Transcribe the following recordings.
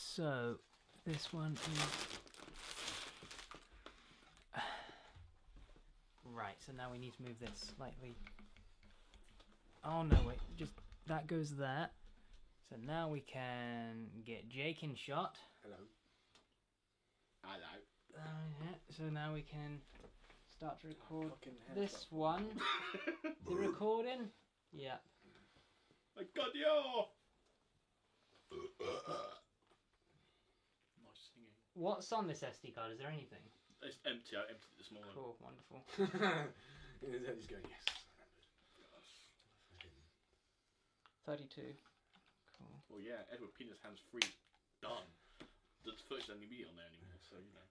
So this one is right. So now we need to move this slightly. Oh no! Wait, just that goes there. So now we can get Jake in shot. Hello. Hello. So now we can start to record this one. Is it recording? Yeah. My God, yo! Nice singing. What's on this SD card? Is there anything? It's empty. I emptied it this morning. Cool, wonderful. He's going, yes. 32. Cool. Well, yeah, Edward Penis Hands Free. Done. The first only be on there anymore, so you know.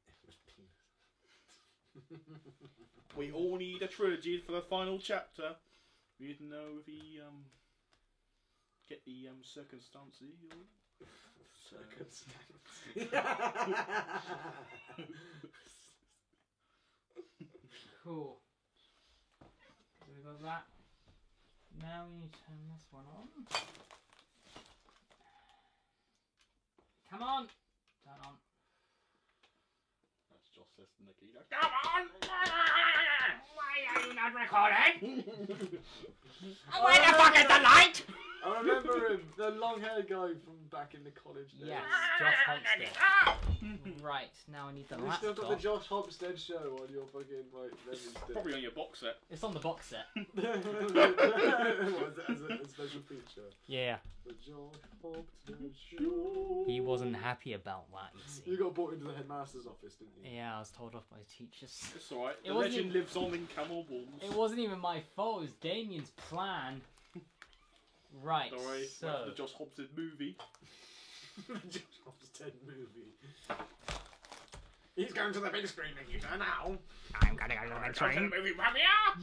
We all need a trilogy for the final chapter. We need to know if he get the circumstances. Cool. So we got that. Now we need to turn this one on. Come on! Turn on. That's Josh says to Nikita. Come on! Why are you not recording? Where the fuck is the light? I remember him, the long-haired guy from back in the college days. Yes, Josh Homestead. Right, now I need the You still got the laptop. Josh Homestead show on your fucking memory stick. Probably on your box set. It's on the box set. As a special feature. Yeah. The Josh Homestead show. He wasn't happy about that, you see. You got brought into the headmaster's office, didn't you? Yeah, I was told off by teachers. It's alright. It The wasn't legend even- lives on in Camel Balls. It wasn't even my fault, it was Damien's plan. Right, Don't worry, so... the Josh Hobbs movie. Josh Homestead movie. He's going to the big screen, Nikita, now. I'm gonna go to the big Going to the screen. movie premiere!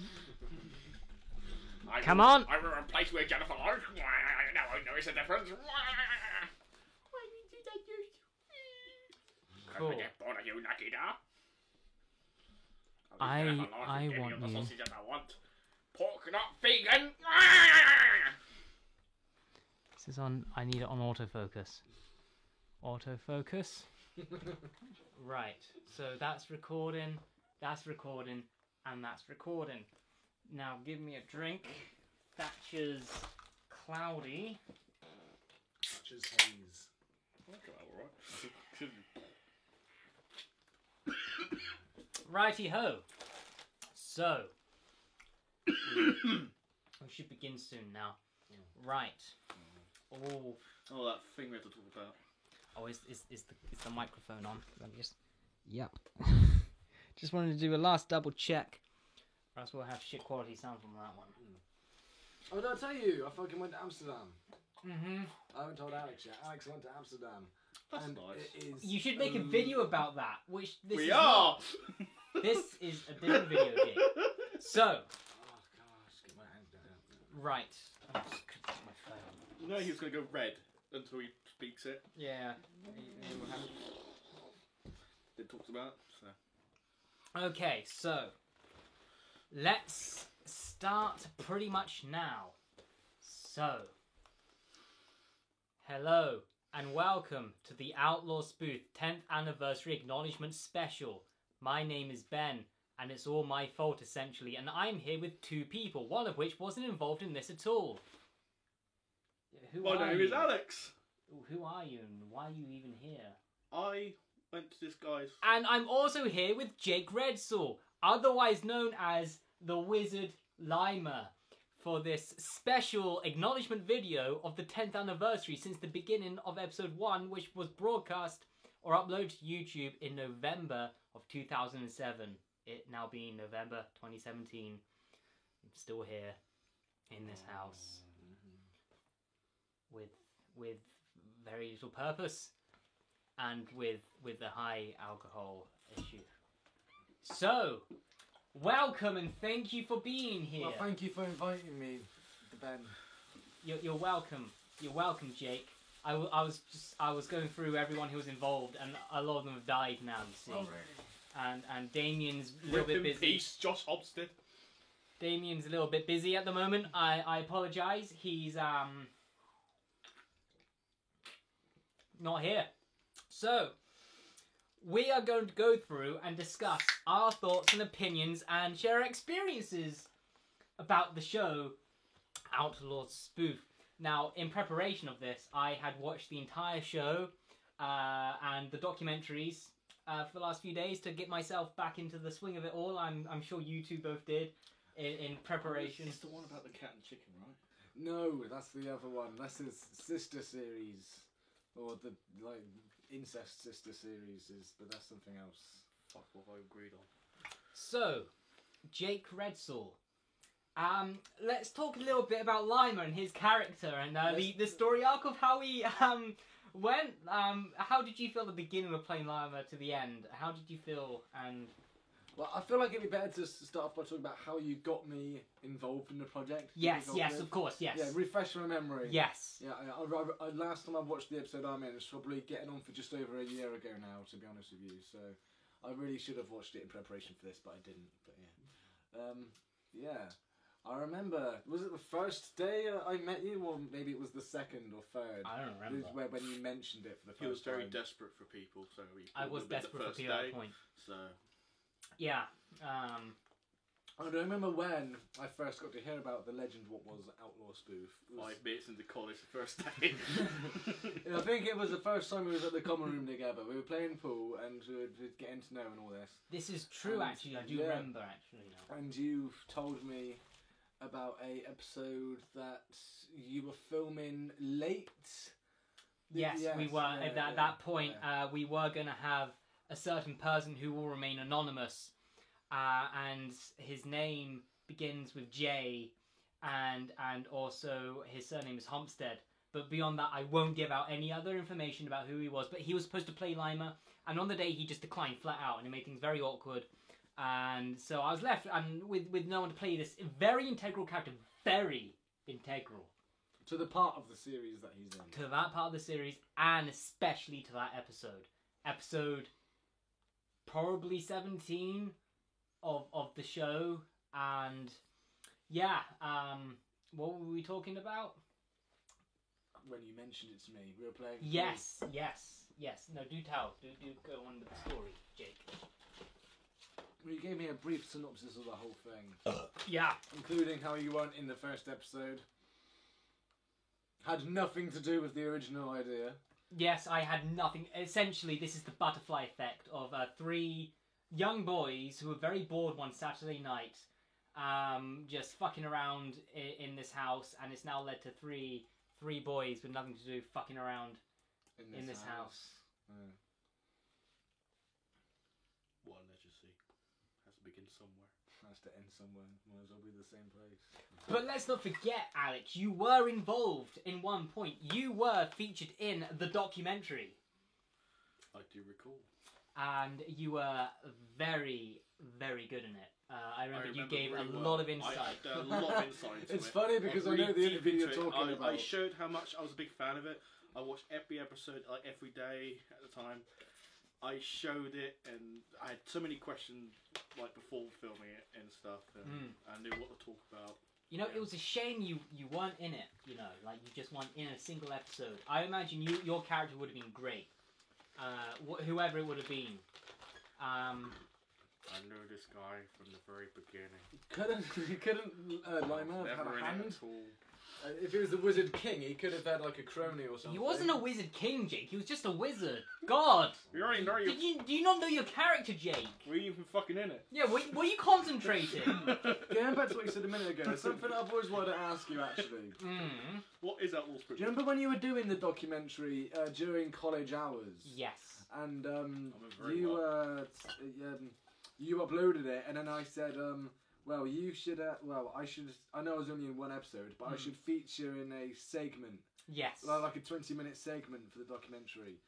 Come on! I will replace with Jennifer Lawrence. Now I know it's a difference. Why did I use Cool. get bored of you, Nikita. I Give want me the you- sausage that I want. Pork, not vegan. This is on... I need it on autofocus. Autofocus. Right, so that's recording, and that's recording. Now give me a drink. Thatcher's Cloudy. Thatcher's Haze. Righty ho. So we should begin soon now. Right. Oh, Oh, that thing we have to talk about. is the microphone on? Let me just. Yep. Just wanted to do a last double check, or else we'll have shit quality sound from that one. Oh, did I tell you? I fucking went to Amsterdam. Mm-hmm. I haven't told Alex yet. Alex went to Amsterdam. That's and nice. It is, You should make a video about that. Which this We is are! not. This is a different video game. So Oh, gosh, get my hand down. right. I'm just gonna put my phone. You know he was going to go red until he speaks it. Yeah. They talked about. So. Okay, so let's start pretty much now. So, hello and welcome to the Outlaws Booth 10th Anniversary Acknowledgement Special. My name is Ben, and it's all my fault essentially, and I'm here with two people, one of which wasn't involved in this at all. Who My are name you? is Alex. Who are you and why are you even here? I went to this guy's. And I'm also here with Jake Redsaw, otherwise known as the Wizard Lima, for this special acknowledgement video of the 10th anniversary since the beginning of episode 1, which was broadcast or uploaded to YouTube in November of 2007. It now being November 2017. I'm still here in this house with very little purpose. And with a high alcohol issue. So, welcome and thank you for being here. Well, thank you for inviting me, Ben. You're welcome. You're welcome, Jake. I was going through everyone who was involved, and a lot of them have died now. You see, Oh, really? and Damien's a little Rip bit in busy. peace, Josh Hobstead. Damien's a little bit busy at the moment. I apologise. He's not here. So, we are going to go through and discuss our thoughts and opinions and share experiences about the show Outlaw Spoof. Now, in preparation of this, I had watched the entire show and the documentaries for the last few days to get myself back into the swing of it all. I'm sure you two both did in preparation. It's the one about the cat and chicken, right? No, that's the other one. That's his sister series, or the incest sister series but that's something else. Fuck what I agreed on. So, Jake Redsaw. Let's talk a little bit about Lima and his character and the story arc of how he went. How did you feel at the beginning of playing Lima to the end? How did you feel? And well, I feel like it'd be better to start off by talking about how you got me involved in the project. yes, of course, yes. Yeah, refresh my memory. Yes. Yeah, I last time I watched the episode I'm in, it's probably getting on for just over a year ago now, to be honest with you. So I really should have watched it in preparation for this, but I didn't. But yeah, yeah. I remember. Was it the first day I met you, or maybe it was the second or third? I don't remember. It was when you mentioned it for the first time. He was very desperate for people, so I was desperate for people at that point. So yeah. I don't remember when I first got to hear about the legend. What was Outlaw Spoof? 5 minutes into college the first day. I think it was the first time we were at the common room together. We were playing pool and we were getting to know and all this. This is true, actually. I do remember, actually. Now. And you told me about a episode that you were filming late. Yes, we were. At that point, we were going to have a certain person who will remain anonymous, and his name begins with J, and also his surname is Homestead. But beyond that, I won't give out any other information about who he was. But he was supposed to play Lima, and on the day he just declined flat out, and it made things very awkward. And so I was left with no one to play this very integral character, very integral. To the part of the series that he's in. To that part of the series, and especially to that episode. Episode probably 17 of the show. And yeah, what were we talking about? When you mentioned it to me, we were playing... Yes. No, do tell. Do go on with the story, Jake. You gave me a brief synopsis of the whole thing. Yeah. Including how you weren't in the first episode. Had nothing to do with the original idea. Yes, I had nothing. Essentially, this is the butterfly effect of 3 young boys who were very bored one Saturday night, just fucking around in this house, and it's now led to three boys with nothing to do fucking around in this house. Yeah. What a legacy. Has to begin somewhere. Has to end somewhere. Might as well be the same place. But let's not forget, Alex, you were involved in one point. You were featured in the documentary. I do recall. And you were very, very good in it. I remember you gave a lot of insight. A lot of insight into It's it. funny because I know the interview you're talking about. I showed how much I was a big fan of it. I watched every episode every day at the time. I showed it, and I had so many questions before filming it and stuff, and I knew what to talk about. You know, it was a shame you weren't in it. You just weren't in a single episode. I imagine your character would have been great. Whoever it would have been. I know this guy from the very beginning. Couldn't Lima have had Never a in hand? it at all. If he was the Wizard King, he could have had like a crony or something. He wasn't a wizard king, Jake. He was just a wizard. God. You already know Do you not know your character, Jake? Were you even fucking in it? Yeah, were you concentrating? Going back to what you said a minute ago, there's something I've always wanted to ask you actually. What is Outlaw Spoof? Do you remember when you were doing the documentary during college hours? Yes. And very you uploaded it, and then I said, well, you should. I should. I know I was only in one episode, but I should feature in a segment. Yes. Like a 20-minute segment for the documentary.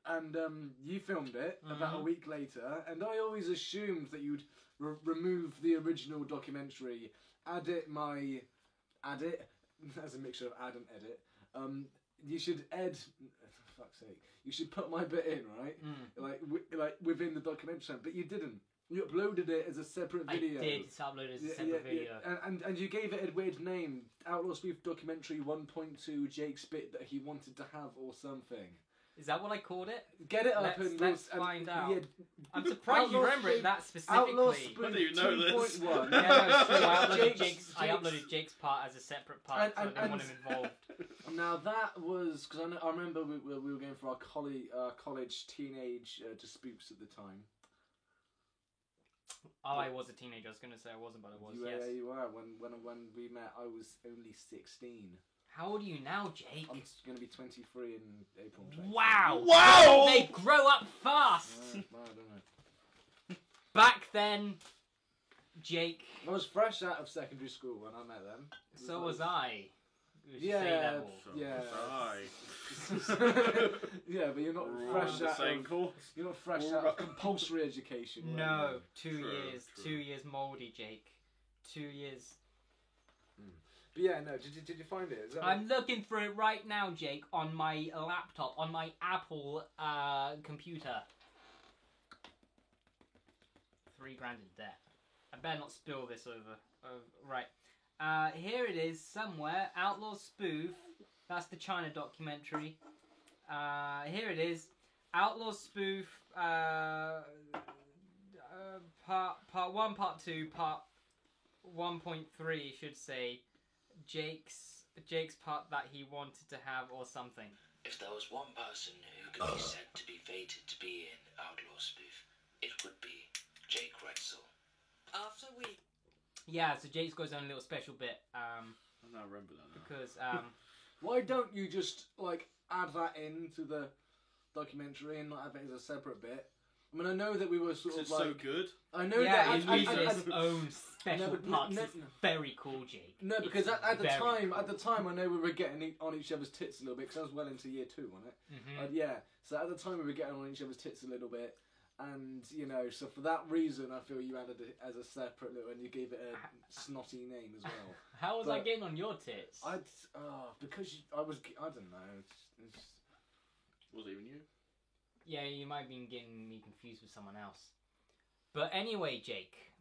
And you filmed it about a week later, and I always assumed that you'd remove the original documentary, add it, as a mixture of add and edit. You should for fuck's sake, you should put my bit in, right? Like within the documentary, but you didn't. You uploaded it as a separate video. I did upload it as a separate video. And you gave it a weird name, Outlaw Spoof Documentary 1.2 Jake's bit that he wanted to have or something. Is that what I called it? Get it up Let's and find out. Yeah, I'm surprised you Outlaw remember it Spoof- that Outlaw specifically. Spoof I didn't even know this. 2.1. Yeah, no, it's true. I Jake's- uploaded Jake's part as a separate part, so I didn't want him involved. Now that was because I remember we were going for our college teenage disputes at the time. Oh, I was a teenager. I was going to say I wasn't, but I was. Yes. Yeah, you were. When we met, I was only 16. How old are you now, Jake? I'm going to be 23 in April. 23. Wow! Wow! They grow up fast. Well, I don't know. Back then, Jake. I was fresh out of secondary school when I met them. So was I. It was Yeah, A-level. yeah. Aye. Yeah, but you're not We're all fresh on the out same of course. you're not fresh All out right. of compulsory education. were No, you? 2 True, years. true. 2 years mouldy, Jake. 2 years. But yeah, no. Did you find it? Is that I'm looking for it right now, Jake, on my laptop, on my Apple computer. $3,000 in debt. I better not spill this over. Right. Here it is somewhere. Outlaw Spoof. That's the China documentary. Here it is. Outlaw Spoof. Part 1, Part 2, Part 1.3 should say. Jake's part that he wanted to have or something. If there was one person who could be said to be fated to be in Outlaw Spoof, it would be Jake Redsoul. After we Yeah, so Jake's got his own little special bit. I remember that now. Because Why don't you just like add that into the documentary and not have it as a separate bit? I mean, I know that we were sort of It's like. so good. I know yeah, that. it I- needs I- its own special No, but parts. no- It's very cool, Jake. No, because It's at the very time, cool. I know we were getting on each other's tits a little bit because I was well into year 2, wasn't it? Mhm. Yeah. So at the time we were getting on each other's tits a little bit, and so for that reason, I feel you added it as a separate little, and you gave it a snotty name as well. How was I But- getting on your tits? Because I don't know. It's Was it even you? Yeah, you might have been getting me confused with someone else. But anyway, Jake,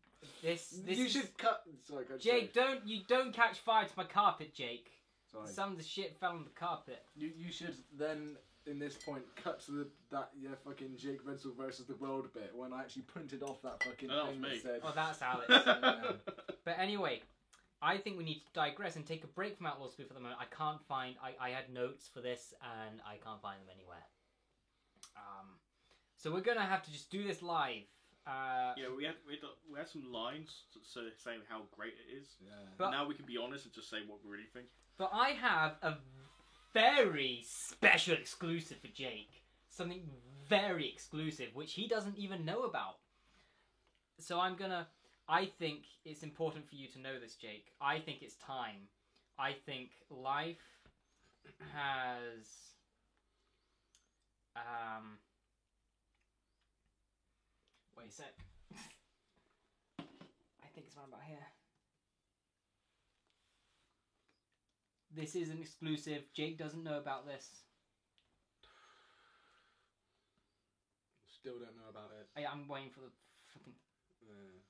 this you is... should cut. Sorry, go Jake, don't catch fire to my carpet, Jake. Sorry. Some of the shit fell on the carpet. You should then, in this point, cut to that fucking Jake Redsoul versus the world bit when I actually printed off that fucking That was thing me. that said. Oh, that's Alex. But anyway, I think we need to digress and take a break from Outlaw Spoof at the moment. I can't find... I had notes for this, and I can't find them anywhere. So we're going to have to just do this live. Yeah, we had some lines saying how great it is. Yeah. But- Now we can be honest and just say what we really think. But I have a very special exclusive for Jake. Something very exclusive, which he doesn't even know about. So I think it's important for you to know this, Jake. I think it's time. I think life has... Wait a sec. I think it's around about here. This is an exclusive. Jake doesn't know about this. Still don't know about it. I'm waiting for the fucking... Yeah.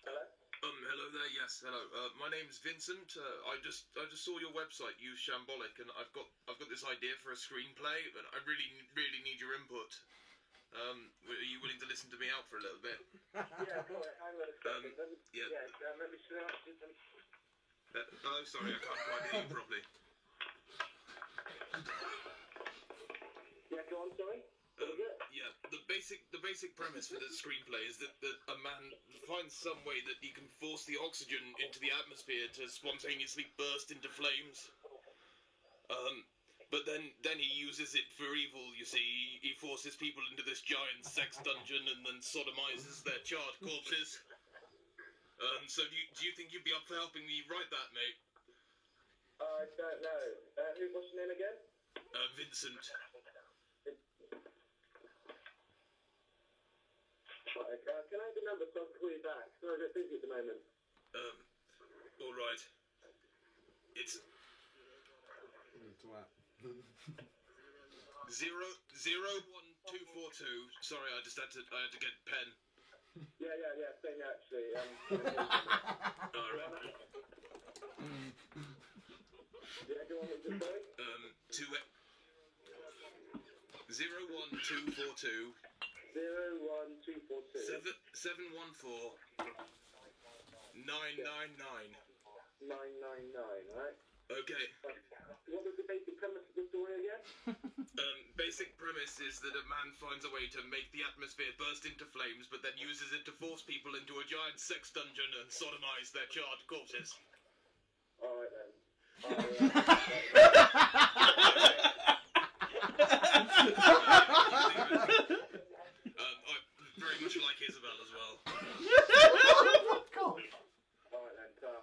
Hello there. Yes, hello. My name's Vincent. I just saw your website, Use Shambolic, and I've got this idea for a screenplay, but I really need your input. Are you willing to listen to me out for a little bit? Yeah, go ahead. Hang on a second. Let me, yeah. let me sit down. Oh, sorry, I can't quite hear you properly. Yeah, go on, sorry. Yeah, the basic premise for the screenplay is that a man finds some way that he can force the oxygen into the atmosphere to spontaneously burst into flames. But then he uses it for evil, you see. He forces people into this giant sex dungeon and then sodomizes their charred corpses. So do you think you'd be up for helping me write that, mate? I don't know. What's your name again? Vincent. Right, can I have the number so I can call you back? Sorry, I'm a bit busy at the moment. All right. It's 01242. Sorry, I had to get a pen. Yeah, same actually. All right. Yeah, go on, what's it say? 01242 01242 714 999. 999, right? Okay. What was the basic premise of the story again? Basic premise is that a man finds a way to make the atmosphere burst into flames, but then uses it to force people into a giant sex dungeon and sodomize their charred corpses. Alright then. I very much like Isabel as well. Alright then,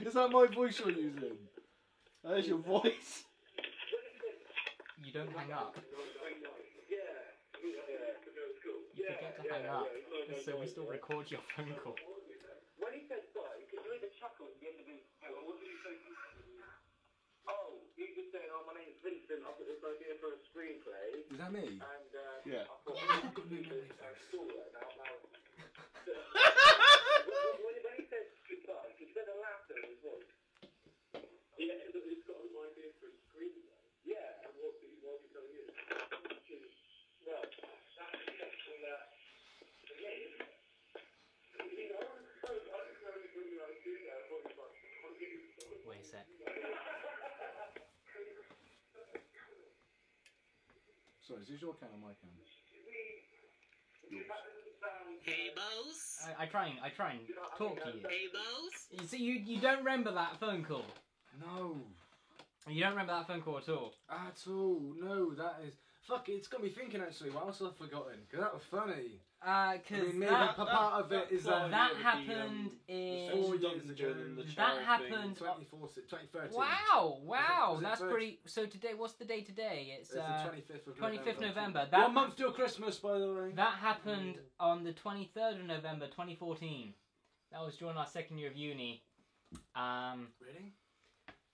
Is that my voice you're using? That is your voice. You don't hang up. Yeah. You forget to hang up, so we still record your phone call. When he said bye, could you hear the chuckle at the end of his... What did he say? Oh, he was saying, oh, my name's Vincent, I've got this idea for a screenplay. Is that me? And, Yeah. I thought, when he said goodbye, could you hear the laughter in his voice? Yeah, he's got an idea for a screenplay. Yeah. And what did he tell you? Well, that's the section that... Wait a sec. Sorry, is this your cam or my cam? Hey, boss. I try and talk to you. Hey, boss. So you don't remember that phone call? No. You don't remember that phone call at all? At all. No, that is... Fuck, it's got me thinking actually. What else have I forgotten? Because that was funny. Because maybe that part of it is that that happened in... 4 years ago. That happened... 2013. Wow, Was it that's first? pretty... So today, what's the day today? It's the 25th of 25th November. That 1 month till Christmas, by the way. That happened on the 23rd of November, 2014. That was during our second year of uni. Really?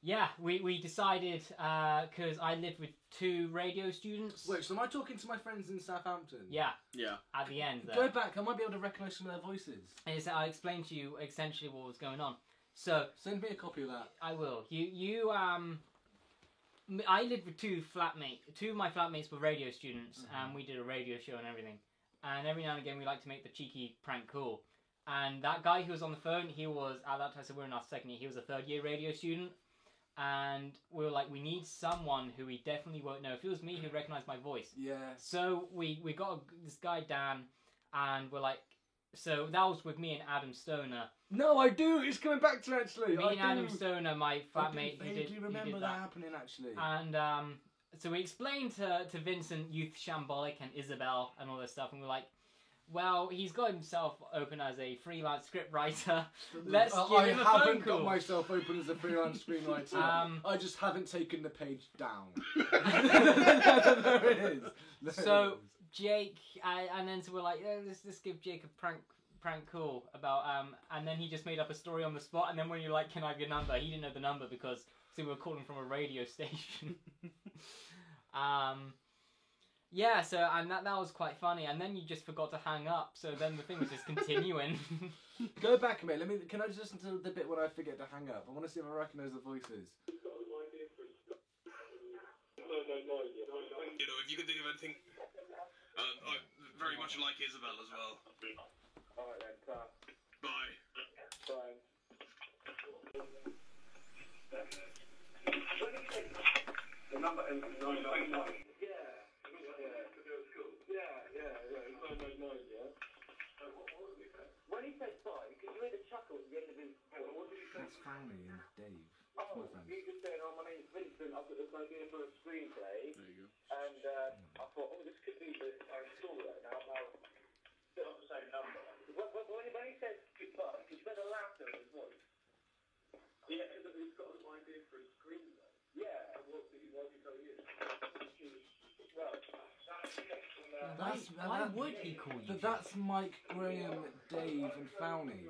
Yeah, we decided, because I lived with 2 radio students. Wait, so am I talking to my friends in Southampton? Yeah, Yeah. at the end there. Go back, I might be able to recognise some of their voices. And so I explained to you essentially what was going on. So, Send me a copy of that. I will. I lived with 2 of my flatmates were radio students, and we did a radio show and everything. And every now and again we like to make the cheeky prank call. And that guy who was on the phone, he was, at that time, so we were in our second year, he was a 3rd year radio student. And we were like, we need someone who we definitely won't know. If it was me, he'd recognise my voice. Yeah. So we got this guy, Dan, and we're like, so that was with me and Adam Stoner. No, I do. It's coming back to actually. Me and Adam Stoner, my flatmate, I he vaguely remember did that happening actually. And so we explained to Vincent, Youth Shambolic, and Isabel, and all this stuff, and we're like, well, he's got himself open as a freelance script writer. Let's give him a phone haven't call. got myself open as a freelance screenwriter. I just haven't taken the page down. There it is. There So it is. Jake, and then so we're like, yeah, let's give Jake a prank call about and then he just made up a story on the spot. And then when you're like, can I have your number? He didn't know the number because we were calling from a radio station. Yeah, so and that was quite funny, and then you just forgot to hang up, so then the thing was just continuing. Go back a minute. Can I just listen to the bit when I forget to hang up? I want to see if I recognise the voices. You know, if you can think of anything... I very much like Isabel as well. Alright then, Bye. Bye. The number ends in 999. When he said bye, could you hear the chuckle at the end of his voice? What did he say? That's Fanny and Dave. Oh, My friends. he just said, oh, my name's Vincent, I've got this idea for a screenplay. There you go. And I thought, oh, this could be the story now. I'll sit on the same number. When he said goodbye, could you hear the laughter in his voice? Yeah, because he's got an idea for a screenplay. Yeah. And what did he tell you? Well, Why would he call you? But that's Mike, Graham, Dave, and Fowney.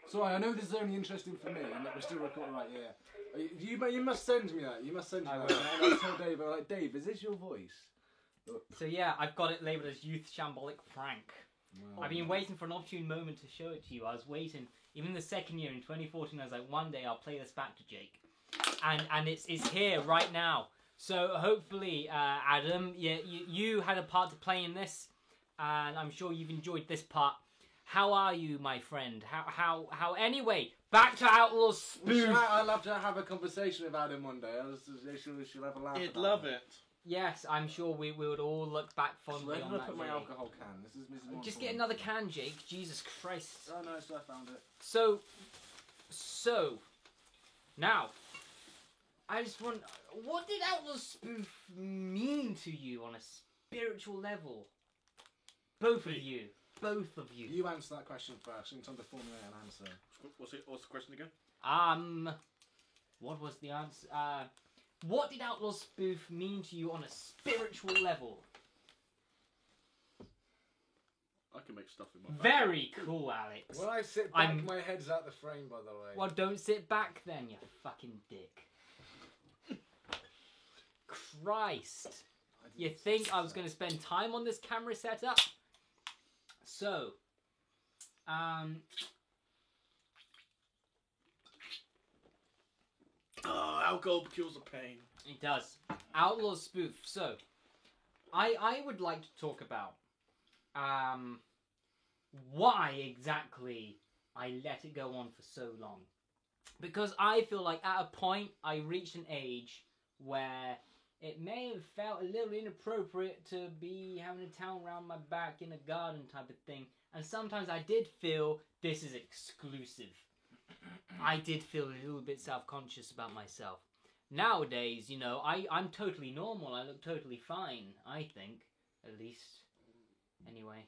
Sorry, I know this is only interesting for me, and that we're still recording right here. You must send me that. You must send me I that. will. And I'll tell Dave, I'm like, Dave, is this your voice? So yeah, I've got it labelled as Youth Shambolic Prank. Wow. I've been waiting for an opportune moment to show it to you. I was waiting. Even the second year in 2014, I was like, one day I'll play this back to Jake, and it's here right now. So hopefully, Adam, you had a part to play in this, and I'm sure you've enjoyed this part. How are you, my friend? How? Anyway, back to Outlaw Spoof. I'd love to have a conversation with Adam one day. She'll have a laugh. He'd about love it. Yes, I'm sure we would all look back fondly Where on can I that put my day. alcohol can? This is more Just get important. another can, Jake. Jesus Christ. Oh no, so I found it. So, now, I just want... What did Outlaw Spoof mean to you on a spiritual level? Both of you. Both of you. You answer that question first. In time to formulate an answer. What's the question again? What was the answer? What did Outlaw Spoof mean to you on a spiritual level? I can make stuff in my Very cool, Alex. When I sit back, I'm- my head's out the frame, by the way. Well, don't sit back then, you fucking dick. Christ. You think I was going to spend time on this camera setup? So, Oh, alcohol kills the pain. it does. Outlaw Spoof. So, I would like to talk about why exactly I let it go on for so long. Because I feel like at a point I reached an age where it may have felt a little inappropriate to be having a towel around my back in a garden type of thing. And sometimes I did feel this is exclusive. I did feel a little bit self-conscious about myself. Nowadays, you know, I'm totally normal. I look totally fine, I think. At least. Anyway.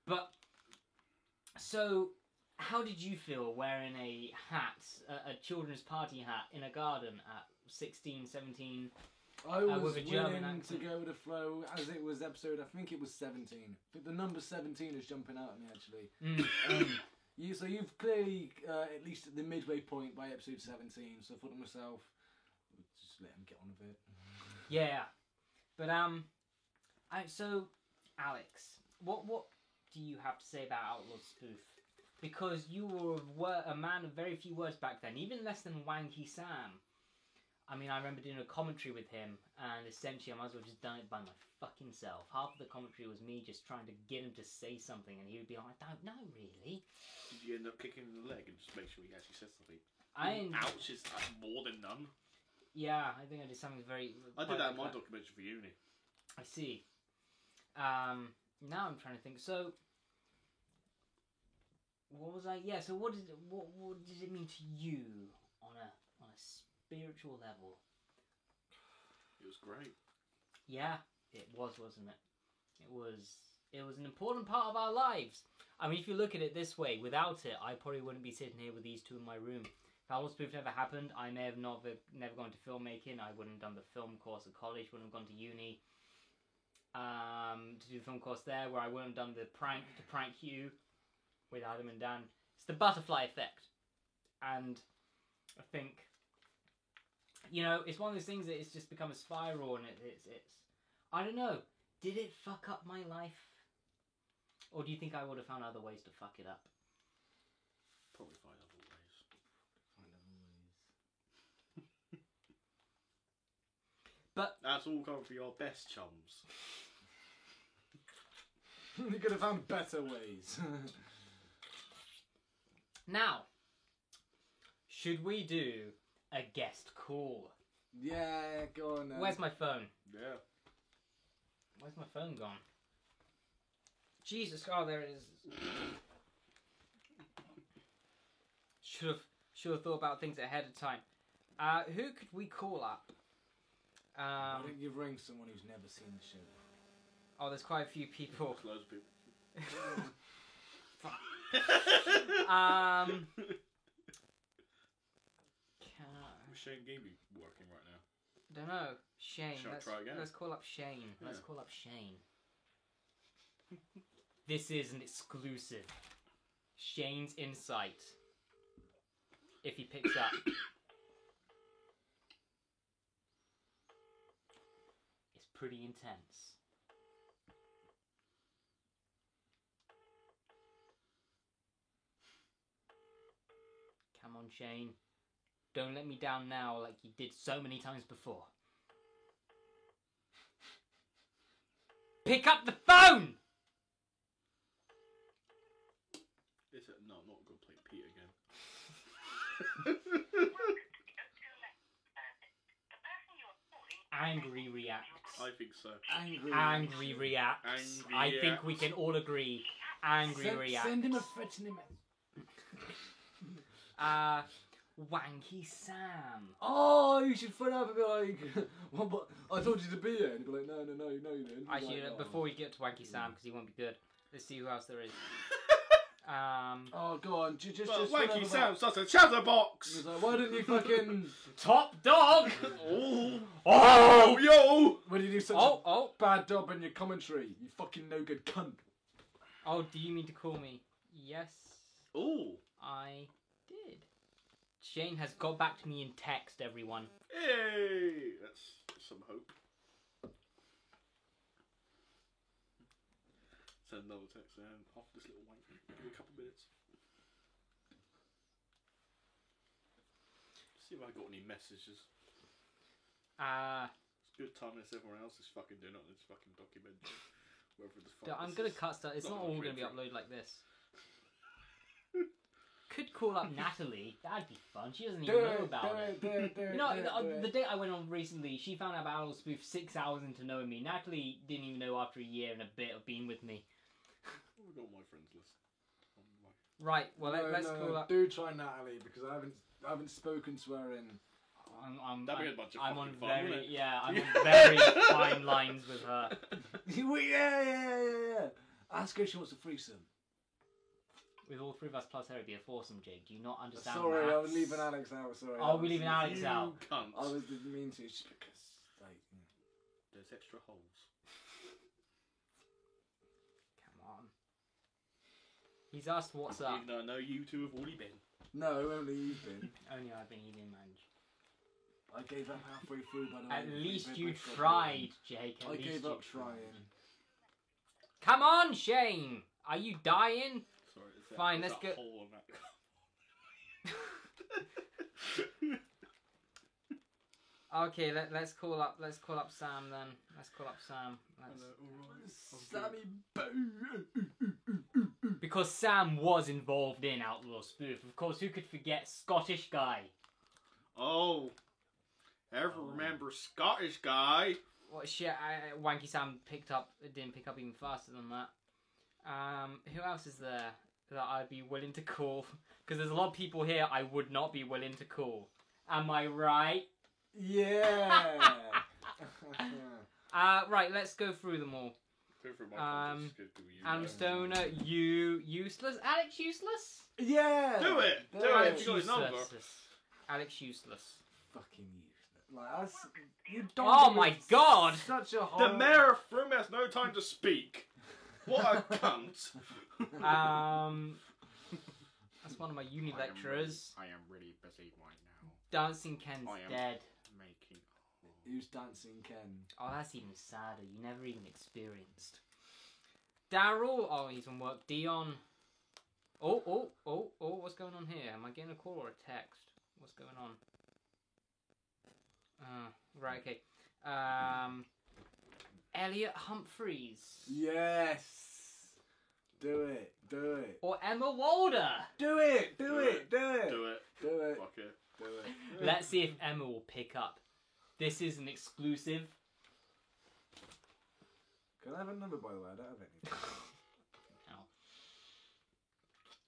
But, so, how did you feel wearing a hat, a children's party hat, in a garden at 16, 17? I was with a German willing to accent. go with the flow as it was episode. I think it was 17. But the number 17 is jumping out at me actually. So you've clearly at least at the midway point by episode 17. So I thought to myself, just let him get on with it. Yeah, but so Alex, what do you have to say about Outlaw Spoof? Because you were a man of very few words back then, even less than Wanky Sam. I mean, I remember doing a commentary with him, and essentially I might as well just done it by my fucking self. Half of the commentary was me just trying to get him to say something, and he would be like, I don't know, really. Did you end up kicking him in the leg and just make sure he actually said something? Ouch is more than none. Yeah, I think I did something very... I did quite that in like my documentary for uni. I see. Now I'm trying to think. So, what was I? Yeah. So, what did it mean to you on a spiritual level? It was great. Yeah, it was, wasn't it? It was an important part of our lives. I mean, if you look at it this way, without it, I probably wouldn't be sitting here with these two in my room. If Outlaw Spoof never happened, I may have never gone to filmmaking. I wouldn't have done the film course at college. Wouldn't have gone to uni. To do the film course there, where I wouldn't have done the prank to prank you with Adam and Dan. It's the butterfly effect, and I think, you know, it's one of those things that it's just become a spiral, and it's I don't know. Did it fuck up my life, or do you think I would have found other ways to fuck it up? Probably find other ways. But That's all coming for your best chums. You could have found better ways. now, should we do a guest call? Yeah, go on then. Where's my phone? Yeah. Where's my phone gone? Jesus, oh, there it is. Should have thought about things ahead of time. Who could we call up? Why don't you ring someone who's never seen the show? Oh, there's quite a few people. There's loads of people. Is Shane Gaby working right now? Don't know. Shane. Shall I try again? Let's call up Shane. Let's Yeah. call up Shane. This is an exclusive. Shane's insight. If he picks up. It's pretty intense. on, Shane. Don't let me down now like you did so many times before. Pick up the phone! Is it? No, I'm not going to play Pete again. Angry reacts. I think so. Angry reacts. Angry I think reacts. we can all agree. Angry reacts. Send him a threatening message. Wanky Sam. Oh, you should phone up and be like, well, but I told you to be here. And he'd be like, no, you didn't. Actually, Like, before we get to Wanky Sam, because he won't be good, let's see who else there is. Oh, go on. Just But phone Wanky up Sam's about- such a chatterbox! He's like, why didn't you fucking... Top Dog! Oh, Oh! yo! Why did you do such Oh, a oh! bad job in your commentary? You fucking no good cunt. Oh, do you mean to call me? Yes, Oh, I did. Shane has got back to me in text, everyone. hey! That's some hope. Send another text and off this little wank. Give me a couple minutes. See if I got any messages. It's good time as everyone else is fucking doing on this fucking documentary. Wherever the fuck I'm this gonna is. cut stuff. It's Not not all gonna be documentary. uploaded like this. Could call up Natalie. That'd be fun. She doesn't even know about it. You know, the date I went on recently, she found out about Outlaw Spoof 6 hours into knowing me. Natalie didn't even know after a year and a bit of being with me. We've got my friends list. On my... Right, well, let's call up... Do try Natalie, because I haven't spoken to her in... That'd be a bunch of I'm on fucking fun, very, wouldn't it? yeah, I'm on very fine lines with her. yeah. Ask her if she wants a threesome. With all three of us plus her, it'd be a foursome, Jake. Do you not understand Sorry, I was maths? leaving Alex out. Sorry. Oh, we're leaving Alex You out. cunt. I was didn't mean to, just because, like... There's extra holes. Come on. He's asked what's up. Even though I know you two have already been. No, only you've been. Only I've been eating mange. I gave up halfway through, by the way. At least Maybe you I got tried, Jake. At I least gave you up trying. Come on, Shane. Are you dying? Sorry, is Fine, there's let's that go- hole on that. Okay, let's call up Sam then. Let's call up Sam. Sammy Because Sam was involved in Outlaw Spoof. Of course, who could forget Scottish guy? Oh. Ever remember Scottish guy? What shit? Wanky Sam didn't pick up even faster than that. Who else is there that I'd be willing to call? Because there's a lot of people here I would not be willing to call. Am I right? Yeah. Right, let's go through them all. Go for my contest, good to you. Adam Stoner, you useless. Alex useless? Yeah. Do it! Do it! Alex You got his number. useless. Alex useless. Fucking useless. Like, you don't Oh do my it. god! Such a The horrible... mayor of Froome has no time to speak. What a cunt. That's one of my uni lecturers. I am really busy right now. Dancing Ken's I am- dead. Making. Who's dancing Ken? Oh, that's even sadder. You never even experienced. Daryl. Oh, he's on work. Dion. Oh, what's going on here? Am I getting a call or a text? What's going on? Right, okay. Elliot Humphreys. Yes. Do it. Do it. Or Emma Walder. Do it. Do Do it. it. Do it. Do it. Do it. Fuck it. Do it. Let's see if Emma will pick up. This is an exclusive. Can I have a number, by the way? I don't have any. Ow.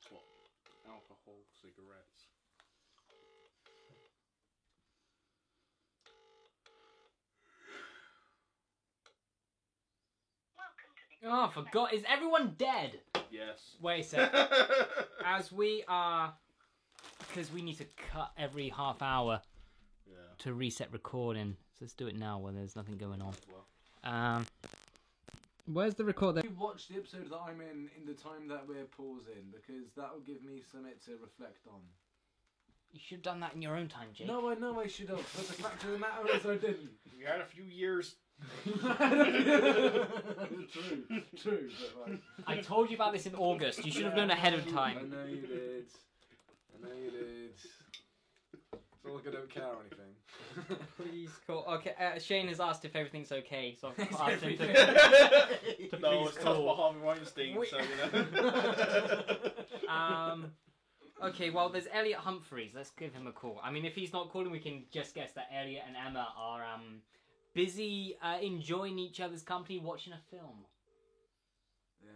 What? Alcohol, cigarettes. Oh, I forgot. Is everyone dead? Yes. Wait a sec. As we are... Because we need to cut every half hour Yeah. to reset recording. So let's do it now when there's nothing going on. Well. Where's the recorder? You watch the episode that I'm in the time that we're pausing, because that will give me something to reflect on. You should have done that in your own time, Jake. No, I know I should have, but the fact of the matter is I didn't. We had a few years. True, but like... I told you about this in August. You should have known ahead of I time. know you did. I know you did. So like I don't care or anything. Please call. Okay, Shane has asked if everything's okay, so I've asked him to No, please it's touched by call. Harvey Weinstein, Wait. so you know. Okay, well, there's Elliot Humphreys. Let's give him a call. I mean, if he's not calling, we can just guess that Elliot and Emma are busy enjoying each other's company, watching a film. Yeah.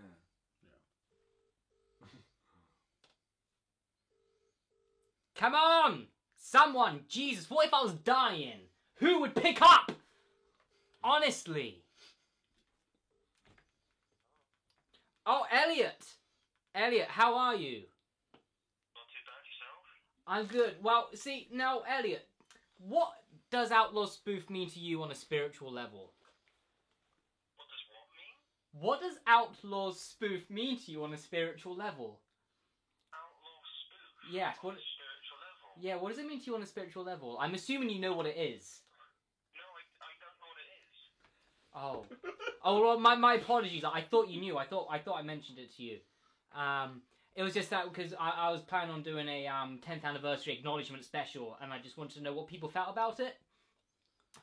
Come on! Someone! Jesus, what if I was dying? Who would pick up? Honestly. Oh, Elliot! Elliot, how are you? Not too bad yourself. I'm good. Well, see, now, Elliot, what does Outlaw Spoof mean to you on a spiritual level? What does what mean? What does Outlaw Spoof mean to you on a spiritual level? Outlaw spoof. Yes, On what... a spiritual level. Yeah, what does it mean to you on a spiritual level? I'm assuming you know what it is. No, I don't know what it is. Oh. Oh, well, my apologies. I thought you knew. I thought I mentioned it to you. It was just that because I was planning on doing a 10th anniversary acknowledgement special, and I just wanted to know what people felt about it.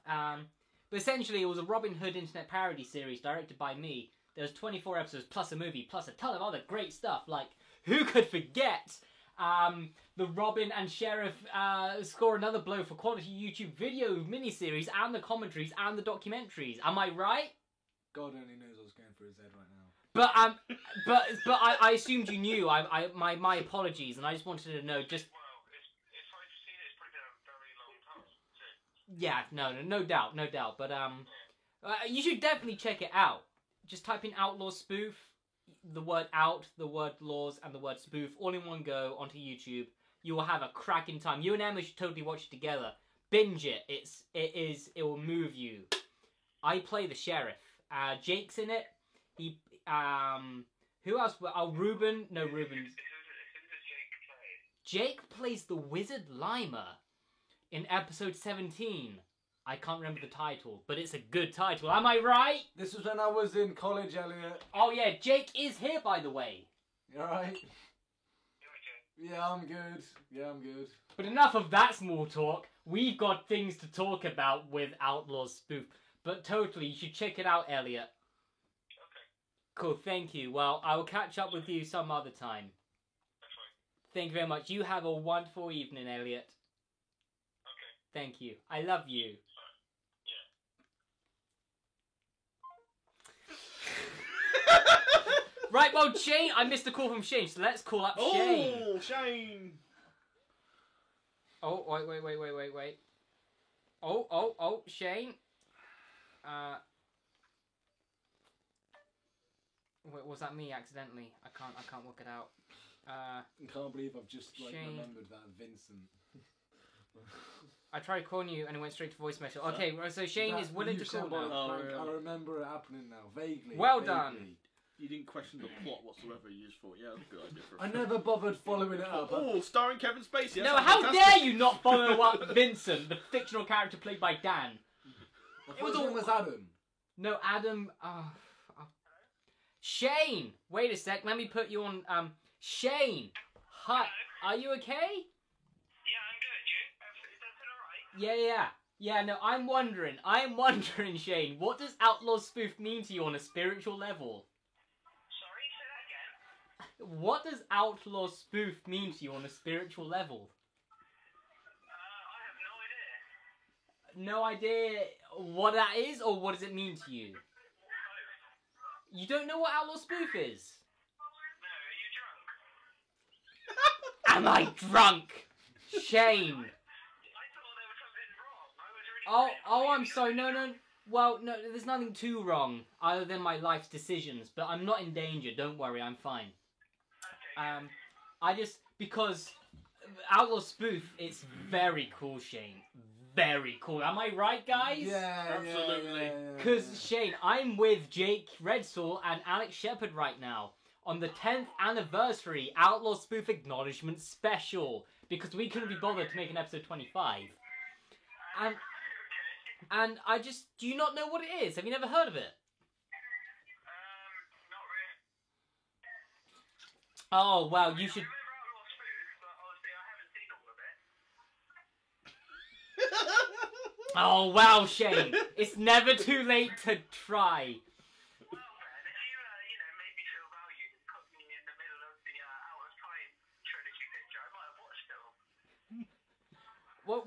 But essentially, it was a Robin Hood internet parody series directed by me. There was 24 episodes plus a movie plus a ton of other great stuff. Like, who could forget the Robin and Sheriff score another blow for quality YouTube video miniseries and the commentaries and the documentaries? Am I right? God only knows what's going through his head right now. But I assumed you knew. My apologies, and I just wanted to know. Just Well, if I've seen it, it's probably been a very long time. Too. yeah, no doubt. But you should definitely check it out. Just type in Outlaw Spoof, the word out, the word laws, and the word spoof all in one go onto YouTube. You will have a cracking time. You and Emma should totally watch it together. Binge it. It will move you. I play the sheriff. Jake's in it. He who else? Oh, Ruben. No, Ruben. Who does Jake play? Jake plays the Wizard Lima in episode 17. I can't remember the title, but it's a good title. Am I right? This was when I was in college, Elliot. Oh yeah, Jake is here, by the way. You alright? You okay? Yeah, I'm good. Yeah, I'm good. But enough of that small talk. We've got things to talk about with Outlaw Spoof. But totally, you should check it out, Elliot. Okay. Cool, thank you. Well, I will catch up with you some other time. That's fine. Thank you very much. You have a wonderful evening, Elliot. Okay. Thank you. I love you. Right, well, Shane, I missed a call from Shane, so let's call up Shane. Oh, Shane! Oh, wait. Oh, Shane. Wait, was that me accidentally? I can't work it out. I can't believe I've just Shane. remembered that Vincent. I tried calling you and it went straight to voice message. Okay, so Shane is willing to call now. Oh, I really? remember it happening now, vaguely. Well vaguely. done. You didn't question the plot whatsoever. You just thought, yeah, that's a good idea for a I film. never bothered following it up. Oh, starring Kevin Spacey. No, That how sounds dare fantastic. you not follow up Vincent, the fictional character played by Dan? I It was thought his all- name was Adam. No, Adam. Shane. Wait a sec. Let me put you on. Shane. Hi. Are you okay? Yeah, I'm good. You? Is everything alright? Yeah. No, I'm wondering, Shane. What does Outlaw Spoof mean to you on a spiritual level? Sorry, say that again. What does Outlaw Spoof mean to you on a spiritual level? I have no idea. No idea what that is, or what does it mean to you? You don't know what Outlaw Spoof is? No, are you drunk? Am I drunk? Shane. I thought there was something wrong. I was Oh, really I'm sorry. No. Well, no, there's nothing too wrong other than my life's decisions. But I'm not in danger. Don't worry, I'm fine. Because Outlaw Spoof, it's very cool, Shane. Very cool. Am I right, guys? Yeah, Absolutely. Because, Shane, I'm with Jake Redsaw and Alex Shepard right now on the 10th anniversary Outlaw Spoof Acknowledgement Special. Because we couldn't be bothered to make an episode 25. And I just... Do you not know what it is? Have you never heard of it? not really. Oh, well, you should... I remember Outlaw Spoof, but obviously I haven't seen all of it. Oh, wow, Shane. It's never too late to try. Well, Ben, if you, made me feel valued and put me in the middle of the Out of Time trilogy picture, I might have watched it all.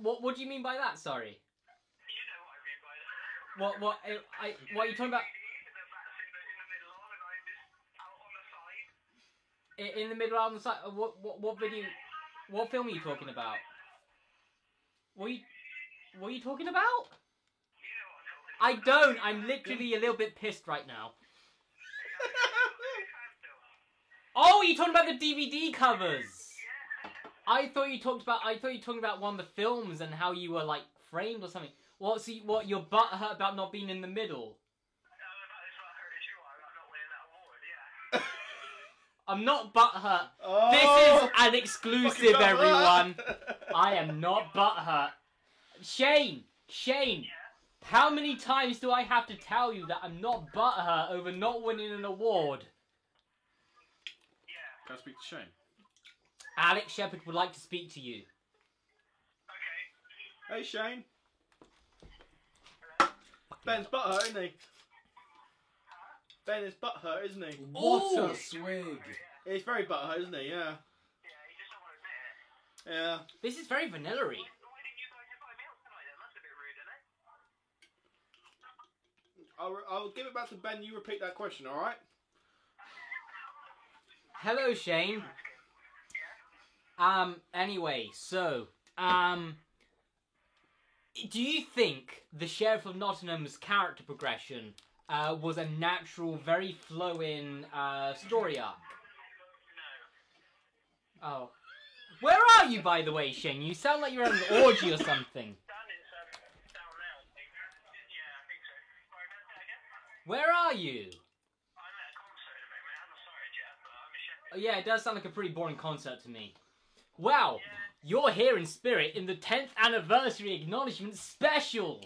What do you mean by that? Sorry. You know what I mean by that. What are you talking about? The bat's in the middle of, and I'm just out on the side. In the middle on the side? What video? What film are you talking about? What are you talking about? You know what I'm talking I don't. I'm literally a little bit pissed right now. Oh, you're talking about the DVD covers. I thought you talking about one of the films and how you were like framed or something. What? So you're butthurt about not being in the middle? I'm not butthurt. Oh, This is an exclusive, fucking butthurt. everyone. I am not butthurt. Shane, how many times do I have to tell you that I'm not butthurt over not winning an award? Can I speak to Shane? Alex Shepard would like to speak to you. Hey, Shane. Ben's butthurt, isn't he? Ben is butthurt, isn't he? What Ooh. a swig! He's very butthurt, isn't he? Yeah. Yeah. This is very vanilla-y. I'll give it back to Ben. You repeat that question, all right? Hello, Shane. Anyway, so, do you think the Sheriff of Nottingham's character progression was a natural, very flowing story arc? No. Oh. Where are you, by the way, Shane? You sound like you're at an orgy or something. Where are you? Oh, yeah, it does sound like a pretty boring concert to me. Wow, you're here in spirit in the 10th anniversary acknowledgement special.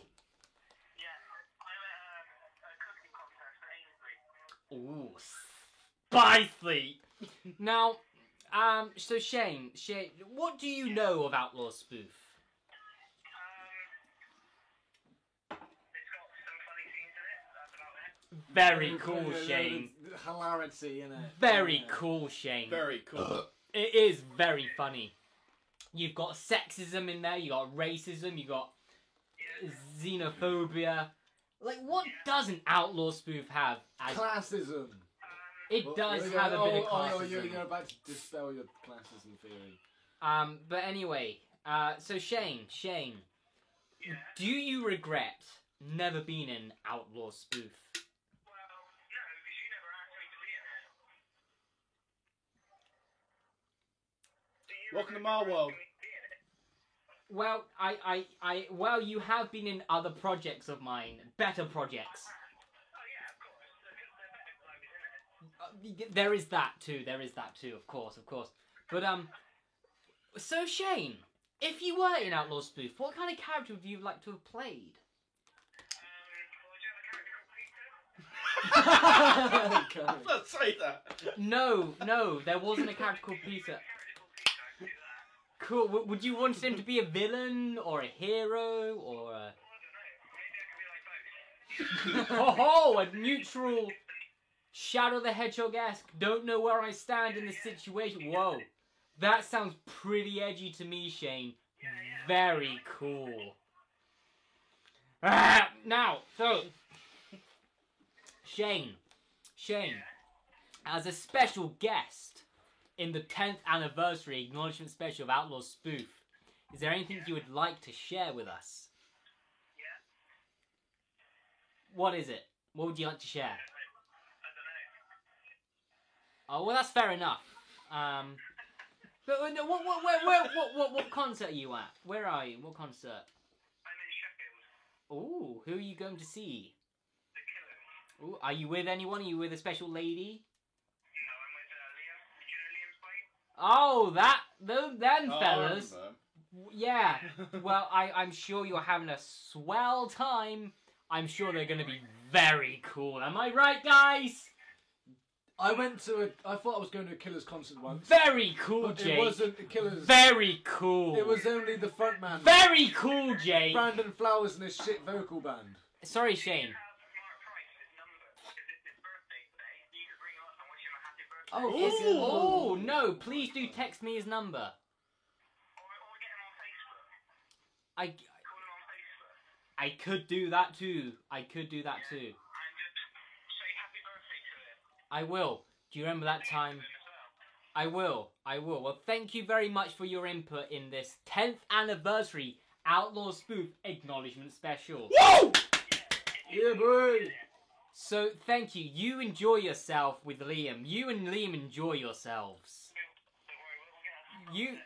Ooh, spicy. Now, so Shane, what do you know of Outlaw Spoof? Very cool, Shane. Hilarity in it. Very cool, Shane. Very cool. It is very funny. You've got sexism in there, you got racism, you got xenophobia. Like, what doesn't Outlaw Spoof have? Classism. It does have a bit of classism. You're about to dispel your classism theory. But anyway, so Shane, do you regret never being in Outlaw Spoof? Welcome to my world. Well, well, you have been in other projects of mine, better projects. There is that too, of course. But, so Shane, if you were in Outlaw Spoof, what kind of character would you like to have played? Let's say that. No, there wasn't a character called Peter. Cool. Would you want him to be a villain or a hero or a... Oh, a neutral Shadow the Hedgehog-esque. Don't know where I stand in this situation. Whoa, that sounds pretty edgy to me, Shane. Very cool. Now, so Shane, as a special guest in the 10th anniversary acknowledgement special of Outlaw Spoof, is there anything you would like to share with us? Yeah. What is it? What would you like to share? I don't know. Oh, well, that's fair enough. But what concert are you at? Where are you? What concert? I'm in Sheffield. Ooh, who are you going to see? The Killers. Ooh, are you with anyone? Are you with a special lady? No, I'm with Liam. Did you know Liam's Oh, fight? them Oh, I fellas. remember. Yeah. Well, I'm sure you're having a swell time. I'm sure they're going to be very cool. Am I right, guys? I thought I was going to a Killers concert once. Very cool, But Jake. it wasn't a Killers. Very cool. It was only the frontman. Very cool, Jake. Brandon Flowers and his shit vocal band. Sorry, Shane. Oh, Is fucking oh no! Please do text me his number. I could do that too. I will. Do you remember that time? I will. Well, thank you very much for your input in this 10th anniversary Outlaw Spoof Acknowledgement Special. Whoa! Yeah, boy. So, thank you. You enjoy yourself with Liam. You and Liam enjoy yourselves. You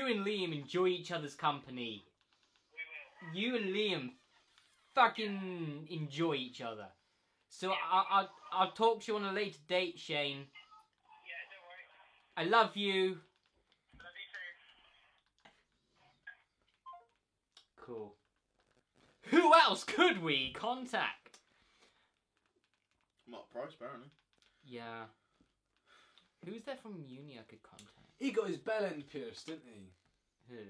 and Liam enjoy each other's company. You and Liam fucking enjoy each other. So I'll talk to you on a later date, Shane. I love you. Cool. Who else could we contact? Mark Price, apparently. Yeah. Who's there from uni I could contact? He got his bell end pierced, didn't he? Who?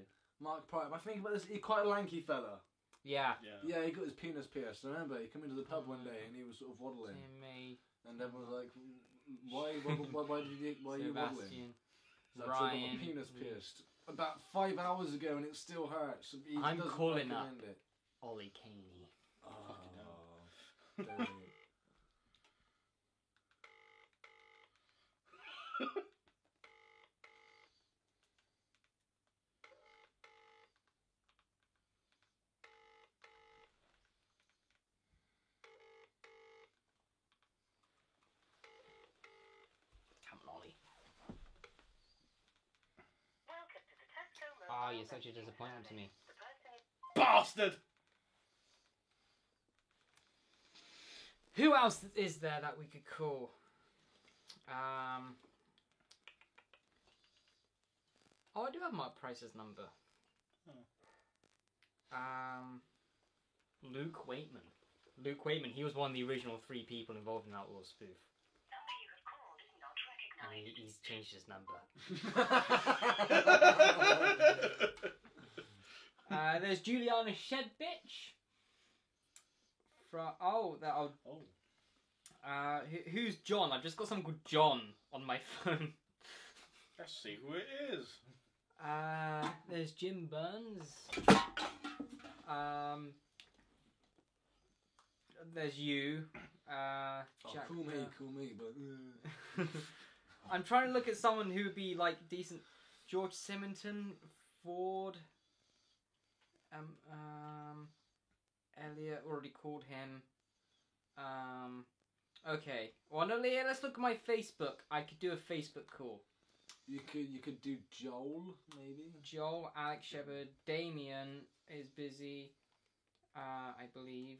Mark Price. I think about this. He's quite a lanky fella. Yeah. Yeah, he got his penis pierced. I remember he came into the pub one day and he was sort of waddling, Timmy, and everyone was like, "Why are you waddling?" Sebastian, So I got my Ryan. penis pierced about 5 hours ago and it still hurts. He I'm doesn't calling up. recommend it. Ollie Caney. Oh, Fucking don't. Come on, Ollie. Oh, you're such a disappointment to me. Bastard! Who else is there that we could call? Oh, I do have Mark Price's number. Luke Waitman. Luke Waitman, he was one of the original 3 people involved in Outlaw Spoof. And he's changed his number. There's Juliana Shedbitch. Who's John? I've just got someone called John on my phone. Let's see who it is. There's Jim Burns. There's you. Jack Cool me, but I'm trying to look at someone who would be like decent. George Simonton, Ford. Elliot, already called him. Okay. Well, no, Leah, let's look at my Facebook. I could do a Facebook call. you could do Joel maybe. Joel, Alex Shepard, Damien is busy. I believe.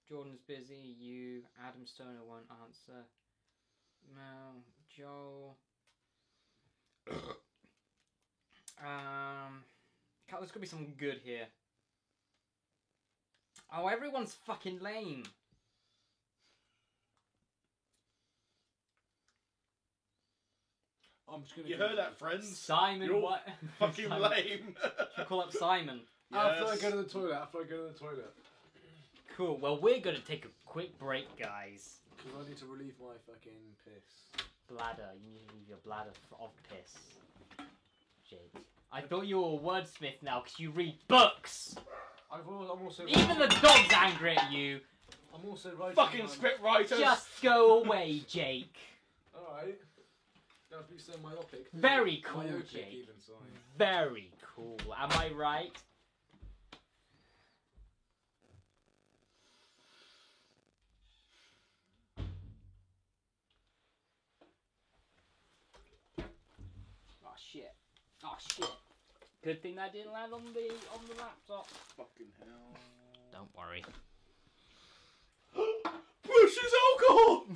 Jordan's busy. You, Adam Stoner won't answer. No, Joel. There's gonna be something good here. Oh, everyone's fucking lame. I'm just gonna. You heard that, friends? Simon, You're what? Fucking Simon. lame. Should call up Simon. After I Yes. go to the toilet. Cool. Well, we're gonna take a quick break, guys. Because I need to relieve my fucking piss. Bladder. You need to leave your bladder of piss. Jake. I thought you were a wordsmith now because you read books. I'm also. Even the dog's angry at you. I'm also writing. Fucking script writers. Just go away, Jake. Alright. Don't be so myopic. Very cool, Myopic Jake. even, sorry. Very cool. Am I right? Oh shit. Oh shit. Good thing that didn't land on the laptop. Fucking hell. Don't worry. Precious alcohol!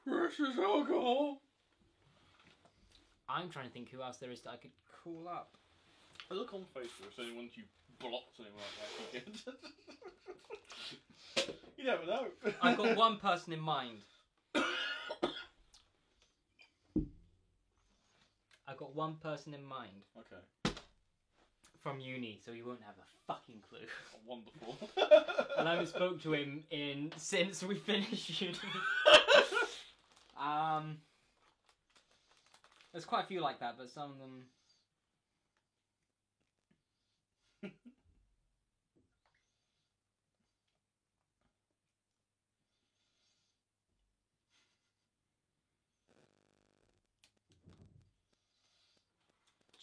Precious alcohol! I'm trying to think who else there is that I could call up. I look on Facebook if anyone you blocked him like that. You never know. I've got one person in mind. I've got one person in mind Okay. from uni, so he won't have a fucking clue. Wonderful. And I haven't spoke to him since we finished uni. There's quite a few like that, but some of them.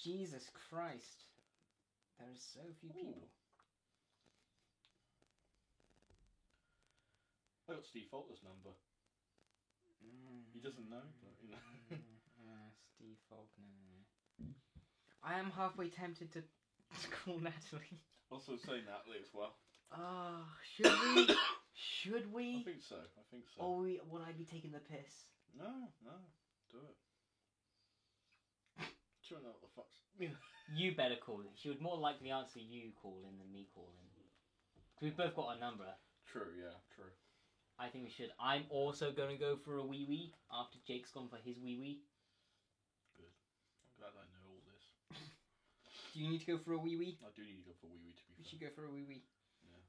Jesus Christ. There are so few people. I got Steve Faulkner's number. He doesn't know, but you know. Steve Faulkner. I am halfway tempted to call Natalie. Also say Natalie as well. Should we? Should I we? think so. I think so. Or would I be taking the piss? No, do it. Sure, know what the fuck's. You better call it. She would more likely answer you calling than me calling. Because we've both got our number. True, yeah, true. I think we should. I'm also going to go for a wee wee after Jake's gone for his wee wee. Good. I'm glad I know all this. Do you need to go for a wee wee? I do need to go for wee wee to be We fair. should go for a wee wee. Yeah.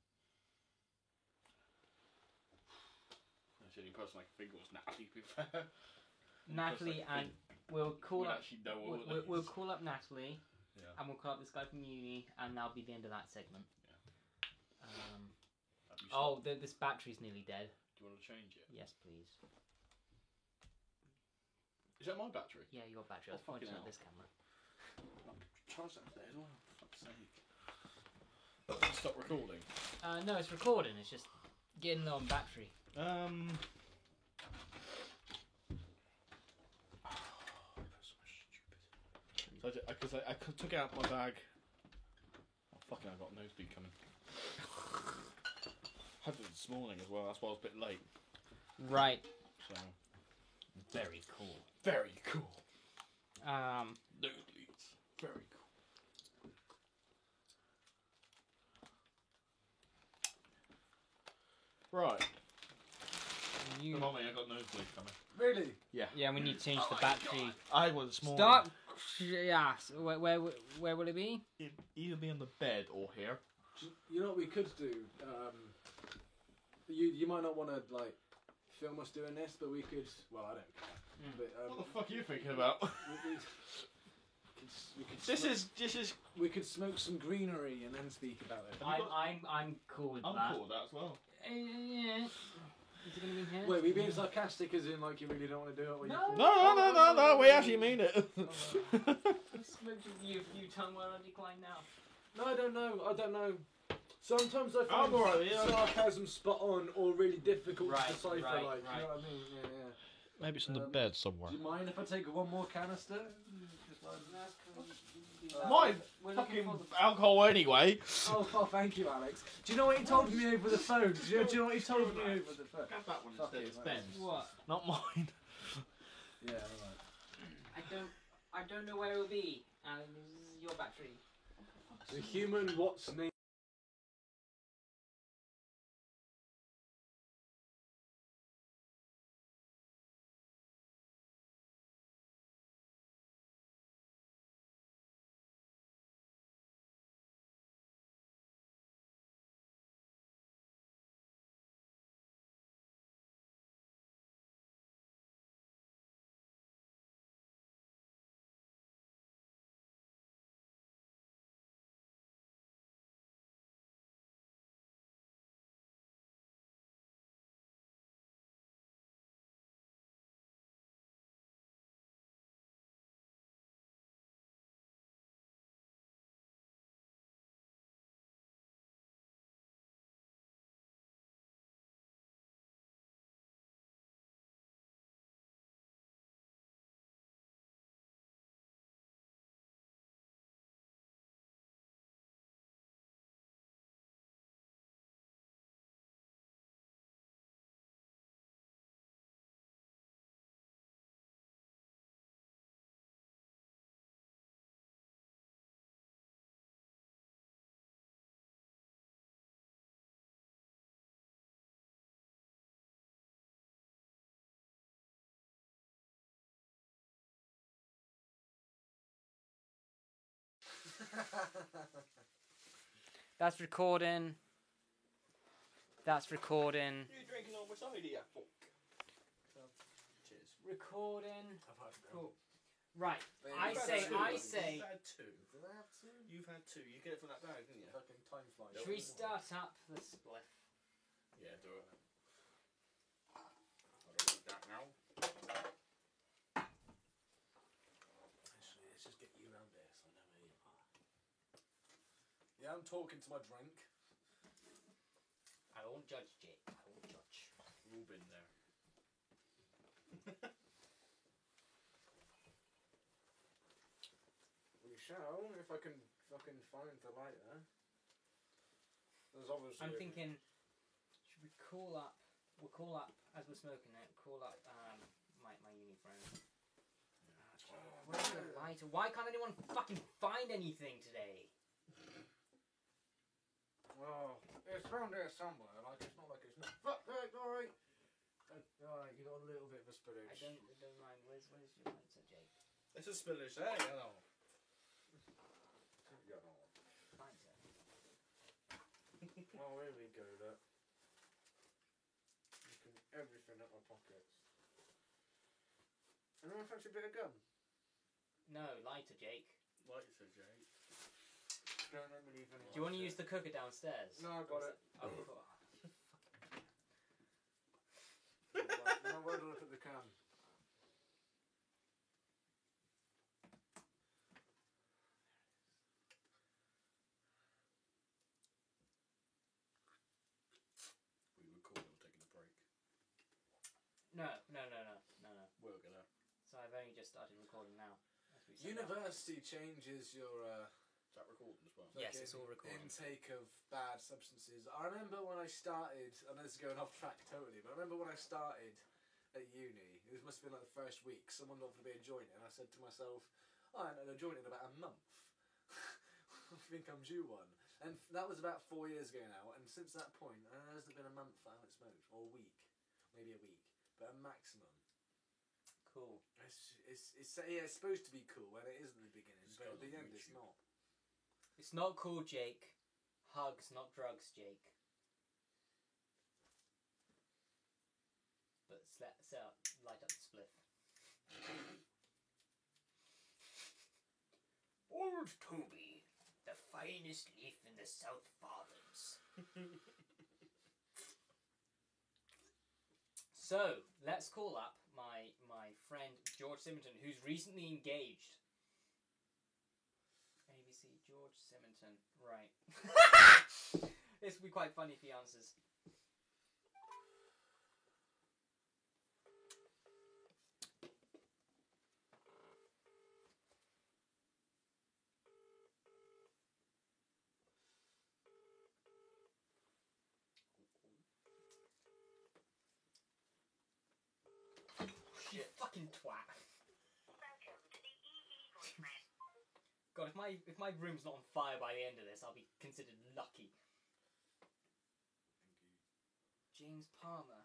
That's the only person I can think of was Natalie, to be fair. Natalie, and we'll call We'll up. actually know all of We'll this. call up Natalie, Yeah. and we'll call up this guy from uni, and that'll be the end of that segment. Have you Oh, stopped? this battery's nearly dead. Do you want to change it? Yes, please. Is that my battery? Yeah, your battery. I was Oh, fucking pointing at hell. this camera. Charge that there as well. For fuck's sake. Stop recording. No, it's recording. It's just getting low on battery. So because I took out my bag. Oh fucking! I got a nosebleed coming. Had it this morning as well. That's why I was a bit late. Right. So Very cool. very cool. Nosebleeds. Very cool. Right. Come on, mate. I got nosebleed coming. Really? Yeah, we need to change the battery. I was this morning. Stop. Yeah. Where will it be? It'd either be on the bed or here. You know what we could do? You might not want to like film us doing this, but we could. Well, I don't care. But, What the fuck are you thinking about? We could smoke some greenery and then speak about it. I'm cool with I'm that. cool with that as well. Yeah. Is it gonna be here? Wait, we being sarcastic as in like you really don't want to do it? Or No. No, we actually mean it. I've smoked with you a few times where I decline now. No, I don't know. Sometimes I I'm find alright with you. sarcasm spot on or really difficult Right, to decipher. right, like, right. you know what I mean? Yeah. Maybe it's on the Um, bed somewhere. Do you mind if I take one more canister? My We're looking fucking for the- alcohol anyway. Oh, thank you, Alex. Do you know what he told me over the phone? Do you know what he told me over the phone? Have that one Fuck instead. it, It's mate. Ben's. What? Not mine. Yeah, alright. I don't know where it will be. And this is your battery. The human what's name? That's recording. That's recording. You drinking all my cider, you fuck. Cheers. Recording. I've had to go. Cool. Right. Baby, I you've say. had two. I say. You've had two. Did I have two? You've had two. You get it from that bag, didn't you? Fucking time flies. Should we start up the spliff? Yeah, do it. I don't need that now. Actually, let's just get you around here so I know where you are. Yeah, I'm talking to my drink. I won't judge, Jake. I won't judge. We've all been there. We shall, if I can fucking find the lighter. There's obviously. I'm thinking, should we call up? We'll call up as we're smoking it. Call up my uni friend. Where's the lighter? Why can't anyone fucking find anything today? Well, it's around here somewhere. Like it's not like it's not. Fuck that, alright. Alright, you got a little bit of a spillage. I don't mind. Where's your lighter, Jake? It's a spillage there, you know. Lighter. Oh, here we go, look. Looking everything at my pockets. Anyone fancy a bit of gum? No, lighter, Jake. Like you said, Jake. Don't let me leave any. Do you want to use the cooker downstairs? No, I got it. Oh, cool. Right, now where do I put the can? We recorded, we're taking a break. No. We're gonna. So I've only just started recording now. as we said. University changes your Is that recording as well? Yes, fucking it's all recording. intake of bad substances. I remember when I started, I know this is going off track totally, but I remember when I started at uni, it must have been like the first week, someone offered me a joint and I said to myself, oh, I haven't had a joint in about a month. I think I'm due one. And that was about 4 years ago now, and since that point, there hasn't been a month I haven't smoked, or a week, maybe a week, but a maximum. Cool. Yeah, it's supposed to be cool when it is at the beginning, It's but at got the on end it's YouTube. not. It's not cool, Jake. Hugs, not drugs, Jake. But light up the spliff. Old Toby, the finest leaf in the South Farthings. So, let's call up my friend George Simonton, who's recently engaged. ABC George Simonton. Right. This will be quite funny if he answers. You fucking twat. Welcome to the EE voicemail. God, if my room's not on fire by the end of this, I'll be considered lucky. James Palmer.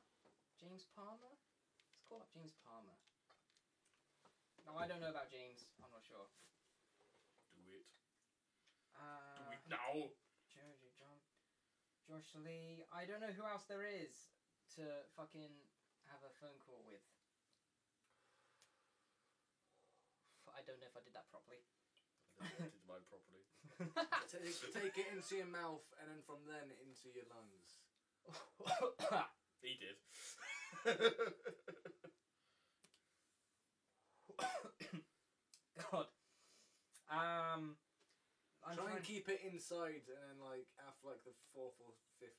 James Palmer? Let's call up James Palmer. No, I don't know about James. I'm not sure. Do it. Uh, Do it now. Josh Lee. I don't know who else there is to fucking have a phone call with. I don't know if I did that properly. I don't know if I did mine properly. Take it into your mouth and then from then into your lungs. He did. God. I'm Try trying and keep it inside and then like after like the 4th or 5th.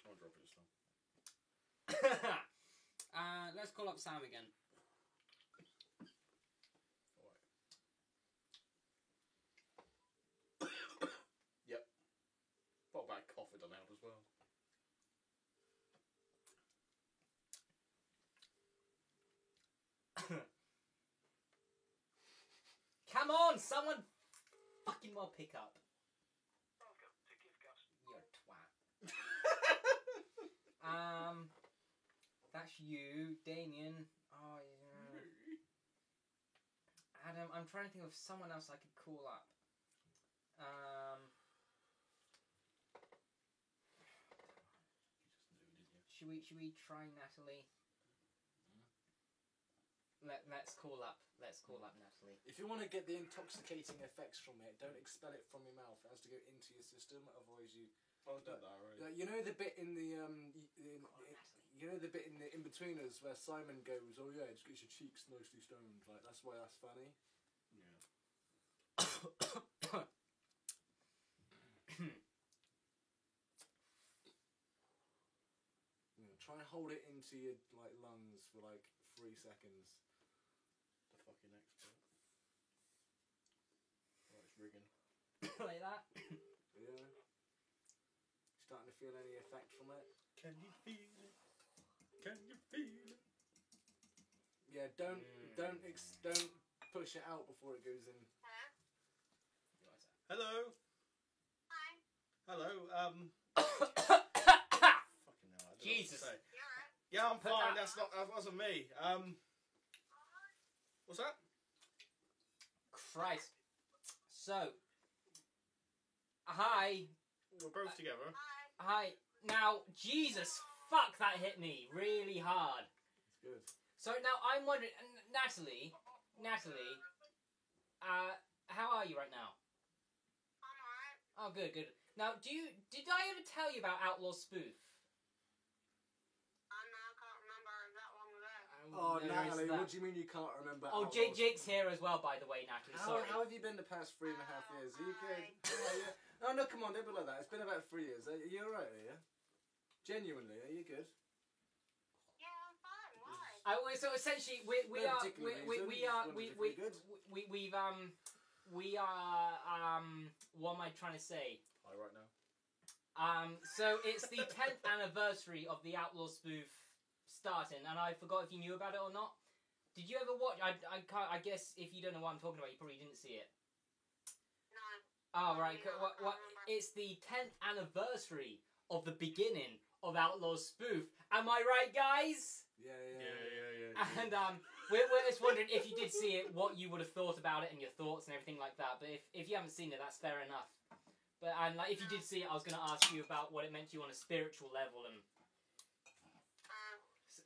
I'll drop it this time. Let's call up Sam again. Alright. Yep. Got a bad cough done out as well. Come on, someone fucking well pick up. Welcome to Giftcast. You're a twat. That's you, Damien. Oh, yeah. trying to think of someone else I could call up. Should we try Natalie? Let's call up Natalie. If you want to get the intoxicating effects from it, don't expel it from your mouth. It has to go into your system. Otherwise, you. I've done that already. You know the bit in the you know the bit in the in-betweeners where Simon goes, "Oh yeah, just get your cheeks nicely stoned." Like that's why that's funny. Yeah. Try and hold it into your like lungs for like 3 seconds. The fucking expert. Oh, it's rigging. Like that. Yeah. Starting to feel any effect from it? Can you feel it? Can you feel it? Yeah, don't push it out before it goes in. Hello. Hi. Hello. Fucking hell, I don't know what to Jesus. say. You alright? Yeah, I'm Put fine. that- That wasn't me. What's that? Christ. So. Hi. We're both together. Hi. Now, Jesus, fuck, that hit me really hard. It's good. So now I'm wondering, Natalie, how are you right now? I'm alright. Oh, good. Now, did I ever tell you about Outlaw Spoof? I can't remember that long ago. Oh, there is Natalie, that. what do you mean you can't remember? Oh, Outlaws? Jake's here as well, by the way, Natalie. Sorry. How have you been the past 3.5 years? Are you good? Hi. Oh, no, come on, don't be like that. It's been about 3 years. Are you alright, are you? Genuinely, are you good? Yeah, I'm fine. Why? So essentially, we No are particular reason, just wondered if you're good. what am I trying to say? Hi, right now. So it's the 10th anniversary of the Outlaw Spoof starting, and I forgot if you knew about it or not. Did you ever watch? I guess if you don't know what I'm talking about, you probably didn't see it. No. Oh, right. No, I can't remember. It's the 10th anniversary of the beginning of Outlaw Spoof. Am I right, guys? Yeah. And we're just wondering if you did see it, what you would have thought about it and your thoughts and everything like that. But if you haven't seen it, that's fair enough. But like, if you did see it, I was going to ask you about what it meant to you on a spiritual level and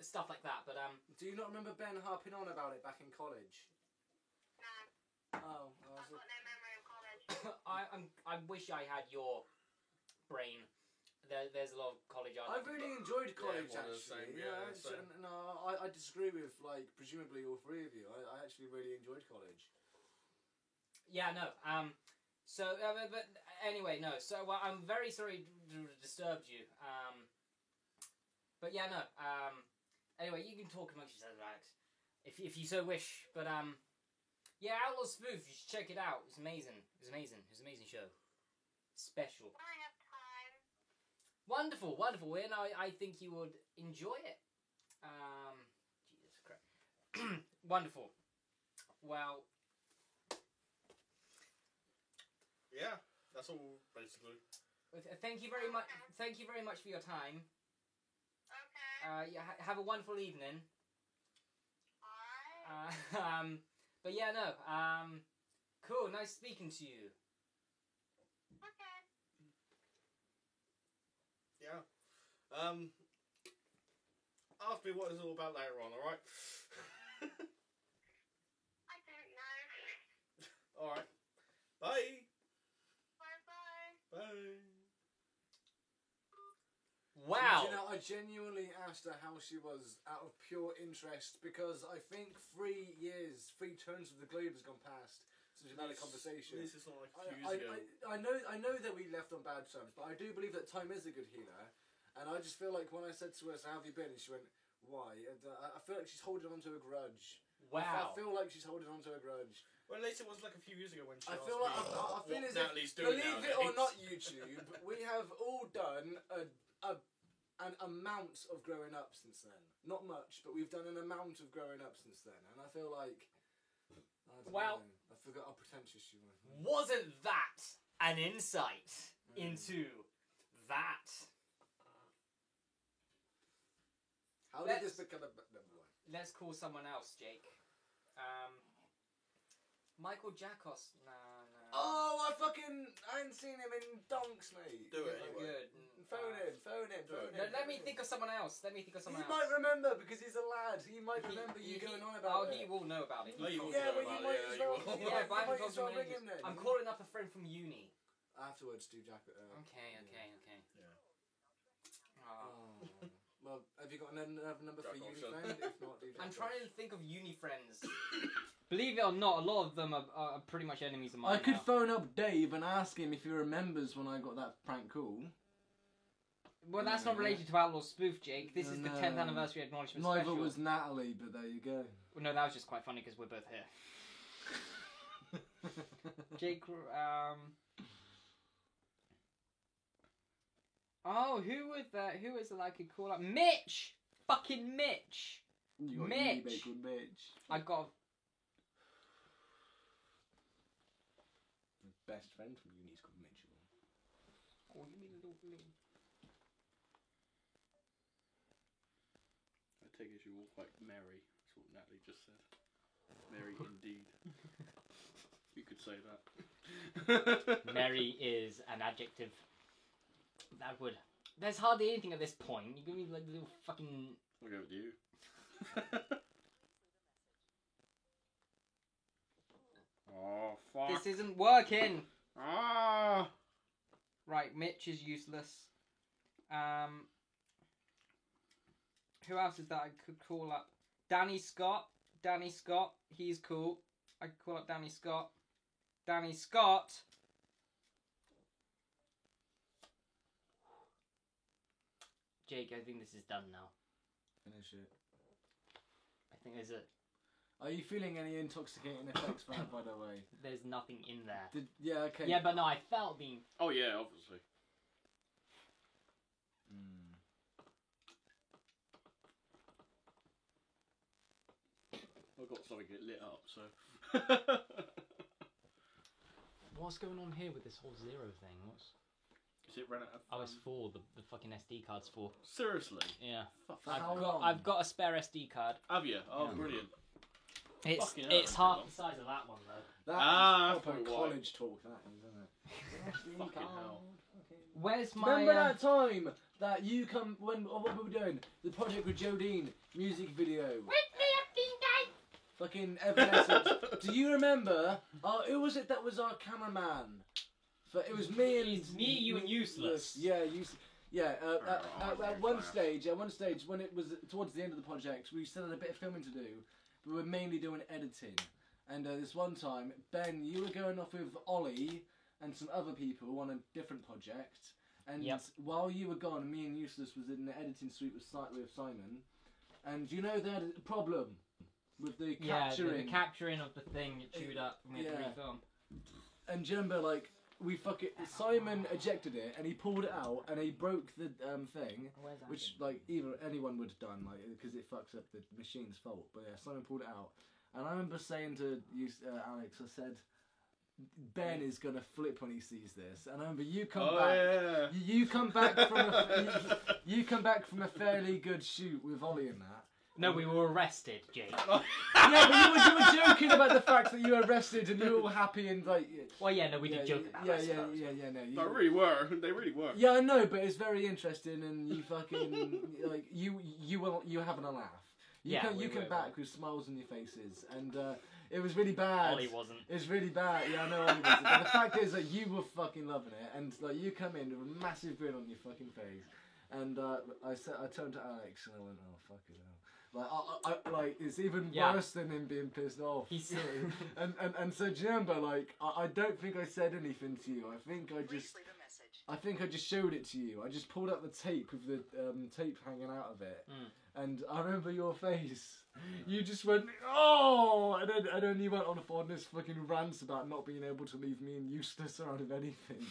stuff like that. But Do you not remember Ben harping on about it back in college? No. Oh, I've got no memory of college. I wish I had your brain. There's a lot of college I I really enjoyed college one of the actually. same, yeah, same. I disagree with like presumably all three of you. I actually really enjoyed college. Yeah, no. So, but anyway, no. So, well, I'm very sorry to disturb you. But yeah, no. Anyway, you can talk amongst yourselves about it, if you so wish. But yeah, Outlaw Spoof. You should check it out. It's amazing. It's amazing. It's an amazing show. Special. When I have time. Wonderful. And I think you would enjoy it. Jesus Christ. Wonderful. Well. Yeah, that's all basically. Thank you very much. Thank you very much for your time. Okay. Have a wonderful evening. Alright. But yeah, no. Cool. Nice speaking to you. Okay. Yeah. Ask me what it's all about later on, alright? I don't know. Alright. Bye. Bye. Bye. Wow. You know, I genuinely asked her how she was out of pure interest because I think 3 years, 3 turns of the globe has gone past since we've had a conversation. This is not like a few years ago. I know that we left on bad terms, but I do believe that time is a good healer. And I just feel like when I said to her, "So how have you been?" and she went, "Why?" And, I feel like she's holding on to a grudge. Wow. I feel like she's holding on to a grudge. Well, at least it was like a few years ago when she I asked feel me like I feel what as Natalie's if, doing believe it or nowadays. not, YouTube, we have all done an amount of growing up since then. Not much, but we've done an amount of growing up since then, and I feel like I don't Well- know, I forgot how pretentious you were. Wasn't that an insight into that? How Let's- did this become a... Never mind. Let's call someone else, Jake. Michael Jackos. Nah. Oh, I hadn't seen him in donks, mate. Do it Not anyway. good. Phone him. No, let me think of someone else. He might remember because he's a lad. He might remember you going on about it. He will know about it. No, you won't Yeah, know but you about might it, as you well. will. Yeah, but I haven't might talked as to well him in ring ages. him then. I'm calling up a friend from uni. Afterwards, do Jack. Okay. Oh. Well, have you got another number for Jack uni Oxford. friend? If not, do Jack I'm trying to think of uni friends. Believe it or not, a lot of them are pretty much enemies of mine. I could now. phone up Dave and ask him if he remembers when I got that prank call. Well, that's not related to Outlaw Spoof, Jake. This is the No. 10th anniversary acknowledgement Neither special. was Natalie, but there you go. Well, no, that was just quite funny because we're both here. Jake, Oh, who is it I could call up? Mitch! Fucking Mitch! You got Mitch. uni mate called Mitch. I got... My best friend from uni is called Mitchell. Oh, you mean little... I take it you all quite merry. That's what Natalie just said. Merry indeed. You could say that. Merry is an adjective. That would... There's hardly anything at this point. You give me like little fucking... I'll go with you. Oh, fuck. This isn't working! Ah! Right, Mitch is useless. Who else is that I could call up? Danny Scott, he's cool. I could call up Danny Scott. Danny Scott! Jake, I think this is done now. Finish it. I think there's a... Are you feeling any intoxicating effects from that, by the way? There's nothing in there. Yeah, okay. Yeah, but no, I felt being... Oh, yeah, obviously. I've got something lit up, so... What's going on here with this whole zero thing? Is it ran out of... Oh, it's full. The fucking SD card's full. Seriously? Yeah. Fuck. For how long? I've got a spare SD card. Have you? Oh, Yeah. brilliant. It's Fucking hell, it's half the size of that one though. That Ah, is proper that's college talk, that is, isn't it? Fucking hell. Where's my? Remember that time that you come when what were we doing? The project with Jodine music video. Fucking Evanescence. Do you remember? Who was it that was our cameraman? It was me and It's me, you, and Useless. Yeah, yeah. At one class. stage, when it was towards the end of the project, we still had a bit of filming to do, but we were mainly doing editing. And this one time, Ben, you were going off with Ollie and some other people on a different project. And Yep. while you were gone, me and Useless was in the editing suite with Simon. And you know they had a problem with the capturing. the capturing of the thing it chewed up when we had to Yeah. refilm. And do you remember, like, Simon ejected it and he pulled it out and he broke the thing, Where's that which thing? like either anyone would have done, like, because it fucks up the machine's fault. But yeah, Simon pulled it out, and I remember saying to you, Alex, I said, Ben is gonna flip when he sees this, and I remember you come back. Yeah. You come back from you come back from a fairly good shoot with Ollie and that. No, we were arrested, Jake. Yeah, but you were joking about the fact that you were arrested and you were all happy and like. Well, yeah, no, we did joke about that. No. They really were. They really were. Yeah, I know, but it's very interesting, and you fucking like you having a laugh. You Yeah, come, we you come were. back with smiles on your faces, and it was really bad. Ollie wasn't. It was really bad. Yeah, I know Ollie wasn't. But the fact is that you were fucking loving it, and like you come in with a massive grin on your fucking face, and I turned to Alex and I went, oh fucking hell. Like, I like it's even Yeah. worse than him being pissed off. He's- So, and so do you remember, like, I don't think I said anything to you. I think I just showed it to you. I just pulled out the tape with the tape hanging out of it, and I remember your face. You just went, oh, and then you went on this fucking rant about not being able to leave me and Eustace around of anything.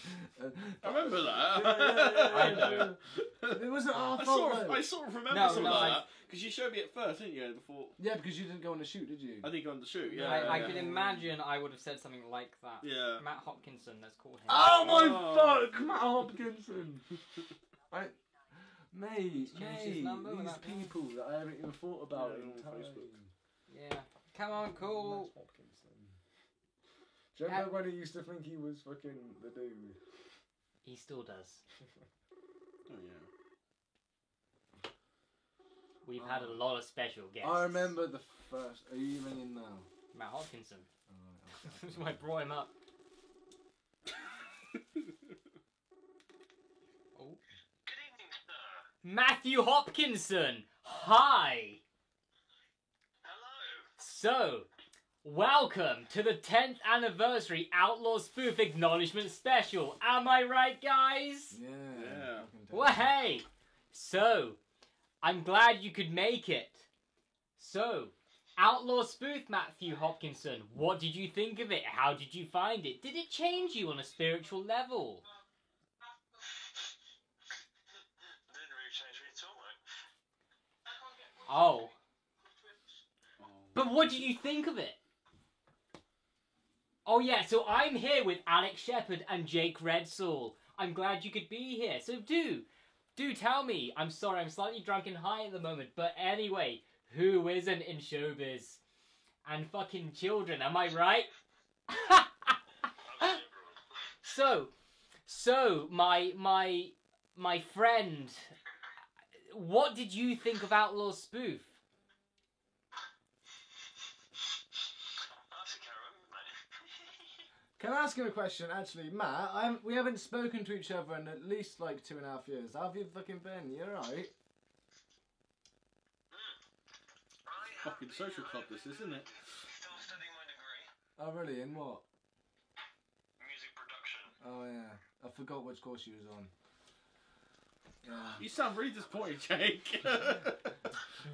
I remember that. I know. It wasn't our I fault. sort of, though. I sort of remember No, something no, like I- that because you showed me it first, didn't you? Before Yeah, because you didn't go on the shoot, did you? I think on the shoot. Yeah. I yeah. can imagine I would have said something like that. Yeah. Matt Hopkinson, let's call him. Oh my Oh. fuck, Matt Hopkinson! Mate, Change his number these without knowing. people that I haven't even thought about Yeah, in on time. Facebook. Yeah. Come on, cool. Matt Hopkinson. Do you remember when he used to think he was fucking the dude? He still does. Oh yeah. We've had a lot of special guests. I remember the first. Are you ringing now? Matt Hopkinson. Alright, That's why I brought him up. Oh. Good evening, sir. Matthew Hopkinson! Hi! Hello. So, welcome to the 10th anniversary Outlaw Spoof Acknowledgement Special. Am I right, guys? Yeah. Yeah. fucking tell. Well, hey! So, I'm glad you could make it. So, Outlaw Spoof Matthew Hopkinson, what did you think of it? How did you find it? Did it change you on a spiritual level? Didn't really change me at all, mate. Oh. But what did you think of it? Oh yeah, so I'm here with Alex Shepard and Jake Redsoul. I'm glad you could be here. So do tell me. I'm sorry, I'm slightly drunk and high at the moment. But anyway, who isn't in showbiz? And fucking children, am I right? So my friend, what did you think of Outlaw Spoof? That's a Karen, mate. Can I ask you a question? Actually, Matt, we haven't spoken to each other in at least like 2.5 years. How have you fucking been? You alright? Fucking social club, this isn't it? Still studying my degree. Oh, really? In what? Music production. Oh, yeah. I forgot which course you was on. Yeah. You sound really disappointed, Jake.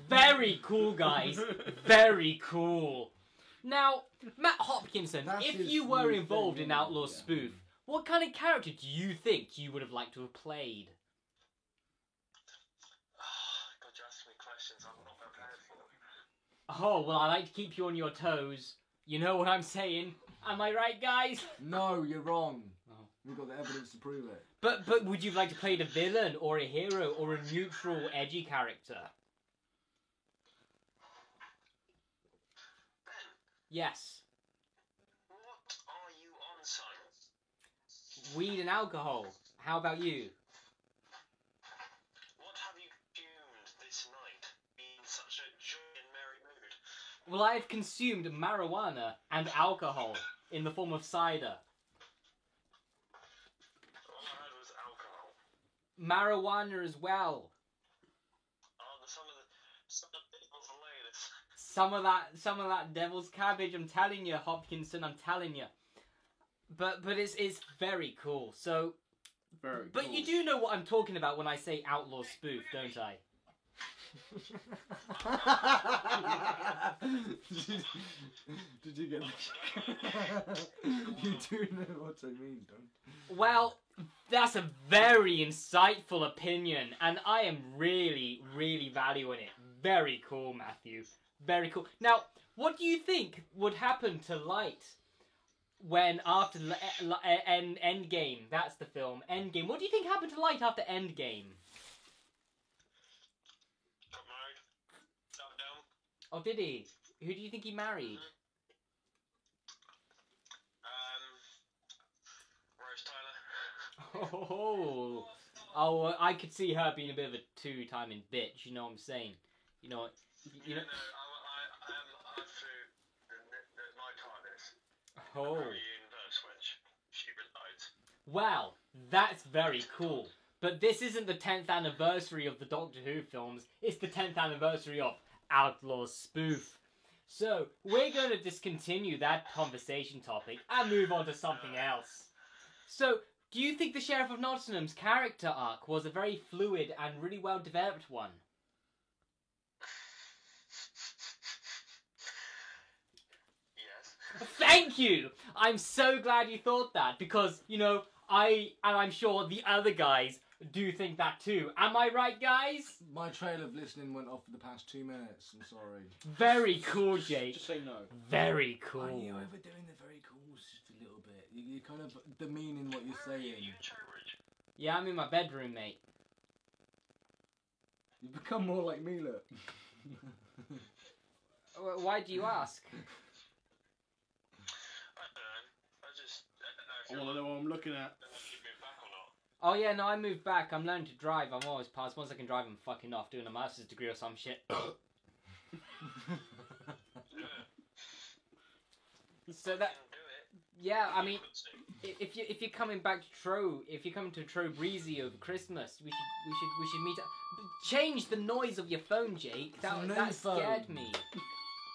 Very cool, guys. Very cool. Now, Matt Hopkinson, That's if his you were new involved thing, in isn't it? Outlaw Yeah. Spoof, what kind of character do you think you would have liked to have played? God, you asked me questions I'm not prepared for. Oh, well, I like to keep you on your toes. You know what I'm saying? Am I right, guys? No, you're wrong. Oh. We've got the evidence to prove it. But would you like to play a villain or a hero or a neutral, edgy character? Ben, Yes. what are you on, son? Weed and alcohol. How about you? What have you consumed this night? In such a joy and merry mood. Well, I've consumed marijuana and alcohol in the form of cider. All I had was alcohol. Marijuana as well. Oh, some of the people's latest. Some of that devil's cabbage. I'm telling you, Hopkinson. I'm telling you. But it's very cool. So, Very but cool. you do know what I'm talking about when I say Outlaw Spoof, don't I? Did you get that? You do know what I mean, don't Well, that's a very insightful opinion, and I am really, really valuing it. Very cool, Matthew. Very cool. Now, what do you think would happen to Light when after Endgame? That's the film, Endgame. What do you think happened to Light after Endgame? Got married. Sat down. Oh, did he? Who do you think he married? Rose Tyler. Oh, I could see her being a bit of a two-timing bitch. You know what I'm saying? You know, you know. No, I threw my TARDIS. Oh. Universe, which she resides. Wow, that's very cool. But this isn't the 10th anniversary of the Doctor Who films. It's the 10th anniversary of Outlaw Spoof. So we're going to discontinue that conversation topic and move on to something else. So, do you think the Sheriff of Nottingham's character arc was a very fluid and really well developed one? Yes. Thank you! I'm so glad you thought that because, you know, I'm sure the other guys do think that too. Am I right, guys? My trail of listening went off for the past 2 minutes. I'm sorry. Very cool, Jake. Just say no. Very cool. Are you overdoing the very calls just a little bit? You're kind of demeaning what you're Where are you? saying. You in Trowbridge? Yeah, I'm in my bedroom, mate. You've become more like me, look. Why do you ask? I don't know. I want to know what I'm looking at. You move back or not? Oh yeah, no, I moved back. I'm learning to drive. I'm always past. Once I can drive, I'm fucking off doing a master's degree or some shit. So that, Do it. yeah, I mean, Could do. if you're coming back to if you're coming to Breezy over Christmas, we should meet up. Change the noise of your phone, Jake. It's a That new scared phone. me.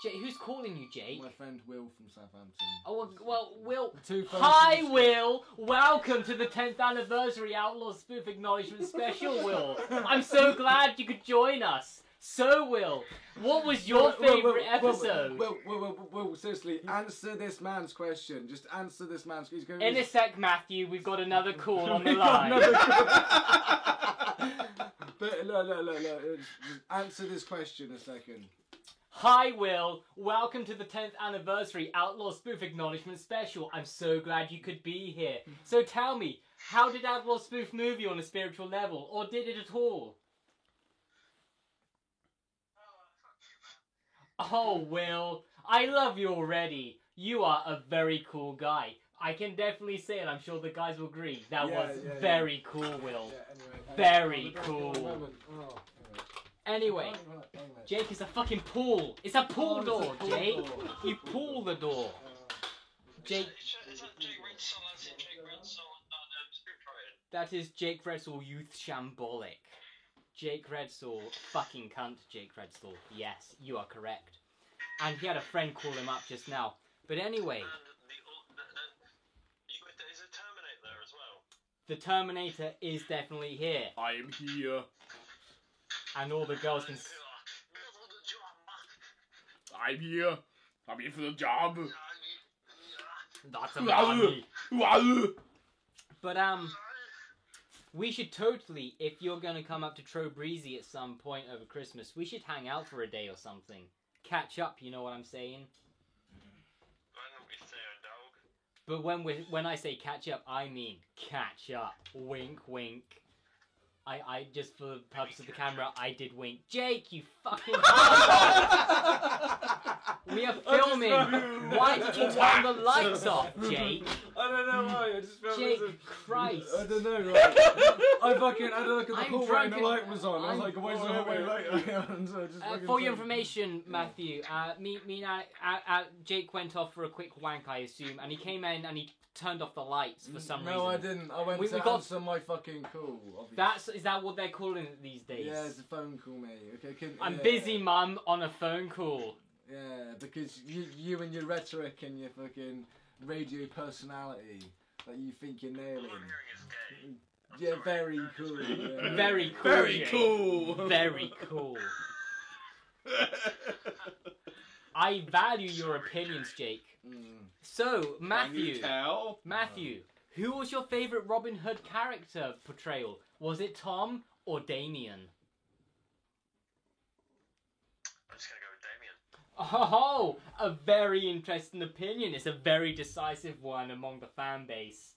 Jake, who's calling you, Jake? My friend Will from Southampton. Oh well, Will. Two phones Hi, from the Will. Welcome to the 10th anniversary Outlaw Spoof Acknowledgement Special, Will. I'm so glad you could join us. So, Will, what was your favourite episode? Will, seriously, answer this man's question. Just answer this man's question. He's going In a sec, Matthew, we've got another call on the We've got line. another But look. Just answer this question a second. Hi, Will. Welcome to the 10th anniversary Outlaw Spoof Acknowledgement Special. I'm so glad you could be here. So tell me, how did Outlaw Spoof move you on a spiritual level, or did it at all? Oh, Will, I love you already. You are a very cool guy. I can definitely say it. I'm sure the guys will agree. That Yeah, was yeah. very cool, Will. Yeah, anyway. Very Oh, cool. Oh, Anyway, Jake, it's a fucking pool. It's a pool Oh, door, it's a pool Jake. door. You pull the door. Jake, Is that Jake Redsoul? That's it, Jake Redsoul, scriptwriter. that is Jake Redsoul, youth shambolic. Jake Redsoul, fucking cunt, Jake Redsoul. Yes, you are correct. And he had a friend call him up just now. But anyway, And is a Terminator there as well? the Terminator is definitely here. I am here. And all the girls can... I'm here. I'm here for the job. That's about me. Wow. But, we should totally, if you're going to come up to Trobreezy at some point over Christmas, we should hang out for a day or something. Catch up, you know what I'm saying? But when I say catch up, I mean catch up. Wink, wink. I just for the purpose of the camera, I did wink. Jake, you fucking we are filming. Why did you turn the lights off, Jake? I don't know why. I just felt Jake as if- Christ. I don't know. Right? I had a look at the I'm hallway and the drunk light was on. I was I'm- like, why is the hallway light on? So I just fucking For your turned- information, Matthew, Jake went off for a quick wank, I assume, and he came in and he turned off the lights for some reason. No, I didn't. I went We to got- answer my fucking call. Obviously. Is that what they're calling it these days? Yeah, it's a phone call, mate. Okay, I'm yeah. busy, mum, on a phone call. Yeah, because you and your rhetoric and your fucking radio personality that you think you're nailing. Yeah, very cool. Yeah. Very cool. Very Jake. cool. Very cool. I value your opinions, Jake. Mm. So, Can you Matthew, tell? who was your favourite Robin Hood character portrayal? Was it Tom or Damien? I'm just gonna go with Damien. Oh, a very interesting opinion. It's a very decisive one among the fan base.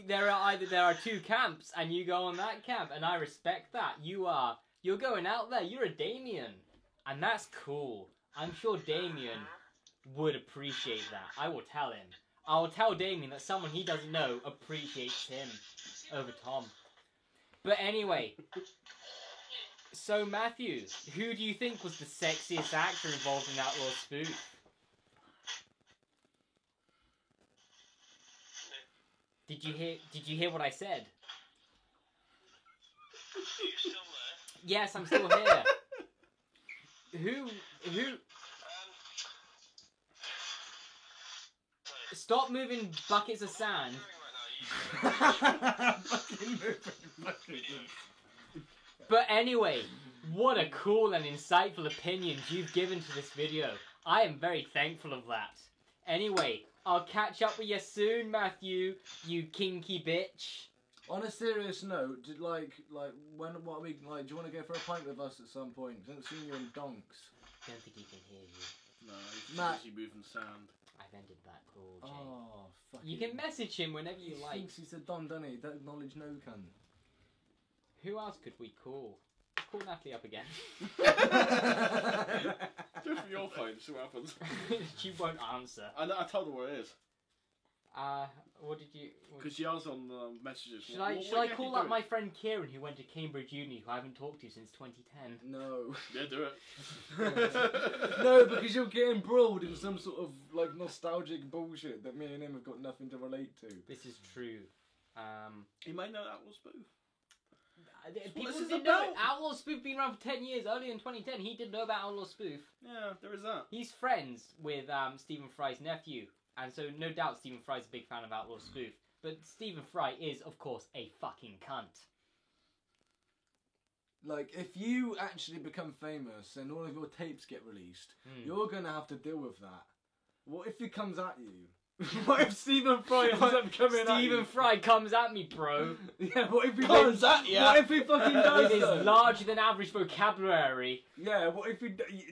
There are two camps, and you go on that camp, and I respect that. You're going out there. You're a Damien, and that's cool. I'm sure Damien would appreciate that. I will tell him. I will tell Damien that someone he doesn't know appreciates him over Tom. But anyway. So, Matthew, who do you think was the sexiest actor involved in Outlaw Spoof? Did you hear what I said? Are you still there? Yes, I'm still here. Who? Stop moving buckets of sand. But anyway, what a cool and insightful opinions you've given to this video. I am very thankful of that. Anyway, I'll catch up with you soon, Matthew, you kinky bitch. On a serious note, do you want to go for a pint with us at some point? I haven't seen you in donks. Don't think he can hear you. No, he's Matt. busy moving sand. I've ended that call, Jake. Oh, fuck. You can message him whenever you He like. thinks he's a don, doesn't he? Don't acknowledge no cunt. Who else could we call? Call Natalie up again. Do it from your phone, see what happens. She won't answer. I told her where it is. What did you? Because she asked on the messages. Should I call up my friend Kieran, who went to Cambridge Uni, who I haven't talked to since 2010? No. Yeah, do it. No, because you're getting embroiled in some sort of like nostalgic bullshit that me and him have got nothing to relate to. This is true. He might know Outlaw Spoof. People this is didn't know about. it. Outlaw Spoof been around for 10 years. Earlier in 2010, he didn't know about Outlaw Spoof. Yeah, there is that. He's friends with Stephen Fry's nephew, and so no doubt Stephen Fry's a big fan of Outlaw Spoof. But Stephen Fry is, of course, a fucking cunt. Like, if you actually become famous and all of your tapes get released, you're gonna have to deal with that. What if he comes at you? What if Stephen Fry ends up coming at you? Stephen Fry comes at me, bro. Yeah, what if he Comes at ya? What if he fucking does With his though? larger than average vocabulary. Yeah, what if he?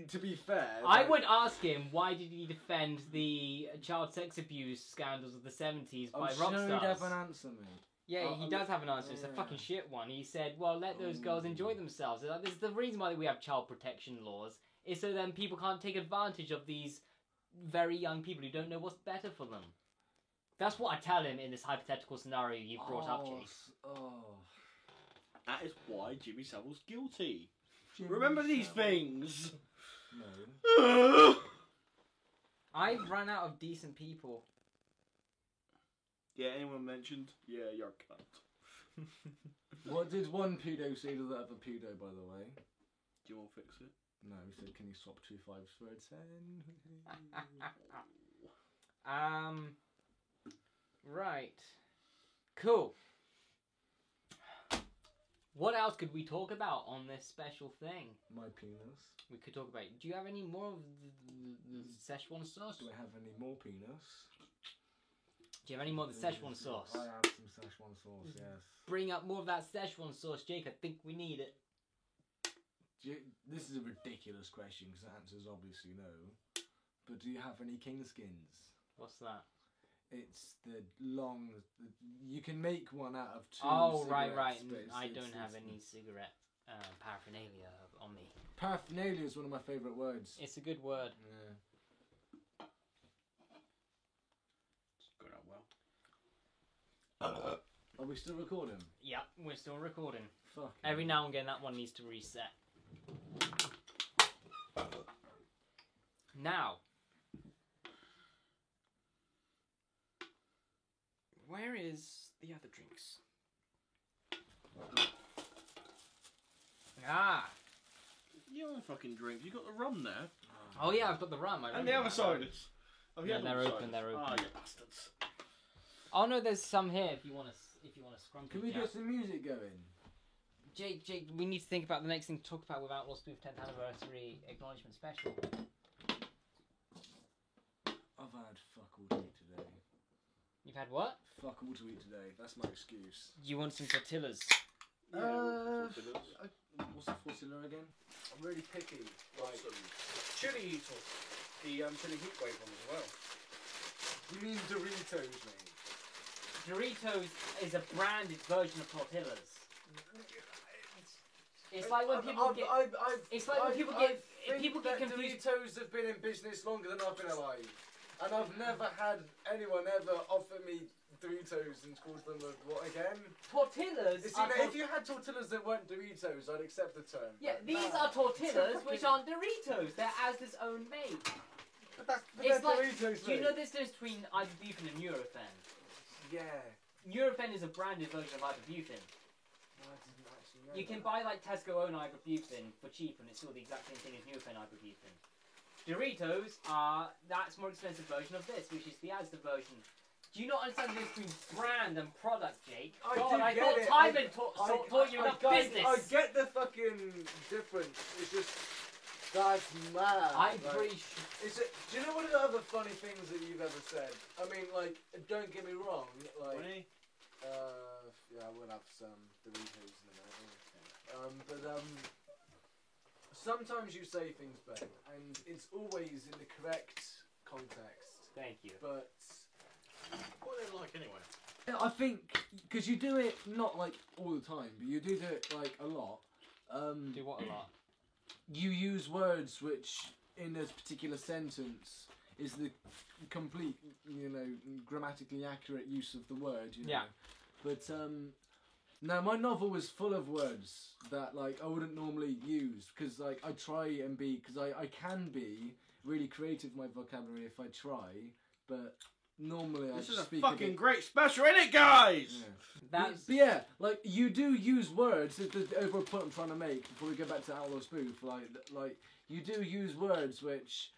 To be fair, I like, would ask him, why did he defend the child sex abuse scandals of the 70s by I'm rock sure he'd stars? have an answer, mate. Yeah, he does have an answer. It's a yeah. fucking shit one. He said, well, let those girls enjoy themselves. Like, this is the reason why we have child protection laws, is so then people can't take advantage of these very young people who don't know what's better for them. That's what I tell him in this hypothetical scenario you brought up, Jake. That is why Jimmy Savile's guilty. Jimmy Remember these Savile. things. No. I've run out of decent people. Yeah, anyone mentioned? Yeah, you're a cunt. What did one pedo say to the other pedo, by the way? Do you want to fix it? No, he said, "Can you swap 2 5s for a 10?" Right. Cool. What else could we talk about on this special thing? My penis. We could talk about... Do you have any more of the Szechuan sauce? Do I have any more penis? Do you have any more of the Szechuan sauce? I have some Szechuan sauce, yes. Bring up more of that Szechuan sauce, Jake. I think we need it. This is a ridiculous question because the answer is obviously no. But do you have any king skins? What's that? It's the long. You can make one out of 2 Oh, right. cigarettes, but I don't have any cigarette paraphernalia on me. Paraphernalia is one of my favourite words. It's a good word. Yeah. It's going out well. Are we still recording? Yep, we're still recording. Fuck. Every now and again, that one needs to reset. Now, where is the other drinks? Ah! You don't fucking drink. You got the rum there. Oh yeah, I've got the rum. And the other ciders. Oh, Yeah, the they're other open, ciders. they're open. Ah, you bastards. Oh no, there's some here if you want to scrunch Can it we down. get some music going? Jake, we need to think about the next thing to talk about with Outlaw Spoof 10th anniversary acknowledgement special. I've had fuck all to eat today. You've had what? Fuck all to eat today. That's my excuse. You want some tortillas? What's the tortilla again? I'm really picky. Like, Chili sauce. The chili heat wave one as well. you mean Doritos, mate? Doritos is a branded version of tortillas. It's like when people get. It's like when people get. People get confused. Doritos have been in business longer than I've been alive, and I've never had anyone ever offer me Doritos and called them a what again? Tortillas. See, Are now, if you had tortillas that weren't Doritos, I'd accept the term. yeah, but these nah. are tortillas which aren't Doritos. They're Asda's own made. But It's they're like. Doritos, Do you mate. know the difference between ibuprofen and Nurofen? Yeah. Nurofen is a branded version of ibuprofen. No, I didn't actually know You can that. buy like Tesco own ibuprofen for cheap, and it's still the exact same thing as Nurofen ibuprofen. Doritos are that's more expensive version of this, which is the Asda version. Do you not understand the difference between brand and product, Jake? I God, do I get thought it. Timon taught you enough business. I get the fucking difference. It's just that's mad. I'm like, pretty sure. do you know one of the other funny things that you've ever said? I mean, like, don't get me wrong. Like, yeah, I will have some Doritos in a minute. Sometimes you say things, Ben, and it's always in the correct context. Thank you. But What are they like anyway? I think because you do it not like all the time, but you do it like a lot. Do what a lot? You use words which, in a particular sentence, is the complete, grammatically accurate use of the word. Yeah. But no, my novel was full of words that like I wouldn't normally use because like I try and be because I can be really creative with my vocabulary if I try, but normally I This is just a speak fucking bit. great special, isn't it, guys? Yeah. That's But yeah, like you do use words. The overall point I'm trying to make before we go back to Outlaw Spoof, like you do use words which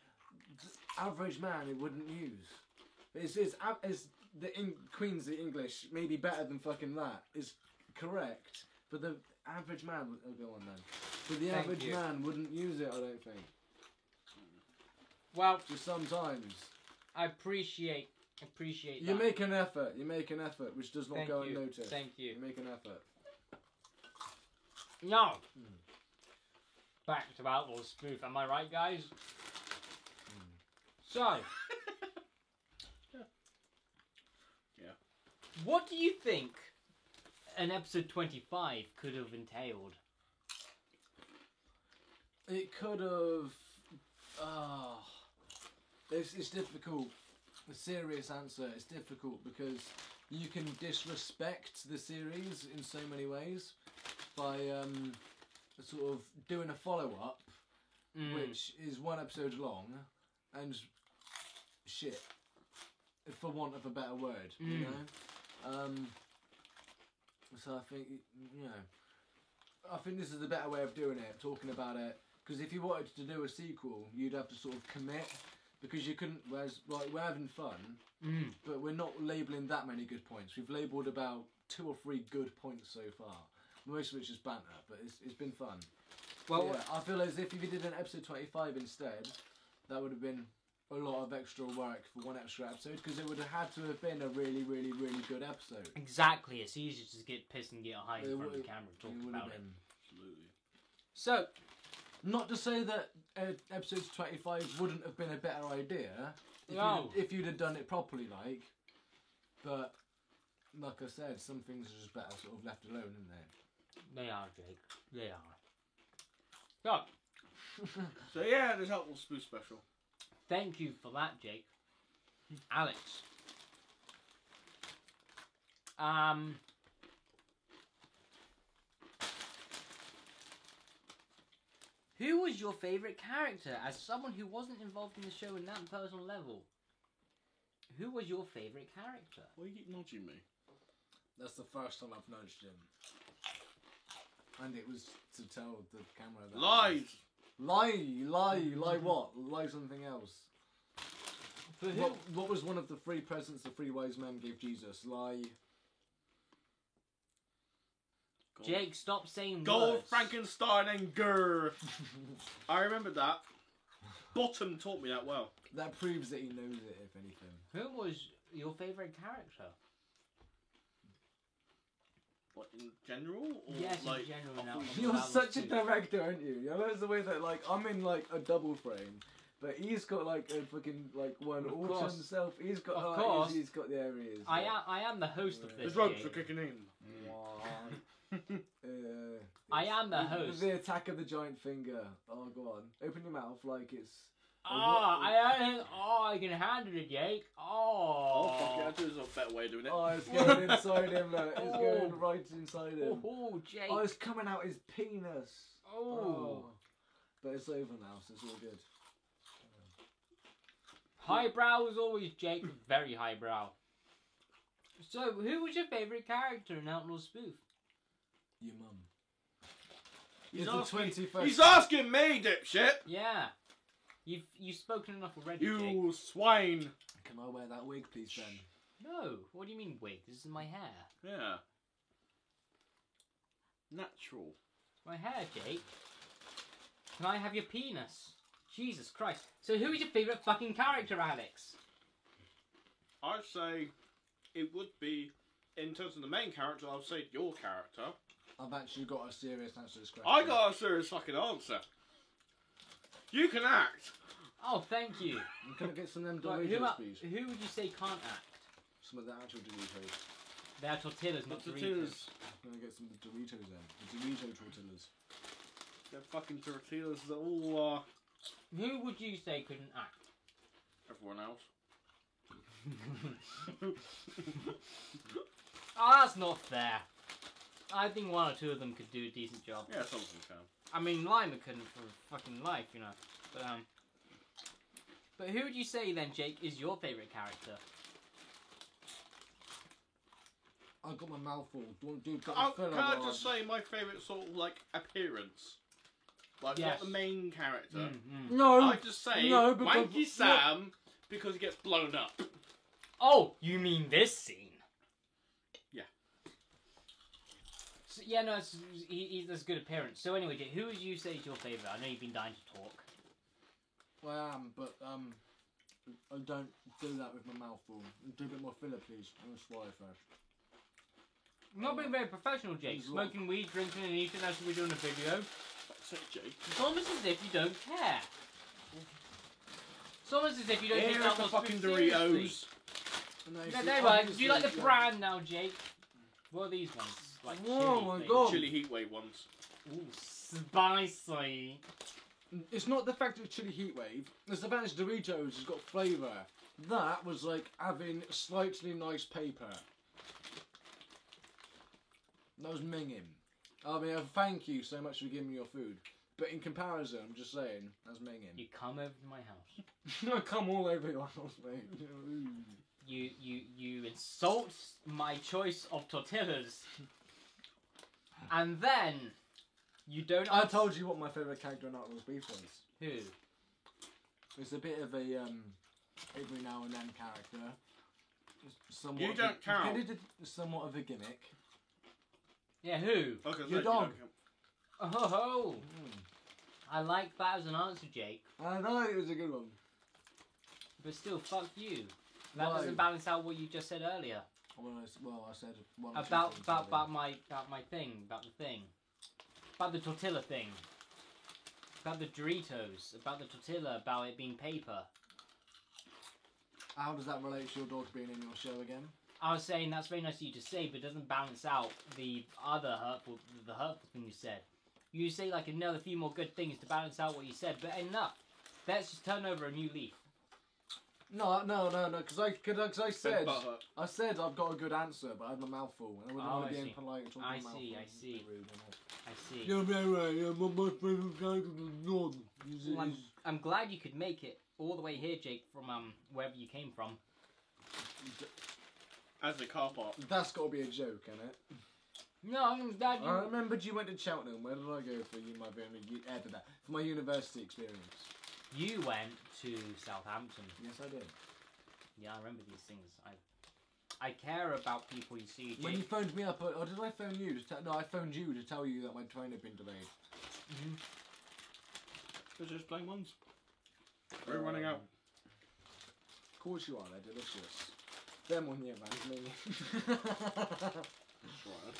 the average man it wouldn't use. It's the Queen's English maybe better than fucking that is correct, but the average man would go on then. But the Thank average you. man wouldn't use it. I don't think. well. Just sometimes I appreciate you that. make an effort. You make an effort, which does not Thank go you. unnoticed. Thank you. You make an effort. No. Back to Outlaw Spoof. Am I right, guys? So. Yeah. What do you think an episode 25 could have entailed? It could have. It's difficult. A serious answer. It's difficult because you can disrespect the series in so many ways by sort of doing a follow up, which is one episode long, and shit, for want of a better word, you know. So I think I think this is the better way of doing it, talking about it. Because if you wanted to do a sequel, you'd have to sort of commit. Because you couldn't, whereas like we're having fun, but we're not labelling that many good points. We've labelled about 2 or 3 good points so far. Most of it's just banter, but it's been fun. Well, yeah, I feel as if you did an episode 25 instead, that would have been a lot of extra work for one extra episode, because it would have had to have been a really, really, really good episode. exactly. It's easy to just get pissed and get high in It front of would- the camera and talk it would about have it. been. Absolutely. So, Not to say that episode 25 wouldn't have been a better idea No. if you'd have done it properly, but like I said, some things are just better sort of left alone, isn't they? they are, Jake. They are. So, So yeah, there's Outlaw Spoof special. thank you for that, Jake. Alex. Who was your favourite character as someone who wasn't involved in the show in that personal level? Who was your favourite character? Why you keep nudging me? That's the first time I've nudged him. And it was to tell the camera that. Lies! Lie what? Lie something else. For who? What was one of the 3 presents the 3 wise men gave Jesus? Lie. Jake, stop saying Gold, words. Frankenstein, and Grr. I remember that. Bottom taught me that well. That proves that he knows it, if anything. Who was your favourite character? What, in general? Or Yes, in like, general, I now. thought You're You're Outlaw such a Spoof. director, aren't you? You know, the way that, like, I'm in, like, a double frame, but he's got, like, a fucking, like, one Of all to course. himself. He's got, Of like, course. he's got the areas. I am the host of this His ropes game. are kicking in. I am the host. The attack of the giant finger. Oh, go on. Open your mouth like it's... I can handle it, Jake. Oh, fuck it. There's a better way of doing it. Oh, it's going inside him, look. It's Oh. going right inside him. Oh, Jake. Oh, it's coming out his penis. Oh. But it's over now, so it's all good. Highbrow as always, Jake. Very highbrow. So, who was your favourite character in Outlaw Spoof? Your mum. He's It's the asking, 21st. he's asking me, dipshit! Yeah. You've spoken enough already, Jake. You swine! Can I wear that wig, please, Ben? No. What do you mean wig? This is my hair. Yeah. Natural. My hair, Jake. Can I have your penis? Jesus Christ. So who is your favourite fucking character, Alex? I'd say it would be, in terms of the main character, I would say your character. I've actually got a serious answer to this question. I got a serious fucking answer. You can act. Oh, thank you. I'm gonna get some of them Right, Doritos, please. who would you say can't act? Some of the actual Doritos. They are tortillas, not The Doritos. tortillas. I'm gonna get some of the Doritos then. The Dorito tortillas. They're fucking tortillas that all Who would you say couldn't act? are everyone else. Oh, that's not fair. I think one or two of them could do a decent job. Yeah, some of them can. I mean, Lima couldn't for fucking life, you know. But who would you say then, Jake, is your favourite character? I got my mouth full. Do you want to do Can I just say my favourite sort of like appearance? Like Yes. not the main character. No. I just say no, because- Wanky Sam because he gets blown up. Oh, you mean this scene? Yeah. So, yeah, no, he does a good appearance. So anyway, Jake, who would you say is your favourite? I know you've been dying to talk. I am, but I don't do that with my mouth full. Do a bit more filler, please. I'm gonna swallow first. Not being very professional, Jake. He's Smoking weed, drinking and eating as we're doing a video. Say Jake. It's almost as if you don't care. It's almost as if you don't Here's take the Outlaws fucking seriously. Doritos. No, Yeah, see, there you are. Do obviously, you like the yeah. brand now, Jake? What are these ones? Like Oh chili my things. God. Chili Heatwave ones. Ooh, spicy. It's not the fact it's chili heatwave. It's the fact it's Doritos has got flavour. That was like having slightly nice paper. That was minging. I mean, thank you so much for giving me your food. But in comparison, I'm just saying, that's minging. You come over to my house. I come all over your house, mate. You insult my choice of tortillas, and then you don't. I told you what my favourite character in Outlaws Beef was. Who? It's a bit of a every now and then character. Somewhat You of don't count. Somewhat of a gimmick. Yeah, who? Okay, Your dog. Oh ho ho! I like that as an answer, Jake. I know it was a good one. But still, fuck you. That Why? doesn't balance out what you just said earlier Well, I said one or two about things about earlier. my thing, about the thing, about the tortilla thing, about the Doritos, about the tortilla, about it being paper. How does that relate to your dog being in your show again? I was saying that's very nice of you to say, but it doesn't balance out the hurtful thing you said. You say like another few more good things to balance out what you said, but enough. Let's just turn over a new leaf. No, because I said Butthurt. I said I've got a good answer, but I had my mouth full, and I wouldn't Oh, want I to be see. impolite and talk I my mouth see, full. I see. Rude, I see. yeah, my favourite character is Nod. Well, I'm glad you could make it all the way here, Jake, from wherever you came from. As the car park. That's got to be a joke, isn't it? No, I'm glad I you. remembered you went to Cheltenham. Where did I go for for my university experience? You went to Southampton. Yes, I did. Yeah, I remember these things. I care about people you see. When you Jake. phoned me up, or did I phone you? No, I phoned you to tell you that my train had been delayed. Those are just plain ones. We're running out. Of course you are. They're delicious. Them on you, man. Me. That's right.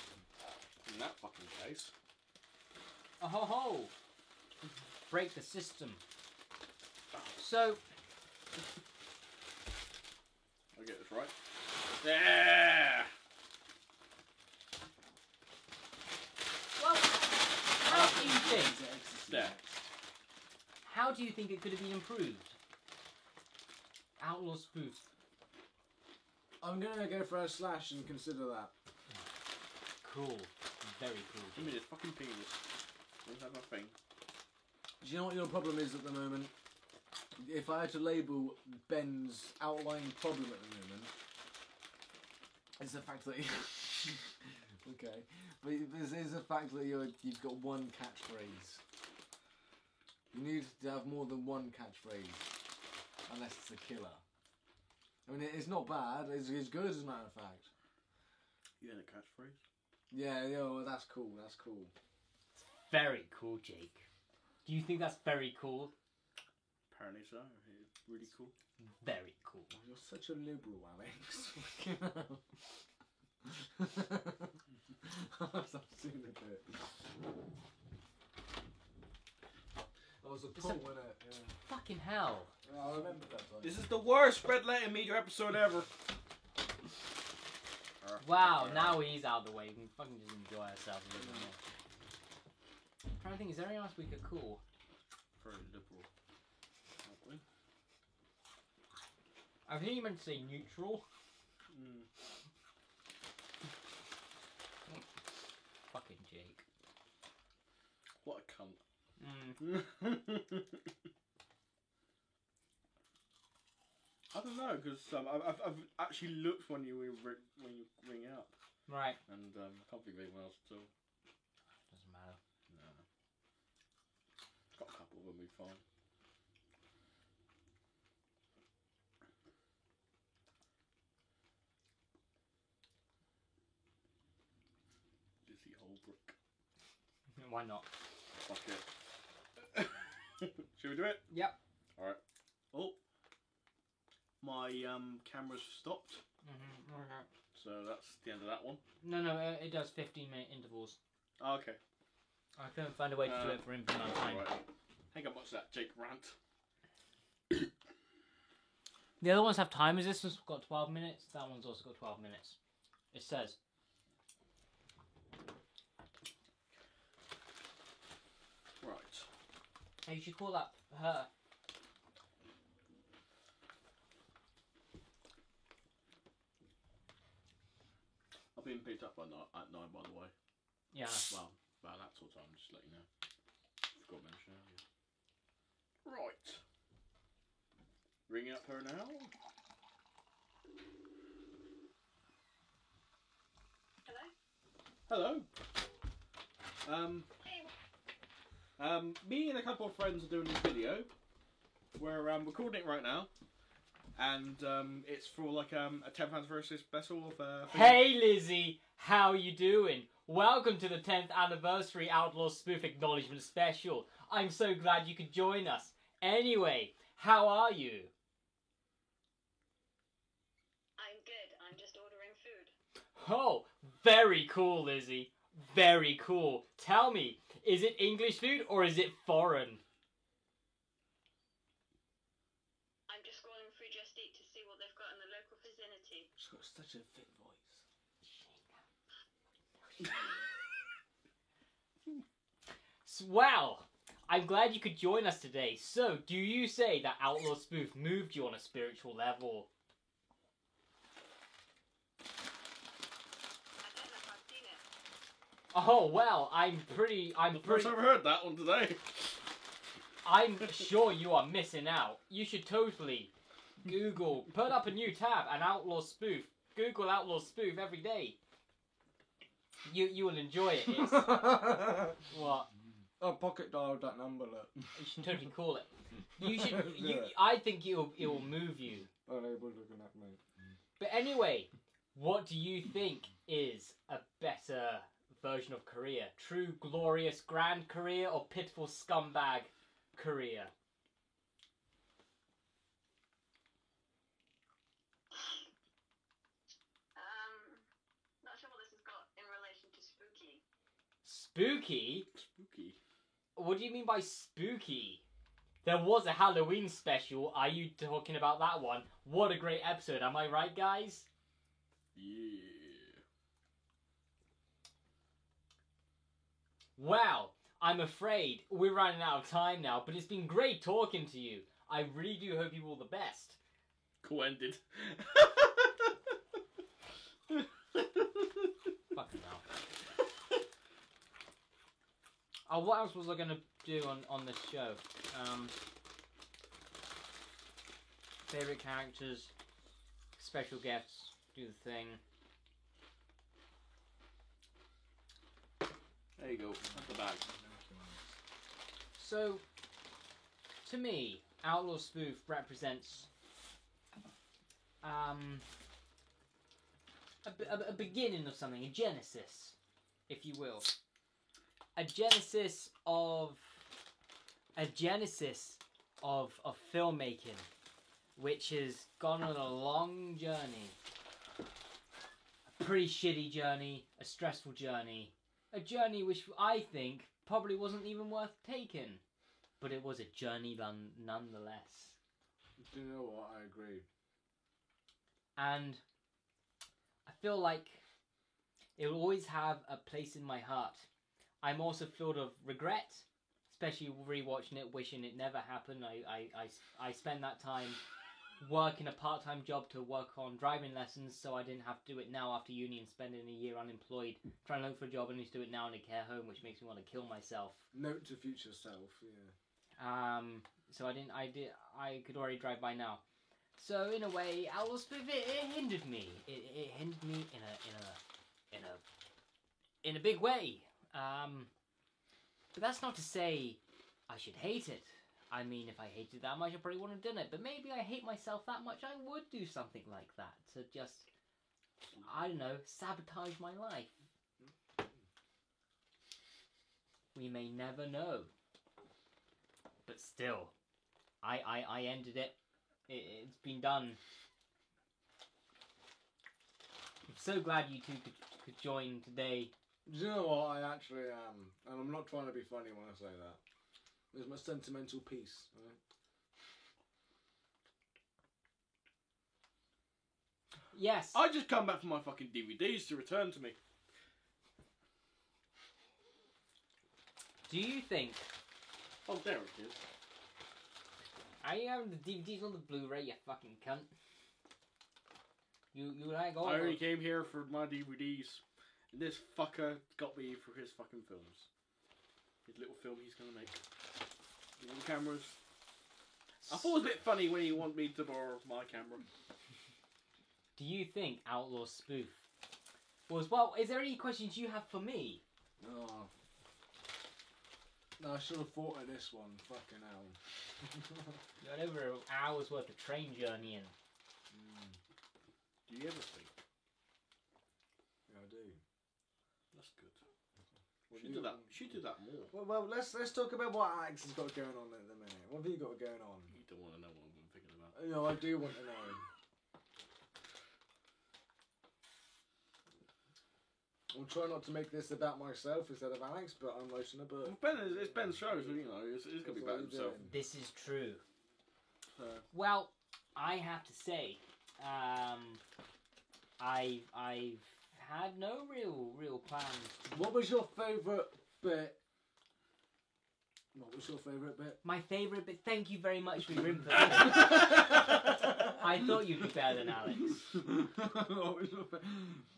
In that fucking case. Oh ho ho! Break the system. So, I'll get this right. There! well, how do you think? There. How do you think it could have been improved? Outlaw spoof. I'm gonna go for a slash and consider that. Cool. Very cool. Give me this fucking penis. Don't have a thing. Do you know what your problem is at the moment? If I had to label Ben's outlying problem at the moment, it's the fact that okay, but this is the fact that you've got one catchphrase. You need to have more than one catchphrase, unless it's a killer. I mean, it's not bad. It's good as a matter of fact. You had a catchphrase? Yeah, well, that's cool. That's cool. Very cool, Jake. Do you think that's very cool? Apparently so. It's really cool. Very cool. You're such a liberal, Alex. I've seen the bit. That was a pull, wasn't it? Yeah. Fucking hell. Yeah, I remember that time. This is the worst Red Letter Media episode ever. Wow, now he's out of the way. We can fucking just enjoy ourselves a little bit more. I'm trying to think, is there anyone else we could call? Very liberal. Aren't we? I think you meant to say neutral. Mm. Fucking Jake. What a cunt. Mm. I don't know, because I've actually looked when you ring up, Right. and I can't think of anyone else at all. Doesn't matter. No. Got a couple when we find. Lizzie Holbrook. Why not? Fuck it. Should we do it? Yep. Alright. Oh. My camera's stopped, so that's the end of that one. No, it does 15-minute intervals. Oh, okay. I couldn't find a way to do it for infinite amount of time. Right. I think I watched that Jake rant. The other ones have timers. This one's got 12 minutes. That one's also got 12 minutes. It says. Right. Hey, you should call that her. I've been picked up at 9, by the way. Yeah. Well, about that sort of time, just to let you know. Forgot to mention earlier. Right. Ringing up her now. Hello? Hello. Hey. Me and a couple of friends are doing this video. We're recording it right now. And it's for like a 10th anniversary special of Hey Lizzie, how you doing? Welcome to the 10th anniversary Outlaw Spoof Acknowledgement Special. I'm so glad you could join us. Anyway, how are you? I'm good. I'm just ordering food. Oh, very cool, Lizzie. Very cool. Tell me, is it English food or is it foreign? I'm just scrolling through Just Eat to see what they've got in the local vicinity. She's got such a thick voice. Wow, I'm glad you could join us today. So, do you say that Outlaw Spoof moved you on a spiritual level? I don't know if I've seen it. Oh, well, I'm First I've heard that one today. I'm sure you are missing out. You should totally put up a new tab, an Outlaw Spoof. Google Outlaw Spoof every day. You will enjoy it. It's, what? Oh, pocket dialed that number, look. You should totally call it. You should. I think it will move you. Oh, they were looking at me. But anyway, what do you think is a better version of Korea? True, glorious, grand Korea, or pitiful scumbag Korea? Not sure what this has got in relation to spooky. Spooky? Spooky. What do you mean by spooky? There was a Halloween special. Are you talking about that one? What a great episode. Am I right, guys? Yeah. Wow. I'm afraid we're running out of time now, but it's been great talking to you. I really do hope you all the best. Cool ended. Fucking hell. Oh, what else was I going to do on this show? Favourite characters, special guests, do the thing. There you go. That's the bag. So, to me, Outlaw Spoof represents a beginning of something, a genesis, if you will. A genesis of filmmaking, which has gone on a long journey. A pretty shitty journey, a stressful journey. A journey which I think probably wasn't even worth taking. But it was a journey nonetheless. Do you know what? I agree. And I feel like it will always have a place in my heart. I'm also filled of regret, especially rewatching it, wishing it never happened. I spent that time working a part-time job to work on driving lessons, so I didn't have to do it now after uni and spending a year unemployed trying to look for a job. I need to do it now in a care home, which makes me want to kill myself. Note to future self. Yeah. So I could already drive by now. So in a way, Outlaw Spoof, it hindered me. It hindered me in a big way. But that's not to say I should hate it. I mean, if I hated it that much, I probably wouldn't have done it. But maybe I hate myself that much, I would do something like that to just, I don't know, sabotage my life. We may never know. But still, I ended it. It's been done. I'm so glad you two could join today. Do you know what? I actually am. And I'm not trying to be funny when I say that. There's my sentimental piece, right? Yes. I just come back from my fucking DVDs to return to me. Do you think... Oh, there it is. Are you having the DVDs on the Blu-ray, you fucking cunt? You like all I of only them? came here for my DVDs. And this fucker got me for his fucking films. His little film he's gonna make. Little cameras. I thought it was a bit funny when he wanted me to borrow my camera. Do you think Outlaw Spoof was... Well, is there any questions you have for me? Oh. No, I should have thought of this one. Fucking hell. You had over an hour's worth of train journeying. Do you ever sleep? Yeah, I do. That's good. What Should do that. Should do that more. Well, let's talk about what Alex has got going on at the minute. What have you got going on? You don't want to know what I'm thinking about. No, I do want to know. I'm trying not to make this about myself instead of Alex, but I'm writing a book. Well, it's Ben's show, so you know it's gonna be That's what about you're himself. doing. This is true. So, Well, I have to say, I've had no real plans. What was your favourite bit? What was your favourite bit? My favourite bit. Thank you very much for your input. I thought you'd be better than Alex. What was your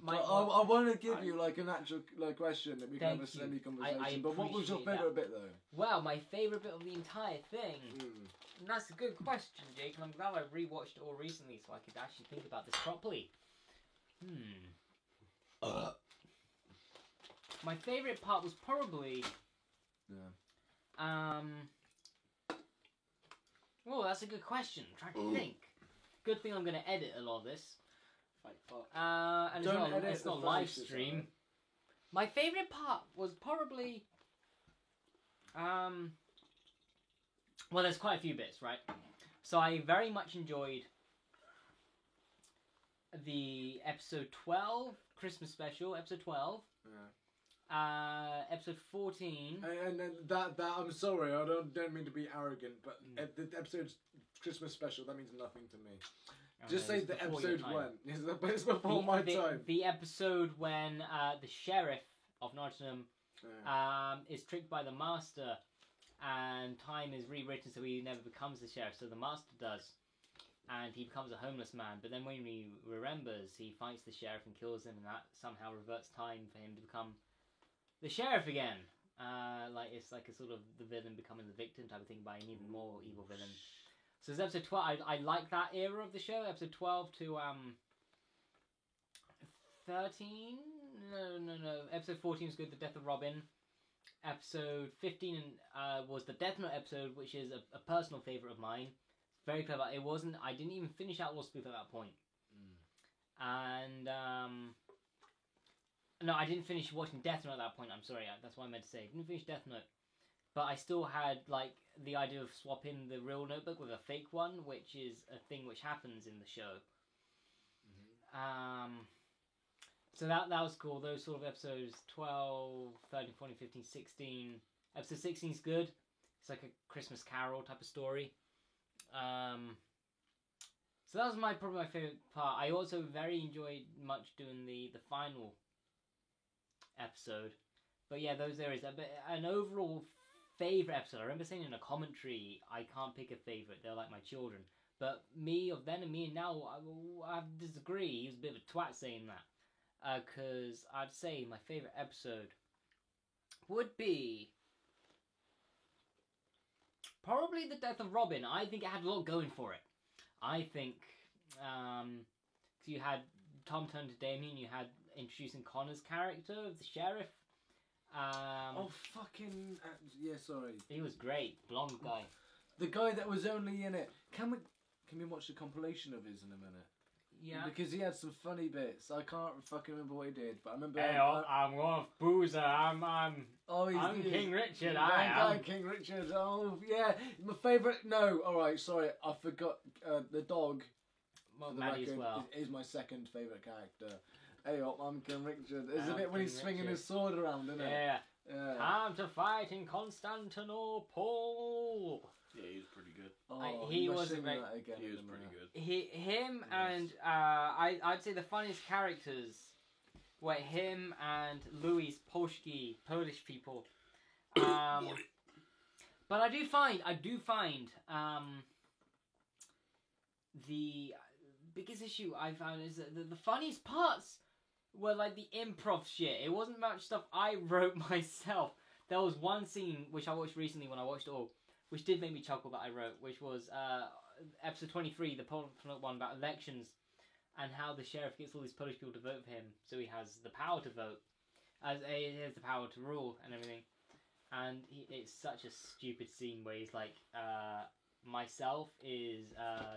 My- I want to give you like an actual question that we can have a Thank you. semi-conversation. I But what was your appreciate favourite bit though? Well, my favourite bit of the entire thing. Mm. That's a good question, Jake, and I'm glad I rewatched it all recently so I could actually think about this properly. My favourite part was probably... Yeah. Oh, that's a good question. I'm trying to think. Good thing I'm going to edit a lot of this. like fuck. And Don't it's not, edit it's the not live faces, stream. alright? My favourite part was probably... well, there's quite a few bits, right? So I very much enjoyed the episode 12, Christmas special, episode 12. Yeah. Episode 14. And then that I'm sorry, I don't mean to be arrogant, but the episode's Christmas special, that means nothing to me. Just say it's the before your episode time. when. It's before my time. The episode when the sheriff of Nottingham Yeah. is tricked by the master, and time is rewritten so he never becomes the sheriff, so the master does. And he becomes a homeless man, but then when he remembers, he fights the sheriff and kills him, and that somehow reverts time for him to become the sheriff again. It's like a sort of the villain becoming the victim type of thing by an even more evil villain. So it's episode 12. I like that era of the show. Episode 12 to 13. No. Episode 14 was good. The Death of Robin. Episode 15 was the Death Note episode, which is a personal favorite of mine. Very clever. It wasn't. I didn't even finish Outlaw Spoof at that point. And no, I didn't finish watching Death Note at that point. I'm sorry. That's what I meant to say. I didn't finish Death Note. But I still had, like, the idea of swapping the real notebook with a fake one, which is a thing which happens in the show. So that was cool. Those sort of episodes 12, 13, 14, 15, 16. Episode 16 is good. It's like a Christmas Carol type of story. So that was probably my favourite part. I also very enjoyed much doing the final episode. But yeah, those areas. An overall favourite episode. I remember saying in a commentary, I can't pick a favourite. They're like my children. But me of then and me and now, I disagree. He was a bit of a twat saying that. Because I'd say my favourite episode would be probably the death of Robin. I think it had a lot going for it. I think you had Tom turned to Damien, you had introducing Connor's character of the sheriff. Yeah, sorry. He was great, blonde guy. The guy that was only in it. Can we watch the compilation of his in a minute? Yeah. Because he had some funny bits. I can't fucking remember what he did, but I remember. Hey, I'm Wolf Boozer. I'm King Richard. I am King Richard. Oh yeah, my favourite. No, all right, sorry, I forgot. The dog. Well, for the Maddie as record, well. is my second favourite character. Hey, I'm King Richard. There's a I'm bit when King he's swinging Richard. his sword around, isn't it? Yeah. Yeah. Time to fight in Constantinople. Yeah, he was pretty good. Oh, he you must was a sing great- that again He in was a pretty minute. good. Him Yes. and I'd say the funniest characters were him and Louis Polski, Polish people. But I do find the biggest issue I found is that the funniest parts were like the improv shit. It wasn't much stuff I wrote myself. There was one scene which I watched recently when I watched it all, which did make me chuckle that I wrote, which was episode 23, the Polish one about elections, and how the sheriff gets all these Polish people to vote for him, so he has the power to vote, he has the power to rule and everything. And it's such a stupid scene where he's like, myself is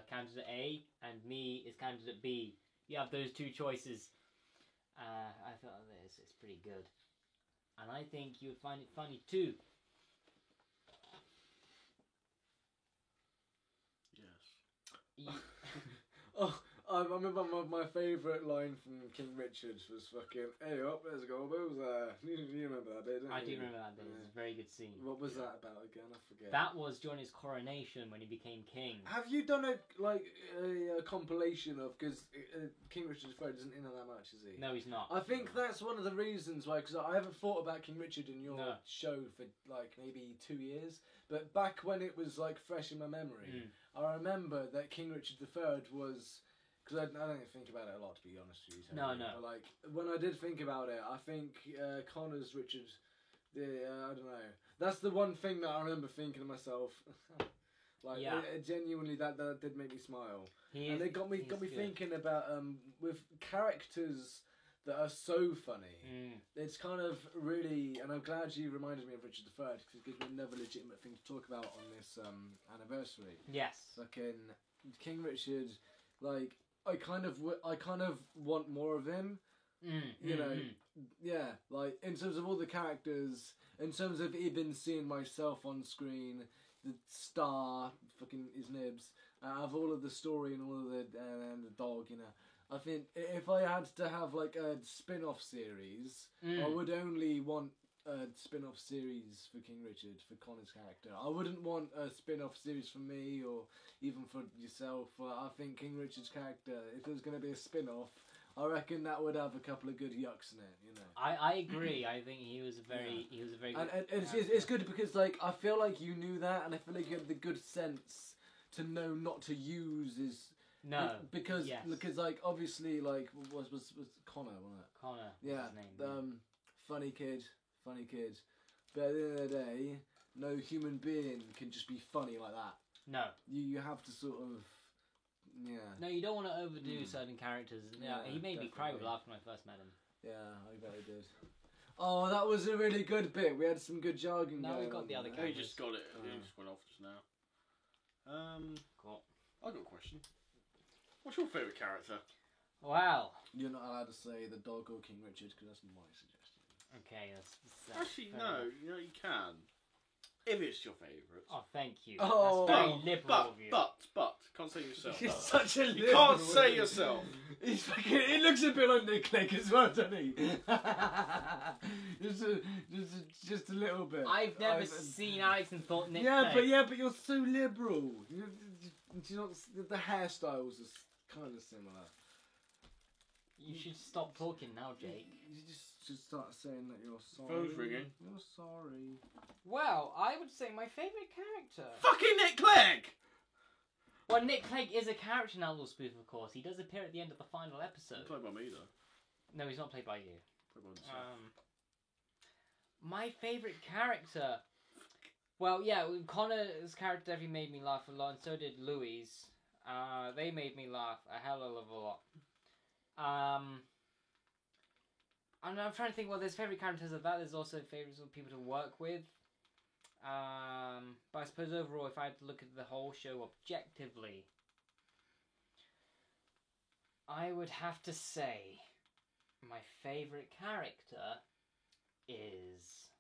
candidate A, and me is candidate B. You have those two choices. I thought it's pretty good. And I think you would find it funny too. Yes. Oh, I remember my favourite line from King Richard was fucking, hey up, let's go, Boozer. You remember that bit, don't you? I do remember that bit. It was a very good scene. What was that about again? I forget. That was during his coronation when he became king. Have you done a compilation of, because King Richard III isn't in it that much, is he? No, he's not. I think that's one of the reasons why, because I haven't thought about King Richard in your No. show for like maybe 2 years, but back when it was like fresh in my memory, I remember that King Richard III was, because I don't think about it a lot, to be honest with you. No. But like when I did think about it, I think Connor's Richard. I don't know. That's the one thing that I remember thinking to myself. Like Yeah. it genuinely that did make me smile. He And is- it got me he's good. thinking about with characters that are so funny. It's kind of really, and I'm glad you reminded me of Richard III because it gives me another legitimate thing to talk about on this anniversary. Yes. Fucking King Richard, like I kind of want more of him. You know, yeah, like in terms of all the characters, in terms of even seeing myself on screen, the star, fucking his nibs, of all of the story and all of the and the dog, you know. I think if I had to have like a spin-off series, I would only want a spin-off series for King Richard, for Connor's character. I wouldn't want a spin-off series for me or even for yourself. I think King Richard's character, if there was going to be a spin-off, I reckon that would have a couple of good yucks in it, you know. I agree. I think he was a very good. And it's good because like I feel like you knew that, and I feel like you had the good sense to know not to use his. No. Because Yes. like obviously like was Connor, wasn't it? Connor. Yeah. Was his name. Funny kid. But at the end of the day, no human being can just be funny like that. No. You have to sort of, yeah. No, you don't want to overdo certain characters. Yeah, Yeah, he made me cry with definitely. laughter when I first met him. Yeah, I bet he did. Oh, that was a really good bit. We had some good jargon. Now we've going got on the other there. He just got it. He just went off just now. Cool. I got a question. What's your favourite character? Wow. You're not allowed to say the dog or King Richard because that's my suggestion. Okay, that's Actually, fair no. enough. You know, you can. If it's your favourite. Oh, thank you. Oh. That's very liberal of you. But, can't say yourself. He's such a You can't say yourself. He's fucking, he looks a bit like Nick Clegg as well, doesn't he? just a little bit. I've never seen Alex and thought Nick Yeah, Clegg. but you're so liberal. You know, the hairstyles are kind of similar. You should stop talking now, Jake. You just start saying that you're sorry. Phone's ringing. You're sorry. Well, I would say my favourite character. Fucking Nick Clegg! Well, Nick Clegg is a character in Outlaw Spoof, of course. He does appear at the end of the final episode. Played by me though. No, he's not played by you. Played by myself. My favourite character... Well, yeah, Connor's character definitely made me laugh a lot, and so did Louis. They made me laugh a hell of a lot. And I'm trying to think, well, there's favourite characters of that, there's also favourites of people to work with. But I suppose overall, if I had to look at the whole show objectively, I would have to say my favourite character is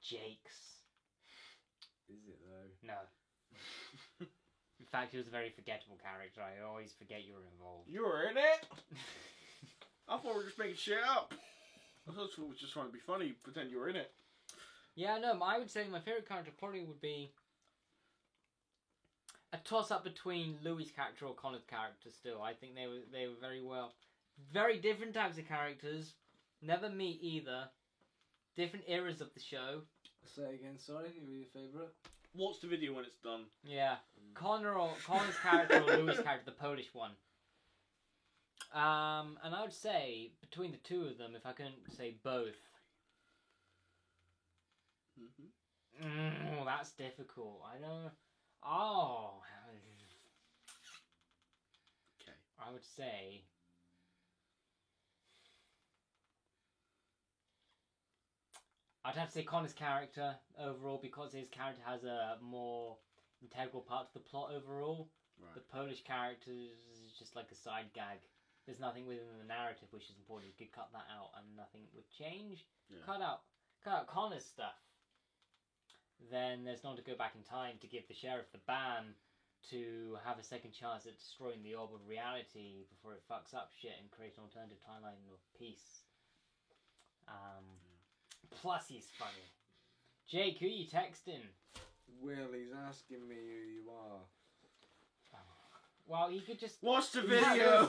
Jake's. Is it though? No. In fact, he was a very forgettable character. I always forget you were involved. You were in it? I thought we were just making shit up. I thought we were just trying to be funny, pretend you were in it. Yeah, no, I would say my favourite character probably would be a toss-up between Louis' character or Connor's character still. I think they were very different types of characters. Never meet either. Different eras of the show. Say again, sorry, who were your favourite? Watch the video when it's done. Yeah. Connor's character or Louis' character, the Polish one. And I would say, between the two of them, if I couldn't say both. That's difficult. I don't... Oh. Okay. I would say... I'd have to say Connor's character overall, because his character has a more integral part to the plot overall. Right. The Polish character is just like a side gag. There's nothing within the narrative which is important. You could cut that out and nothing would change. Yeah. Cut out Connor's stuff. Then there's no one to go back in time to give the sheriff the ban to have a second chance at destroying the orb of reality before it fucks up shit and create an alternative timeline of peace. Plus he's funny. Jake, who you texting? Will, he's asking me who you are. Well, he could just... Watch the video!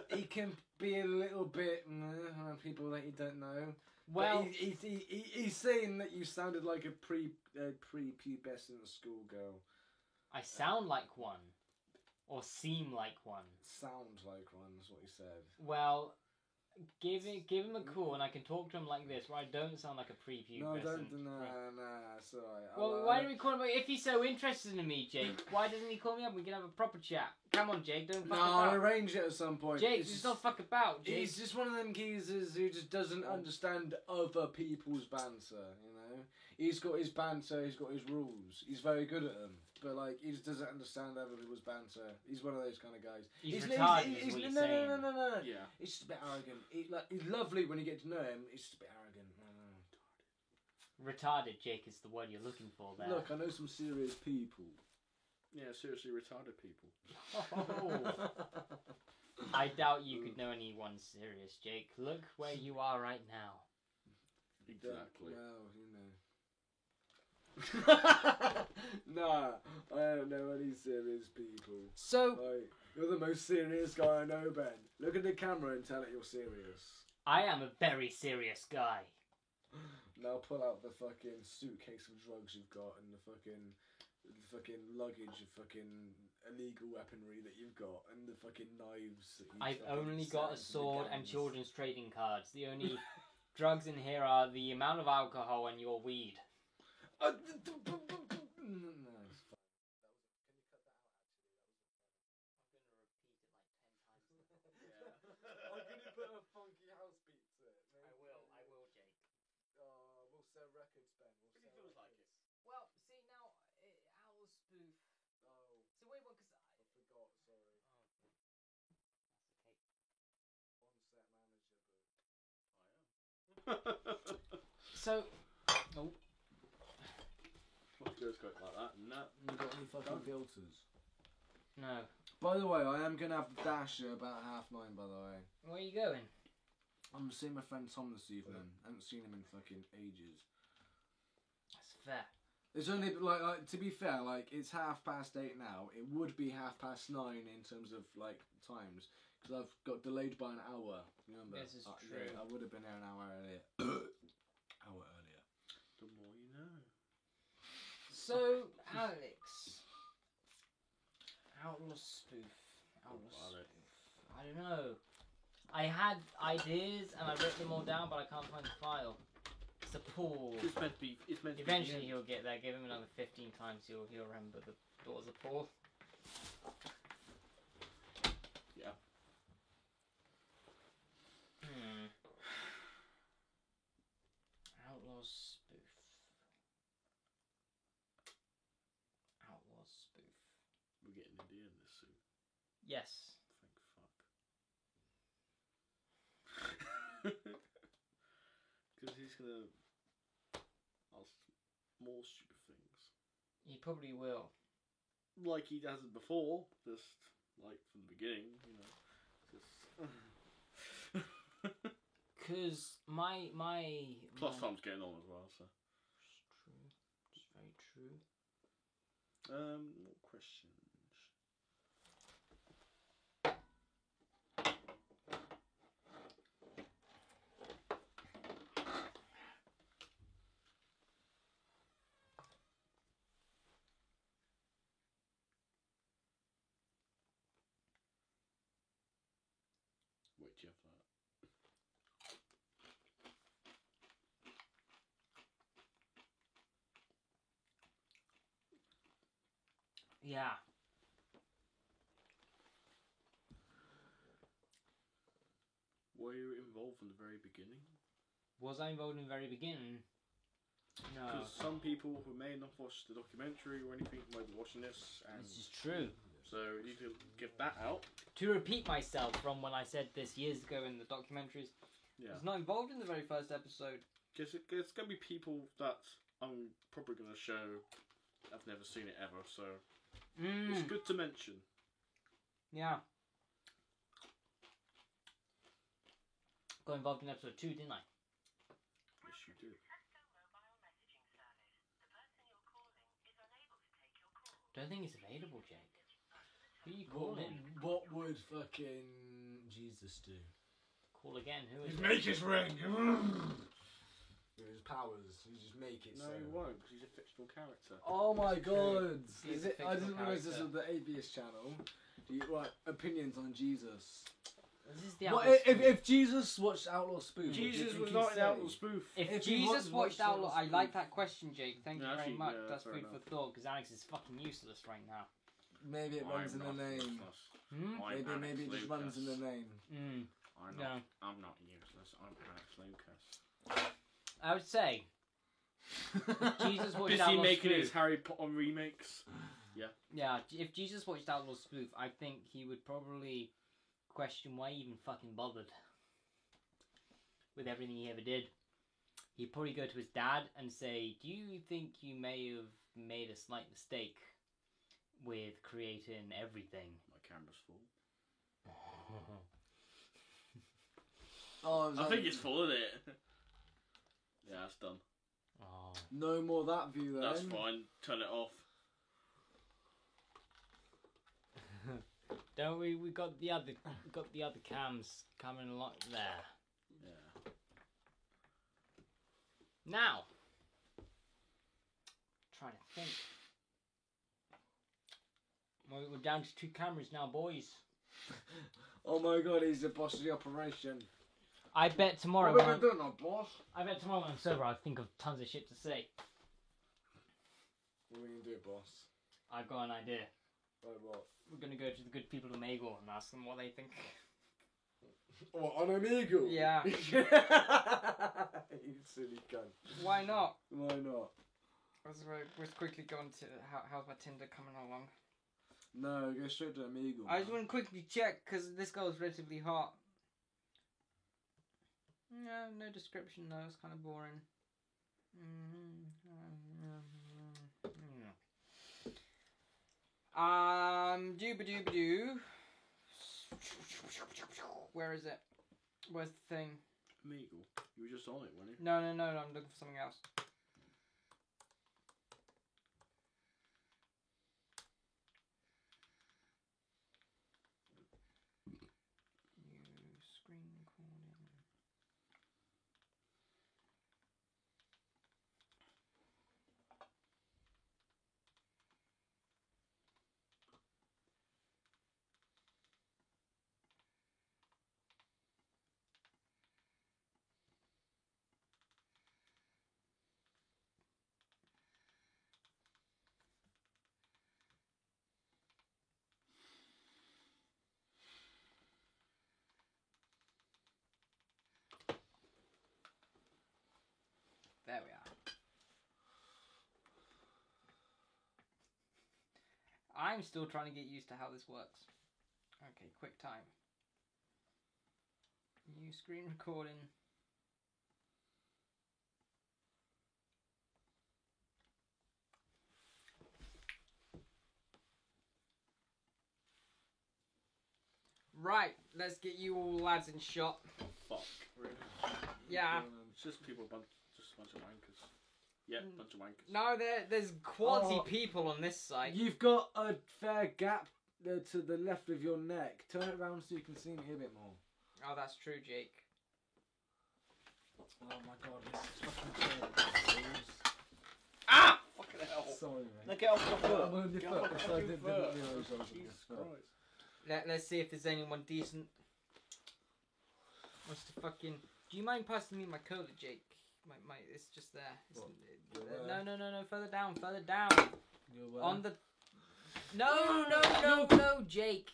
He can be a little bit on people that you don't know. Well... But he's saying that you sounded like a pre-pubescent schoolgirl. I sound like one. Or seem like one. Sounds like one, is what he said. Well... Give him a call and I can talk to him like this, where I don't sound like a prepubescent. No, nah, it's alright. Well, why don't we call him? If he's so interested in me, Jake, why doesn't he call me up? We can have a proper chat. Come on, Jake, don't fuck I'll about. arrange it at some point. Jake, just don't fuck about, Jake. He's just one of them geezers who just doesn't understand other people's banter, you know? He's got his banter, he's got his rules. He's very good at them. But, like, he just doesn't understand other people's banter. He's one of those kind of guys. He's retarded, is what you're saying. No. Yeah. He's just a bit arrogant. He's lovely when you get to know him. He's just a bit arrogant. Retarded, Jake, is the word you're looking for there. Look, I know some serious people. Yeah, seriously retarded people. Oh. I doubt you could know anyone serious, Jake. Look where you are right now. Exactly. Well, you know. Nah, I don't know any serious people. So, Like, you're the most serious guy I know, Ben. Look at the camera and tell it you're serious. I am a very serious guy. Now pull out the fucking suitcase of drugs you've got and the fucking luggage of fucking illegal weaponry that you've got and the fucking knives that you've I've fucking only set got a into the sword and guns. children's trading cards. The only drugs in here are the amount of alcohol and your weed. No, it's fine. I'm gonna put a funky house beat to it. I will, Jake. We'll sell records, Ben. It feels like it. Well, see now, Owl Spoof. Oh, So wait, what? Because I forgot. Sorry. that's okay. On-set manager, So, What goes quick like that? No. You got any fucking filters? no. By the way, I am gonna have the dash at about 9:30. By the way, Where are you going? I'm seeing my friend Tom this evening. I haven't seen him in fucking ages. That's fair. It's only like to be fair, like it's 8:30 now. It would be 9:30 in terms of like times because I've got delayed by an hour. Remember? This is Yeah, true. I would have been there an hour earlier. The more you know. So, Alex. Outlaw spoof. I don't know. I had ideas and I wrote them all down, but I can't find the file. It's a Paul. It's meant to be. It's meant to Eventually be. he'll get there. Give him another 15 times. He'll remember the Daughters of Paul. Yeah. Outlaw spoof. Outlaw spoof. We're getting into the end of this soon. Yes. Thank fuck. Because he's gonna ask more stupid things. He probably will. Like he hasn't before, just like from the beginning, you know. Just Cause my plus Tom's getting on as well, so. It's true. It's very true. What questions? Wait, do you have that? Yeah. Were you involved from the very beginning? Was I involved in the very beginning? No. Because some people who may not watch the documentary or anything might be watching this, and This is true. so you need to give that out. To repeat myself from when I said this years ago in the documentaries, I Yeah, was not involved in the very first episode. because there's gonna be people that I'm probably gonna show. I've never seen it ever, so it's good to mention. Yeah. Got involved in episode 2, didn't I? Yes, you did. Don't think it's available, Jake. Who are you calling? What would fucking Jesus do? Call again. Who is He'd it? make it ring! With his powers, he just make it No, so. he won't, because he's a fictional character. Oh my god! He's Is a it? I didn't fictional realise this character. was the Atheist channel. Do you like opinions on Jesus? This is the What Outlaw if, Spoof. if Jesus watched Outlaw Spoof? what do you Jesus think was he'd not an say? Outlaw spoof. If if he Jesus watched watched Outlaw Outlaw, I Spoof. like that question, Jake. Thank you Yeah, very actually, much. yeah, That's fair food for enough. thought, because Alex is fucking useless right now. Maybe it runs in the name. Maybe it just runs in the name. I'm No. I'm not useless. I'm Alex Lucas. I would say Jesus watched Busy Outlaw making his Spoof. Harry Potter remakes. Yeah, if Jesus watched Outlaw Spoof, I think he would probably question why he even fucking bothered with everything he ever did. He'd probably go to his dad and say, "Do you think you may have made a slight mistake with creating everything?" My camera's full. Oh, I think it's full, isn't it? Yeah, it's done. Oh. No more that view then. That's fine. Turn it off. Don't we? We got the other cams coming along there. Yeah. Now, trying to think. We're down to 2 cameras now, boys. Oh my god, he's the boss of the operation. I bet tomorrow. What When are I'm, we doing, now, boss? I bet tomorrow when I'm sober, I'll think of tons of shit to say. What are we gonna do, boss? I've got an idea. Like what? We're gonna go to the good people of Magor and ask them what they think. What, on Omegle? Yeah. You silly cunt. Why not? Why not? Let's quickly go on to how's my Tinder coming along. No, go straight to Omegle. I just want to quickly check because this girl's relatively hot. No description though. It's kind of boring. Dooba-dooba-doo. Where is it? Where's the thing? Meagle. You were just on it, weren't you? No, I'm looking for something else. New screen recording. There we are. I'm still trying to get used to how this works. Okay, quick time. New screen recording. Right, let's get you all lads in shot. Fuck. Really? Yeah. It's just people, just a bunch of wankers. Yeah, bunch of wankers. No, there's quality Oh. people on this site. You've got a fair gap to the left of your neck. Turn it around so you can see me a bit more. Oh, that's true, Jake. Oh my god, this is fucking terrible. Ah! Fucking hell. Sorry, Now mate. get off your foot. I'm on your Get foot. off So I your didn't foot. realise I was on your Jesus foot. Christ. Let's see if there's anyone decent. What's the fucking... Do you mind passing me my cola, Jake? My it's just there. What? No, further down, further down. You're where? On the... No, Jake.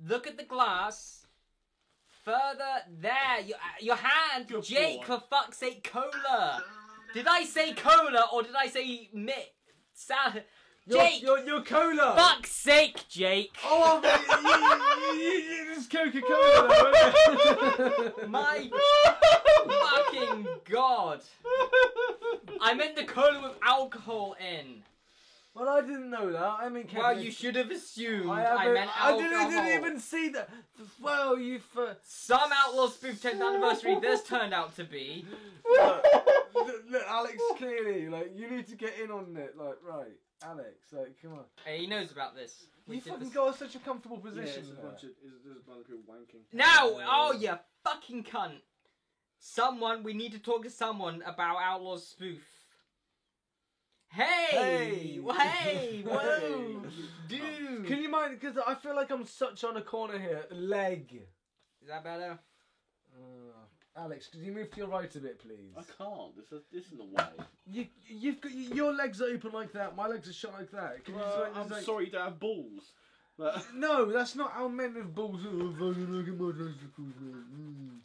Look at the glass. Further there. Your hand. Good Jake, boy. for fuck's sake, cola. Did I say cola or did I say salad? Jake, Your cola! fuck's sake, Jake. Oh, it's Coca-Cola! My fucking god. I meant the cola with alcohol in. Well, I didn't know that. I mean, Well, you should have assumed I haven't- meant I alcohol. didn't even see that. Well, you've... Some Outlaw Spoof 10th anniversary this turned out to be. Look, Alex, clearly, like, you need to get in on it. Like, right, Alex, like, come on. Hey, he knows about this. We You did fucking this. got such a comfortable Yeah, position. it's a there. bunch of there's a bunch of people wanking. Now, oh, you fucking cunt. We need to talk to someone about Outlaw Spoof. Hey! Hey! Whoa! Dude! Can you mind, because I feel like I'm such on a corner here. Leg. Is that better? Alex, could you move to your right a bit, please? I can't. This is in the way. You've got your legs are open like that. My legs are shut like that. Can you just, I'm sorry you don't have balls. But No, that's not how men with balls. Oh, fucking look at my testicles, man.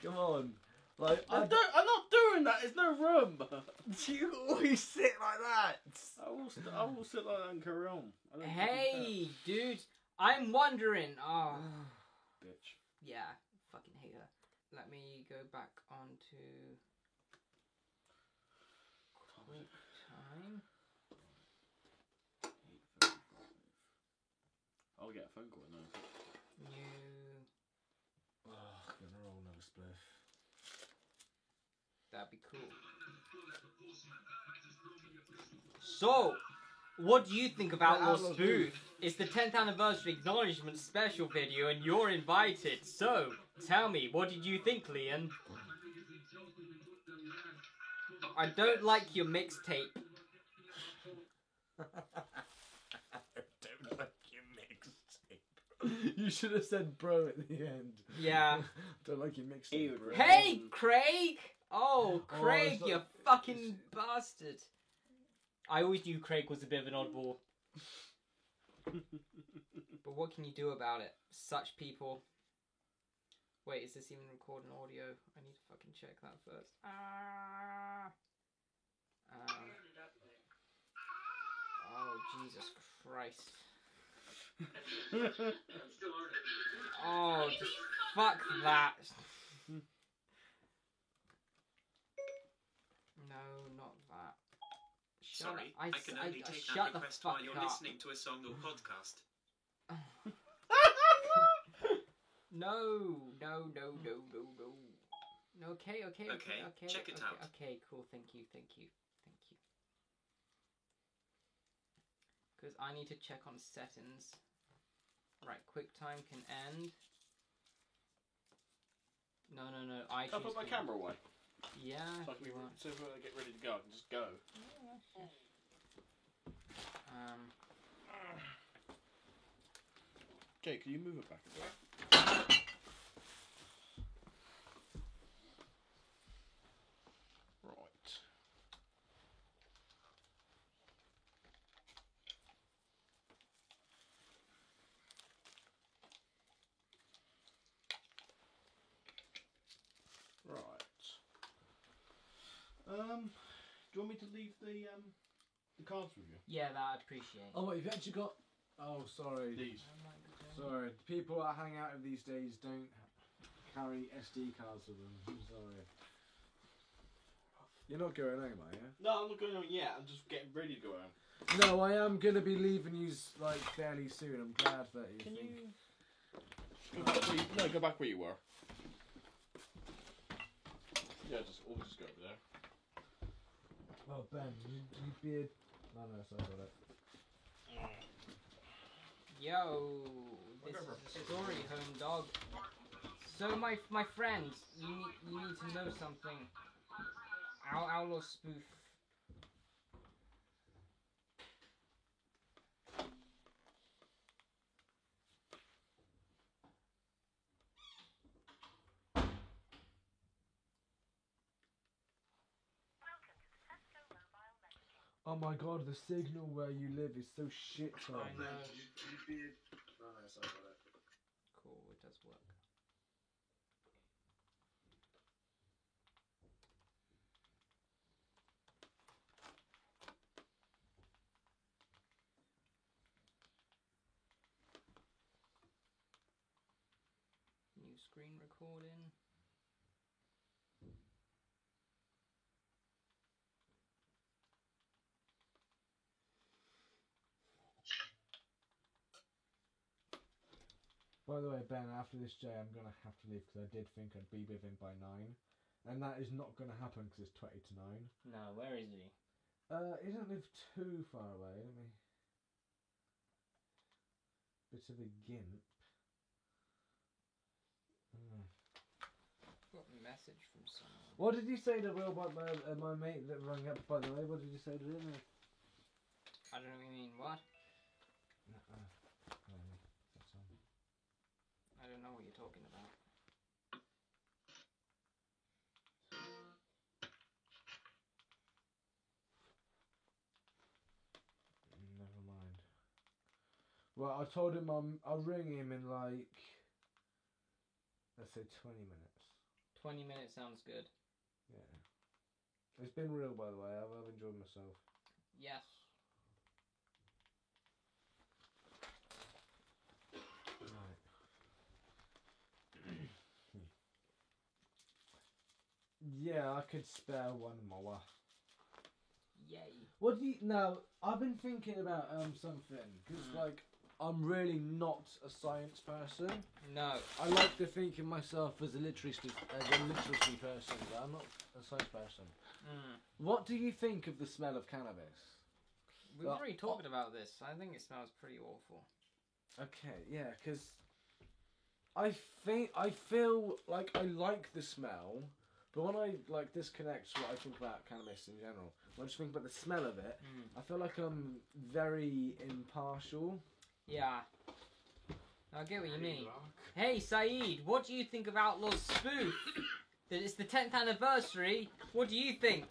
Come on. Like I'm not doing that. There's no room. You always sit like that. I will sit like that and carry on. I don't Hey, dude. I'm wondering. Oh, bitch. yeah. Fucking hate her. Let me go back onto quick time. I'll get a phone call now. New. Oh, gonna roll another spliff. That'd be cool. So, what do you think of Outlaw Outlaw Spoof? It's the 10th anniversary acknowledgement special video and you're invited. So, tell me, what did you think, Leon? I don't like your mixtape. Don't like your mixtape. You should have said bro at the end. Yeah. Don't like your mixtape, bro. Hey, Craig! Oh, Craig, it's not- you fucking bastard. I always knew Craig was a bit of an oddball. But what can you do about it? Such people. Wait, is this even recording audio? I need to fucking check that first. Oh, Jesus Christ. Oh, just fuck that. No, not that. Sorry, I can only take shut that the request fuck while you're up. listening to a song or podcast. No. Okay. Okay, check it out. Okay, cool. Thank you. Because I need to check on settings. Right, QuickTime can end. No. I Can I put my camera away? Yeah. So if you want. so if I get ready to go, I can just go. Okay, can you move it back a bit? Right. Right. you want me to leave the cards with you? Yeah, that I'd appreciate. Oh, wait, you've actually got... Oh, sorry. These. Sorry. People I hang out with these days don't carry SD cards with them. I'm sorry. You're not going home, are you? No, I'm not going home yet. I'm just getting ready to go home. No, I am going to be leaving you, like, fairly soon. I'm glad that you Can think... you... Go back where you were. Yeah, we'll just go over there. Oh, Ben, you beard... No, sorry about it. Yo, this is a story, home dog. So my friend, you need to know something. Outlaw spoof. Oh my god, the signal where you live is so shit. I know. No, sorry about it. Cool, it does work. New screen recording. By the way, Ben, after this, Jay, I'm going to have to leave because I did think I'd be with him by 9. And that is not going to happen because it's 20 to 9. No, where is he? He doesn't live too far away. Let me... Bit of a gimp. Got a message from someone. What did you say to Will about my mate that rang up, by the way? What did you say to him? I don't know what you mean, what? I don't know what you're talking about. Never mind. Well, I told him I'll ring him in like, let's say 20 minutes. 20 minutes sounds good. Yeah. It's been real, by the way. I've enjoyed myself. Yes. Right. Yeah, I could spare one more. Yay. What do you... Now, I've been thinking about something. Because, like, I'm really not a science person. No. I like to think of myself as a literacy person, but I'm not a science person. What do you think of the smell of cannabis? We've already talked about this. I think it smells pretty awful. Okay, yeah, because I feel like I like the smell, but when I like disconnect what I think about cannabis in general, when I just think about the smell of it, I feel like I'm very impartial. Yeah. I get what you mean. Hey, Saeed, what do you think of Outlaw Spoof? It's the 10th anniversary. What do you think?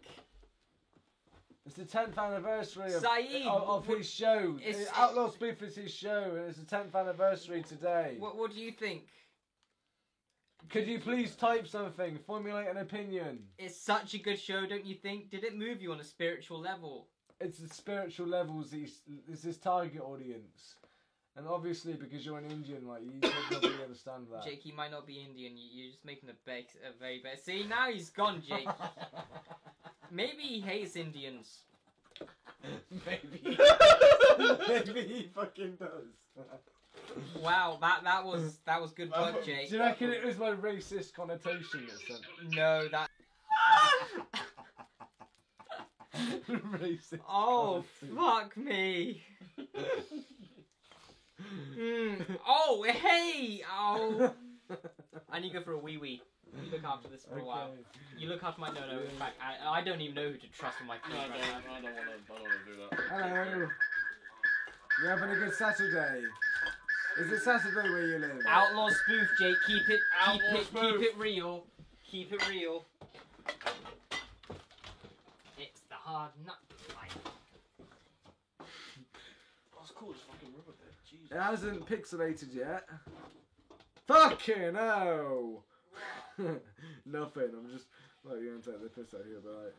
It's the 10th anniversary Saeed, of his show. Outlaw Spoof is his show, and it's the 10th anniversary today. What do you think? Could you please type something? Formulate an opinion. It's such a good show, don't you think? Did it move you on a spiritual level? It's the spiritual levels. It's his target audience. And obviously, because you're an Indian, like, you don't really understand that. Jake, he might not be Indian. You're just making a very bad... See, now he's gone, Jake. Maybe he hates Indians. Maybe. Maybe he fucking does. Wow, that was good work, Jake. Do you reckon it was my racist connotation that sent? No, that... Racist. Oh, fuck me. Oh, hey! Oh! I need to go for a wee-wee. You look after this for a while. You look after my... No, in fact, I don't even know who to trust with my food right now. I don't want to do that. Hello. You having a good Saturday? Is it Saturday where you live? Outlaw Spoof, Jake. Keep it real. Keep it real. It's the hard nut life. That's cool. It's fucking rubber there. Jesus. It hasn't pixelated yet. Fucking hell! Nothing. I'm just like going to take the piss out here, but like.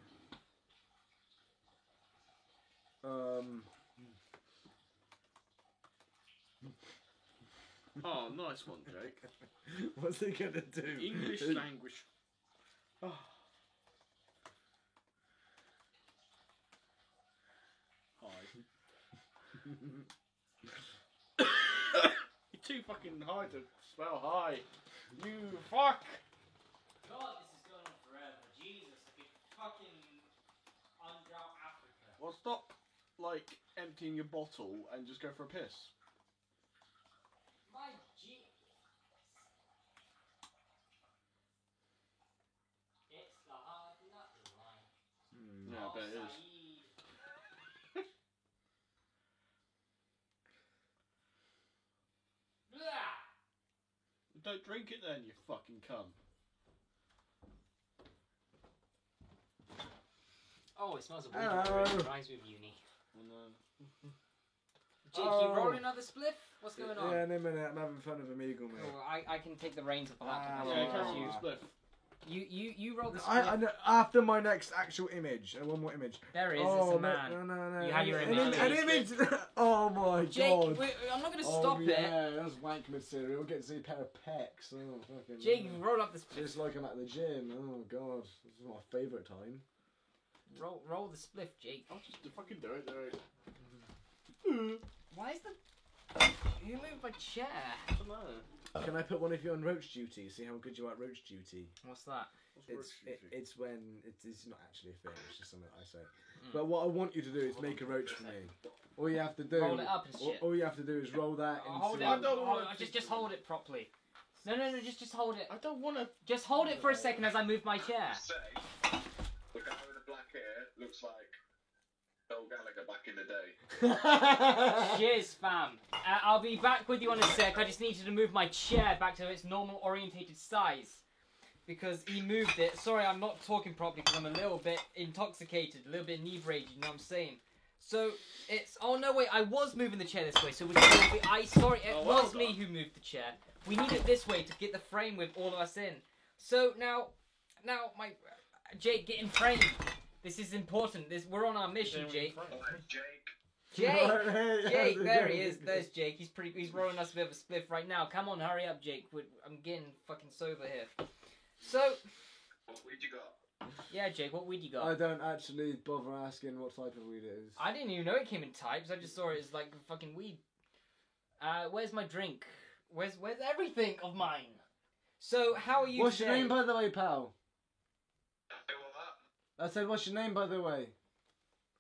Oh, nice one, Jake. What's he gonna do? English language. Oh. Hi. You're too fucking high to spell hi. You fuck. God, this is going on forever. Jesus, I could fucking undrown Africa. Well, stop, like, emptying your bottle and just go for a piss. My Jesus. It's the hard nut line. Yeah, I bet it is. Don't drink it then, you fucking cunt. Oh, it smells of weed. Hello. It reminds me of uni. Jake, Oh. you rolling another spliff? What's going on? Yeah, in a minute. I'm having fun with Amigo, mate. Oh, I can take the reins of the laptop. Yeah, carry on you, with the spliff. you roll the I spliff. know, after my next actual image, one more image. There it is, Oh, it's a man. No. You had your An image. An image. Oh my Jake, god. I'm not going to Oh, stop it. yeah, that's wank material. Get to see a pair of pecs. Oh, fucking Jake, roll up the spliff. just like I'm at the gym. Oh god, this is my favourite time. Roll the spliff, Jake. I'll just fucking do it. Why is the... You moved my chair. I don't know. Can I put one of you on roach duty? See how good you are at roach duty. What's that? It's when it's not actually a thing. It's just something I say. But what I want you to do is make a roach for me. All you have to do. Roll it up and shit. All you have to do is roll that. Hold it into... up. Just hold it properly. No, just hold it. I don't want to. Just hold it for a second as I move my chair. Say, the guy with the black hair looks like Noel Gallagher back in the day. Cheers, fam. I'll be back with you in a sec. I just needed to move my chair back to its normal orientated size. Because he moved it. Sorry, I'm not talking properly because I'm a little bit intoxicated, a little bit inebriated, you know what I'm saying? So, it's... Oh, no, wait, I was moving the chair this way, so it was me who moved the chair. We need it this way to get the frame with all of us in. So, now, my... Jake, get in frame. This is important. We're on our mission, Jake. Jake, there he is. There's Jake. He's rolling us a bit of a spliff right now. Come on, hurry up, Jake. I'm getting fucking sober here. So... What weed you got? Yeah, Jake, what weed you got? I don't actually bother asking what type of weed it is. I didn't even know it came in types. I just saw it as like fucking weed. Where's my drink? Where's everything of mine? So, how are you What's today? your name, by the way, pal? Hey, what that? I said, what's your name, by the way?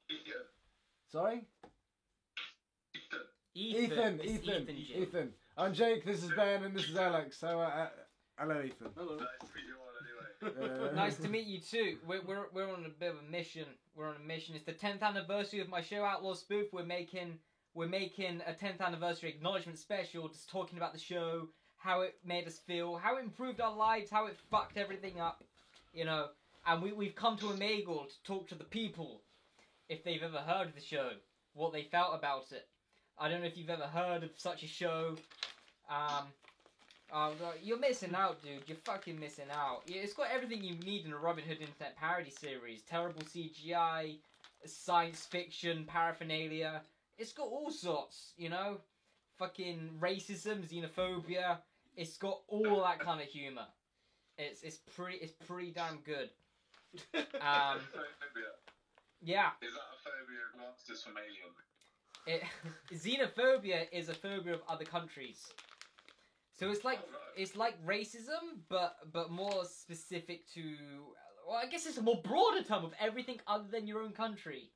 Ethan. Sorry? Ethan. Ethan. Jake. Ethan. I'm Jake, this is Ben, and this is Alex. So, hello, Ethan. Hello. Nice to meet you all anyway. Nice to meet you too. We're on a bit of a mission. We're on a mission. It's the 10th anniversary of my show Outlaw Spoof. We're making a 10th anniversary acknowledgement special, just talking about the show, how it made us feel, how it improved our lives, how it fucked everything up, you know. And we've come to Omegle to talk to the people, if they've ever heard of the show, what they felt about it. I don't know if you've ever heard of such a show. You're missing out, dude. You're fucking missing out. It's got everything you need in a Robin Hood internet parody series. Terrible CGI, science fiction, paraphernalia. It's got all sorts, you know? Fucking racism, xenophobia. It's got all that kind of humour. It's pretty damn good. Phobia. Yeah. Is that a phobia of monsters from Alien? Xenophobia is a phobia of other countries. So it's like racism, but more specific to... Well, I guess it's a more broader term of everything other than your own country.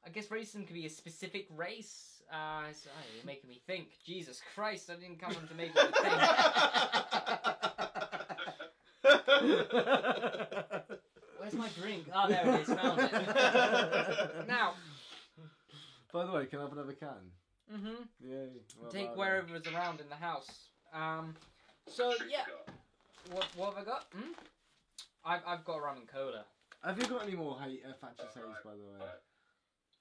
I guess racism could be a specific race. You're making me think. Jesus Christ, I didn't come on to make it a thing. Where's my drink? Oh, there it is. Found it. Now... By the way, can I have another can? Mm-hmm. Yay. Well, Take bye, wherever it's around in the house. So yeah, what have I got? I've got rum and cola. Have you got any more Thatcher's Haze, by the way? Right.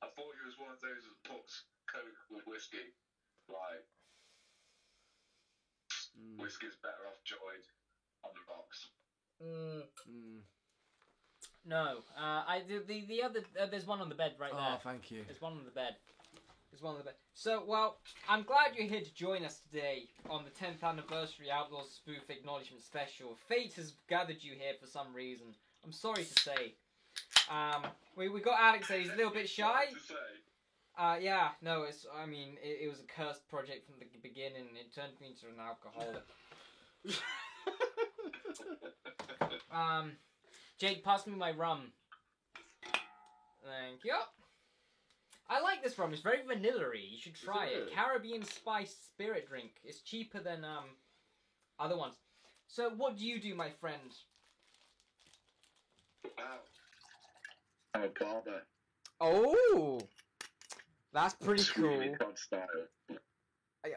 I thought you was one of those that puts Coke with whiskey. Like, whiskey's better off joined on the rocks. No. The other. There's one on the bed right there. Oh, thank you. There's one on the bed. There's one on the bed. So, well, I'm glad you're here to join us today on the 10th anniversary Outlaw Spoof Acknowledgement Special. Fate has gathered you here for some reason. I'm sorry to say. We got Alex there. He's a little bit shy. Yeah, no, it was a cursed project from the beginning. It turned me into an alcoholic. Jake, pass me my rum. Thank you. I like this rum. It's very vanilla-y. You should try it. Caribbean spice spirit drink. It's cheaper than other ones. So, what do you do, my friend? I'm a barber. Oh, that's pretty cool. Sweeney Todd style.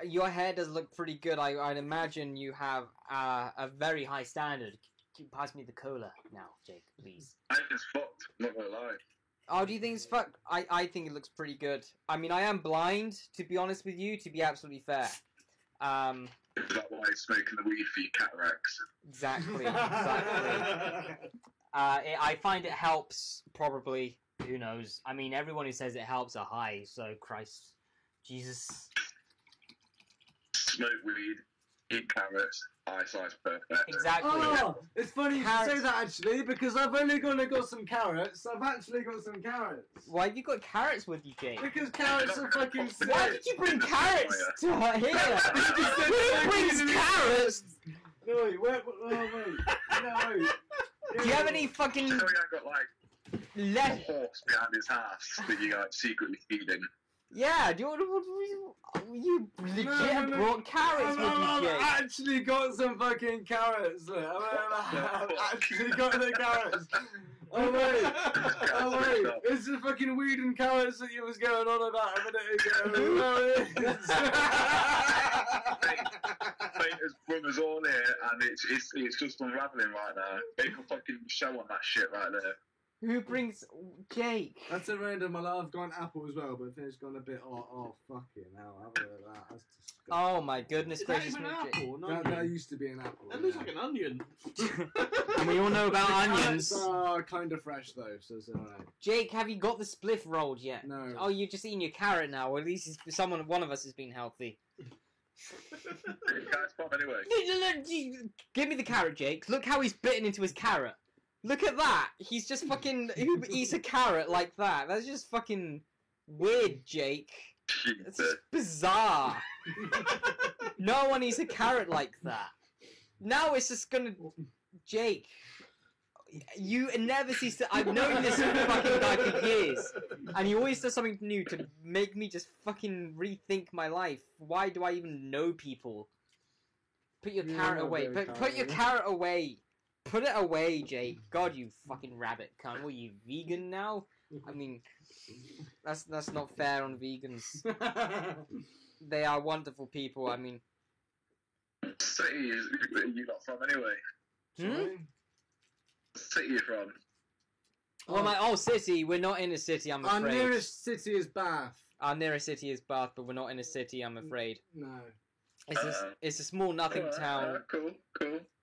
Your hair does look pretty good. I'd imagine you have a very high standard. Pass me the cola now, Jake, please. I just fucked. Not gonna lie. Oh, do you think it's fuck? I think it looks pretty good. I mean, I am blind, to be honest with you, to be absolutely fair. Is that why he's smoking the weed for your cataracts? Exactly. I find it helps, probably. Who knows? I mean, everyone who says it helps are high, so Christ. Jesus. Smoke weed, eat carrots, eyesight's perfect. Exactly. Oh, it's funny you say that actually, because I've only got some carrots. I've actually got some carrots. Why have you got carrots with you, Jake? Because carrots are fucking sick. Why did you bring carrots to her here? Who brings carrots? No, wait, wait. Do you have any fucking... So he ain't got like a horse behind his house that you like secretly feeding. Yeah, do you legit brought carrots with you, Jake? I've actually got some fucking carrots. I've actually got the carrots. Oh wait, it's the fucking weed and carrots that you was going on about a minute ago. Mate, his brother's all here, and it's just unraveling right now. Make a fucking show on that shit right there. Who brings Jake? That's a random. I've gone apple as well, but I think it's gone a bit. Oh fucking hell! Have a look at that. That's disgusting. Oh my goodness gracious! Is that even an apple? That used to be an apple. That looks like an onion. And we all know about onions. Kind of fresh though, so it's alright. Jake, have you got the spliff rolled yet? No. Oh, you're just eating your carrot now. Or at least one of us has been healthy. Guys, pop anyway. Give me the carrot, Jake. Look how he's bitten into his carrot. Look at that. He's just fucking... Who eats a carrot like that? That's just fucking weird, Jake. It's just bizarre. No one eats a carrot like that. Now it's just gonna... Jake. You never cease to... I've known this fucking guy for years. And he always does something new to make me just fucking rethink my life. Why do I even know people? Put your carrot away. Put your carrot away. Put it away, Jake. God, you fucking rabbit cunt. What, are you vegan now? I mean, that's not fair on vegans. They are wonderful people, I mean... City you not from anyway? City you from? Well, city. We're not in a city, I'm afraid. Our nearest city is Bath. Our nearest city is Bath, but we're not in a city, I'm afraid. No. It's a small nothing town. Cool.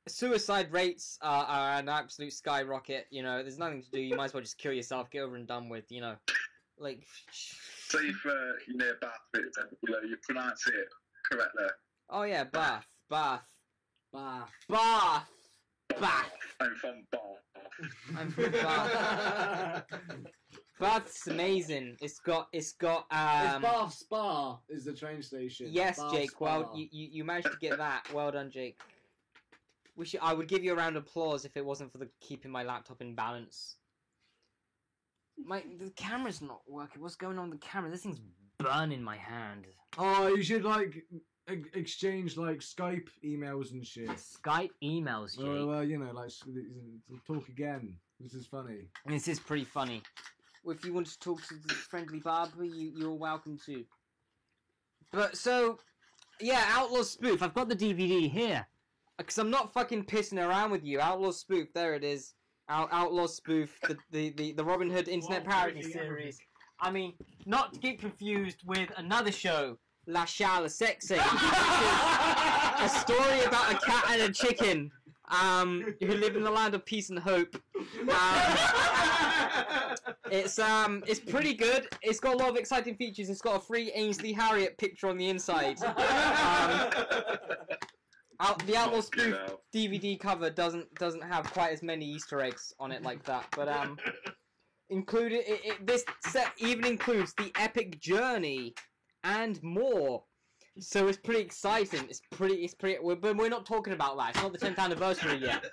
Suicide rates are an absolute skyrocket, you know, there's nothing to do, you might as well just kill yourself, get over and done with, you know. Like... So if you're near Bath, you pronounce it correctly. Oh yeah, Bath. I'm from Bath. I'm from Bath. Bath's amazing. It's got it's Bath Spa is the train station. Yes, Bath Jake. Spa. Well, you managed to get that. Well done, Jake. I would give you a round of applause if it wasn't for the keeping my laptop in balance. The camera's not working. What's going on with the camera? This thing's burning my hand. Oh, you should exchange Skype emails and shit. Skype emails, Jake. Well, you know, talk again. This is funny. This is pretty funny. Well, if you want to talk to the friendly barber, you're welcome to. But so, yeah, Outlaw Spoof. I've got the DVD here. Because I'm not fucking pissing around with you. Outlaw Spoof, there it is. Outlaw Spoof, the Robin Hood Internet Parody Series. I mean, not to get confused with another show, La Charla Sexy. A story about a cat and a chicken who live in the land of peace and hope. It's pretty good. It's got a lot of exciting features. It's got a free Ainsley Harriott picture on the inside. The Outlaw Spoof DVD cover doesn't have quite as many Easter eggs on it like that, but this set even includes the epic journey and more. So it's pretty exciting. It's pretty. But we're not talking about that. It's not the 10th anniversary yet.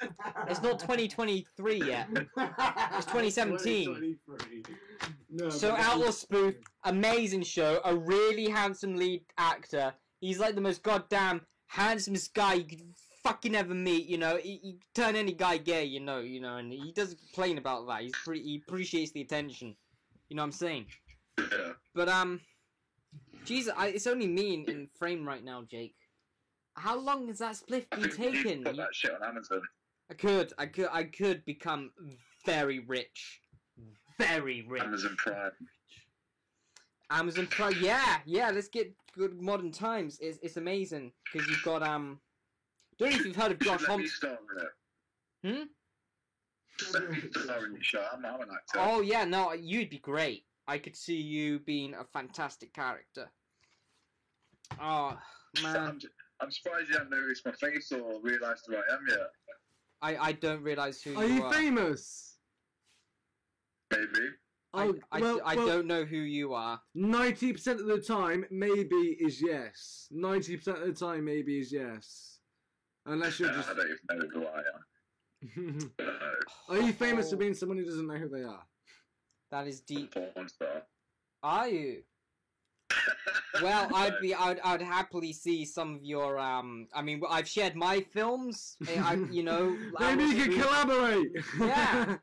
It's not 2023 yet. It's 2017. No, So Outlaw Spoof, amazing show. A really handsome lead actor. He's like the most goddamn handsomest guy you could fucking ever meet. You know, he turn any guy gay. You know, and he doesn't complain about that. He appreciates the attention. You know what I'm saying? Yeah. But Jesus, it's only me in frame right now, Jake. How long has that spliff been taking? Put that shit on Amazon. I could become very rich. Very rich. Amazon Prime. Amazon Prime, yeah. Let's get good modern times. It's amazing because you've got Don't know if you've heard of Josh Homt. Hmm. Starring your show. I'm an actor. Oh yeah, no, you'd be great. I could see you being a fantastic character. Oh man, I'm surprised you haven't noticed my face or realised who I am yet. I don't realise who Are you you are. famous? Maybe. I don't know who you are. 90% of the time, maybe is yes. 90% of the time, maybe is yes. Unless you're just. I don't even know who I am. Are you famous for being someone who doesn't know who they are? That is deep. Porn star. Are you? Well, I'd happily see some of your I mean, I've shared my films. Maybe you could collaborate. Yeah.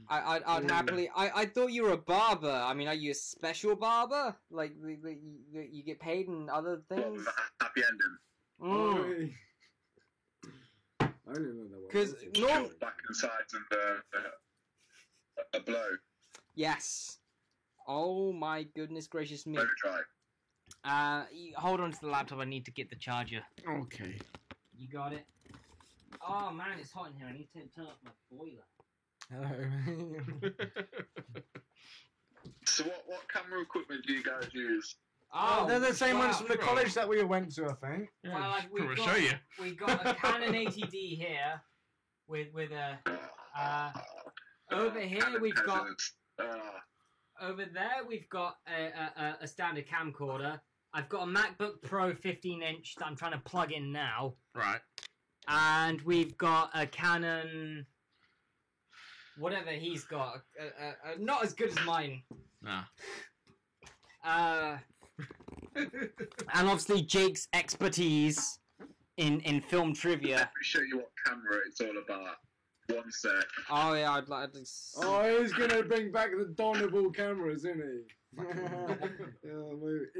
I'd happily. I thought you were a barber. I mean, are you a special barber? Like you get paid and other things? Happy ending. Mm. I don't know that one. Because Back and sides and a blow. Yes. Oh my goodness gracious me. Blow dry. Hold on to the laptop. I need to get the charger. Okay. You got it. Oh man, it's hot in here. I need to turn off my boiler. Hello. So what camera equipment do you guys use? Oh, they're the same ones from the college that we went to, I think. Well, We'll show you. We've got a Canon 80D here with a over here we've got over there we've got a standard camcorder. I've got a MacBook Pro 15-inch that I'm trying to plug in now. Right. And we've got a Canon whatever he's got, not as good as mine. Nah. And obviously Jake's expertise in film trivia. Let me show you what camera it's all about. One sec. Oh yeah, I'd like to. Oh, he's gonna bring back the dawn of all cameras, isn't he?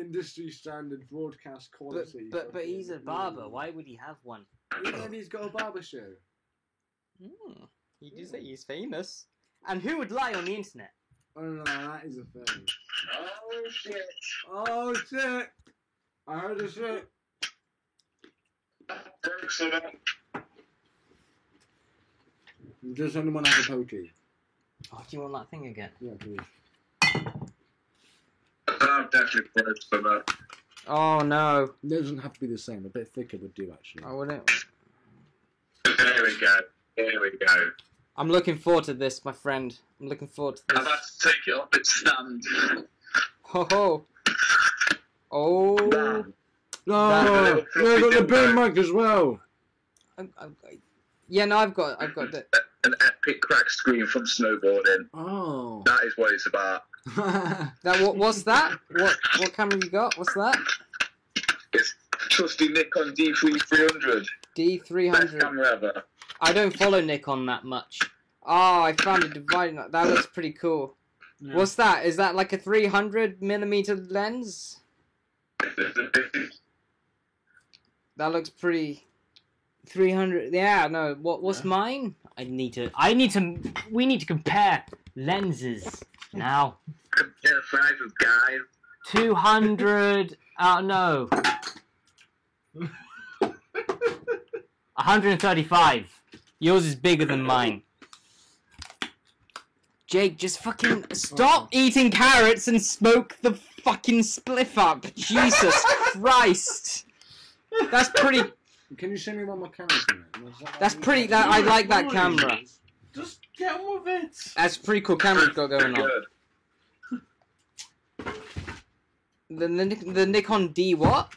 Industry standard broadcast quality. But he's a barber. Why would he have one? And he's got a barber show. He did say he's famous. And who would lie on the internet? Oh no, that is a thing. Oh shit. Oh shit! I heard a shit. Does anyone have a pokey? Oh, do you want that thing again? Yeah, please. I've definitely broke some up. Oh no. It doesn't have to be the same. A bit thicker would do actually. I wouldn't. There we go. Here we go. I'm looking forward to this, my friend. I'm looking forward to this. I've had to take it off its stand. Ho ho. Oh. No, I've got the boom mic as well. Yeah, no, I've got the. An epic crack screen from snowboarding. Oh. That is what it's about. What's that? What camera you got? What's that? It's trusty Nikon D3300. Best D300. camera ever. I don't follow Nikon that much. Oh, I found a dividing. That looks pretty cool. Yeah. What's that? Is that like a 300mm lens? That looks pretty. 300. Yeah, no. What's mine? We need to compare lenses now. Compare sizes, guys. 200. No. 135. Yours is bigger than mine. Jake, just fucking stop eating carrots and smoke the fucking spliff up. Jesus Christ. That's pretty... Can you show me what my camera's doing? That's pretty... I like that camera. Just get on with it. That's a pretty cool camera you've got going on. The Nikon D what?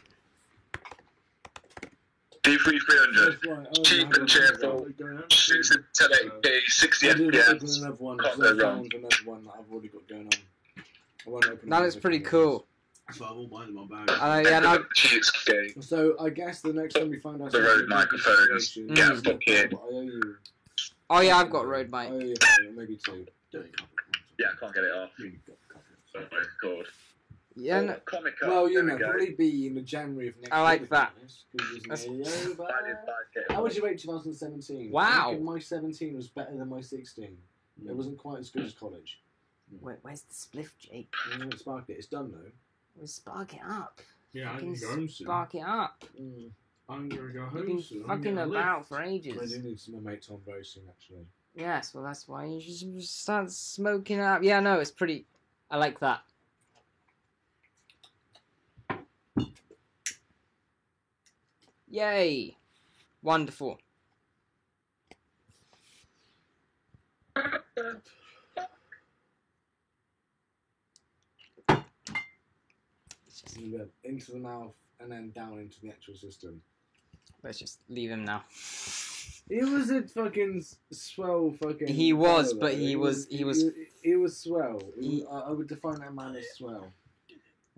D3300. Cheap and cheerful. Shoots at 1080p, 60 FPS. Another one, Can't because go I wrong. found another one that I've already got going on. I won't open That it looks up pretty because- cool. That's why I won't buy them on bag. Yeah, no, Cheapskate. So I guess the next time we find out The Rode microphones. Yeah, fuck it. I owe you. oh yeah, I've got Rode I mic. owe you maybe two. Yeah, I can't get it off. So it's called. Yeah, no, Comic Up. Well, you there know, we go. probably be in the January of next I year. like to be that. honest, 'cause it's That's- nearly over. I did get it. How would you rate 2017? Wow. I reckon my 17 was better than my 16. It wasn't quite as good as college. where's the spliff, Jake? It's sparked it. It's done though. We'll spark it up. Yeah, I'm Fucking gonna go home soon. spark it up. I'm gonna go You've home been soon. I'm fucking gonna about lift. for I ages. do need some mates on very soon, actually. Yes, well that's why you should start smoking up. Yeah, no, it's pretty... I like that. Yay! Wonderful. Into the mouth and then down into the actual system. Let's just leave him now. He was a fucking swell fucking. He was, fellow, but though. he was swell. He- I would define that man as swell.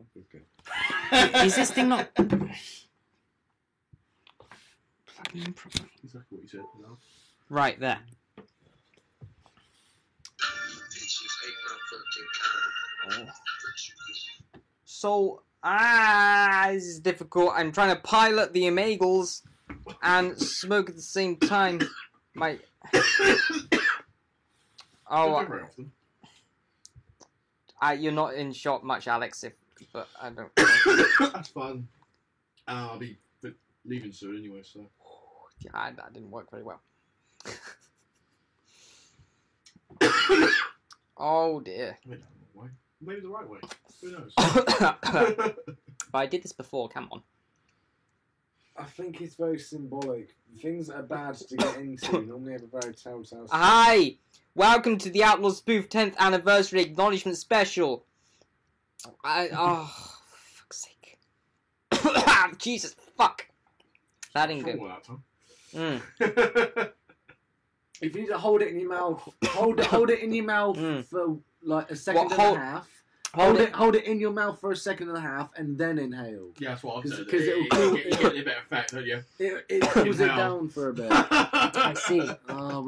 Okay. Is this thing not... Exactly what you said. No? Right, there. So, this is difficult. I'm trying to pilot the Omegals and smoke at the same time. My... Don't do it very often. You're not in shot much, Alex, but I don't... That's fun. I'll be leaving soon anyway, so. Yeah, that didn't work very well. Oh, dear. Maybe the wrong way. Maybe the right way. Who knows? But I did this before, come on. I think it's very symbolic. Things that are bad to get into normally have a very telltale. Hi! Welcome to the Outlaw Spoof 10th Anniversary Acknowledgement Special. Oh, fuck's sake. Jesus, fuck. That ain't good. If you need to hold it in your mouth, hold it in your mouth for like a second and a half. Hold it in your mouth for a second and a half, and then inhale. Yeah, that's what I've said. Because it'll You cool. get a bit of effect, don't you? It cools it Inhale. down for a bit. I see.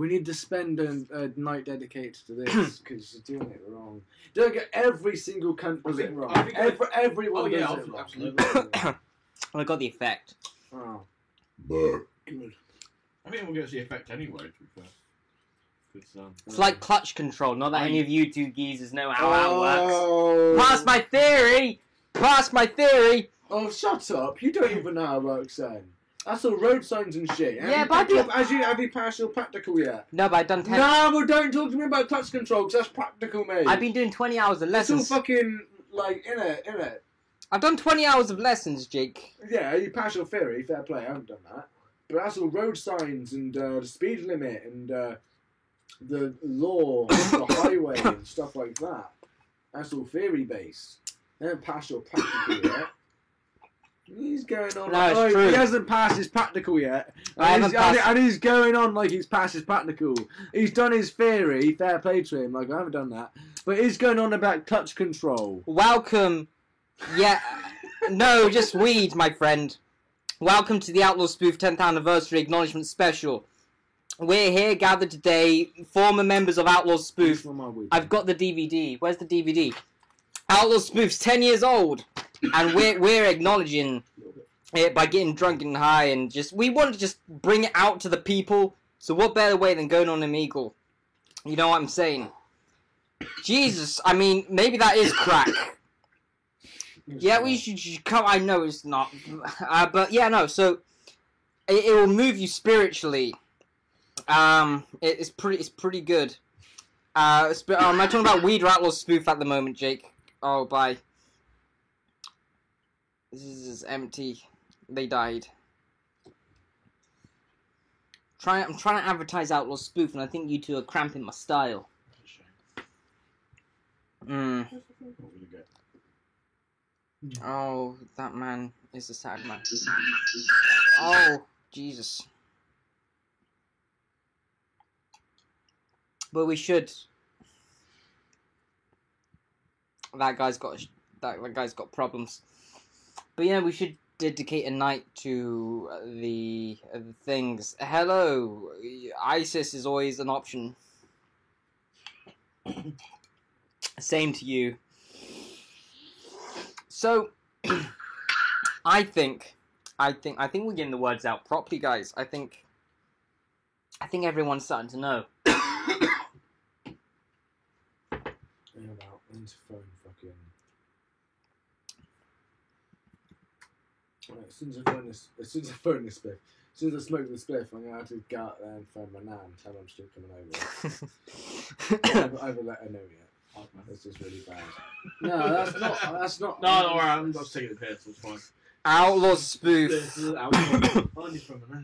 We need to spend a night dedicated to this because you're doing it wrong. Don't get every single cunt does it wrong. Everyone Oh, yeah, does it wrong. absolutely. I got the effect. Oh. Good. I think we'll get the effect anyway, to be fair. It's like clutch control, not that any of you two geezers know how that works. Oh. Pass my theory! Pass my theory! Oh, shut up. You don't even know how it works then. That's all road signs and shit. Yeah, but have you passed your practical yet? No, but I've done 10... No, well, don't talk to me about clutch control, because that's practical, mate. I've been doing 20 hours of It's all lessons. fucking, like, in it. I've done 20 hours of lessons, Jake. Yeah, you pass your theory, fair play, I haven't done that. But that's all road signs and the speed limit and the law, the highway and stuff like that. That's all theory based. They haven't passed your practical yet. He's going on. No, it's true. He hasn't passed his practical yet. I haven't passed- And he's going on like he's passed his practical. He's done his theory, fair play to him, like I haven't done that. But he's going on about clutch control. Welcome. Yeah. No, just weed, my friend. Welcome to the Outlaw Spoof 10th Anniversary Acknowledgement Special. We're here gathered today, former members of Outlaw Spoof. I've got the DVD. Where's the DVD? Outlaw Spoof's 10 years old, and we're acknowledging it by getting drunk and high, and we want to just bring it out to the people. So what better way than going on Omegle? You know what I'm saying? Jesus, I mean, maybe that is crack. Yeah, we should come. I know it's not, but yeah, no. So it will move you spiritually. It's pretty good. Am I talking about Weed or Outlaw Spoof at the moment, Jake? Oh, bye. This is empty. They died. I'm trying to advertise Outlaw Spoof, and I think you two are cramping my style. Oh, that man is a sad man. Oh, Jesus. But we should. That guy's got problems. But yeah, we should dedicate a night to the things. Hello, ISIS is always an option. Same to you. So, I think we're getting the words out properly, guys. I think everyone's starting to know. About interphone fucking. Right, as soon as I phone this spliff, as soon as I smoke the spliff, I'm gonna have to go out there and phone my nan and tell her I'm still coming over. I haven't let her know yet. This is really bad. No, that's not. No, don't worry, I'm not taking the piss, it's fine. Outlaw Spoof. I need from my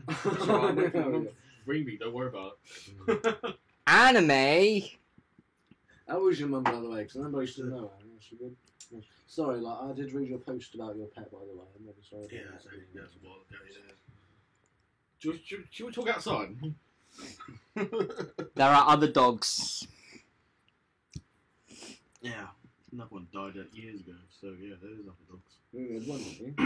nan. Ring me, don't worry about it. Anime. How was your mum, by the way? Because nobody should know her. She good. Sorry, I did read your post about your pet, by the way. I'm really sorry. Yeah, that's a while ago, yeah. Should we talk outside? There are other dogs. Yeah, another one died years ago, so yeah, there is other dogs. You only had one, didn't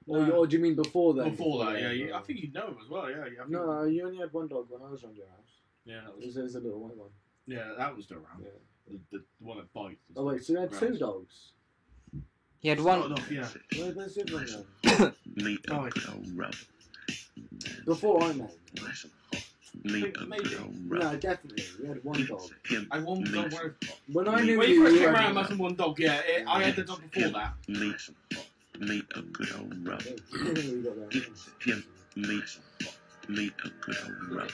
you? Or do you mean before that? Before that, yeah. I think you know him as well, yeah. No, you only had one dog when I was around your house. Yeah, that was... There's a little white one. Yeah, that was still around. Yeah. The one that bites. Oh wait, so you had two dogs? He had one. Yeah. Where's the other one then? Before I met him. No, definitely. You had one dog. I had one dog when I knew when you first came had around, I had one dog, yeah. I had the dog before that. Meet a good old rub. Meet a good old rub.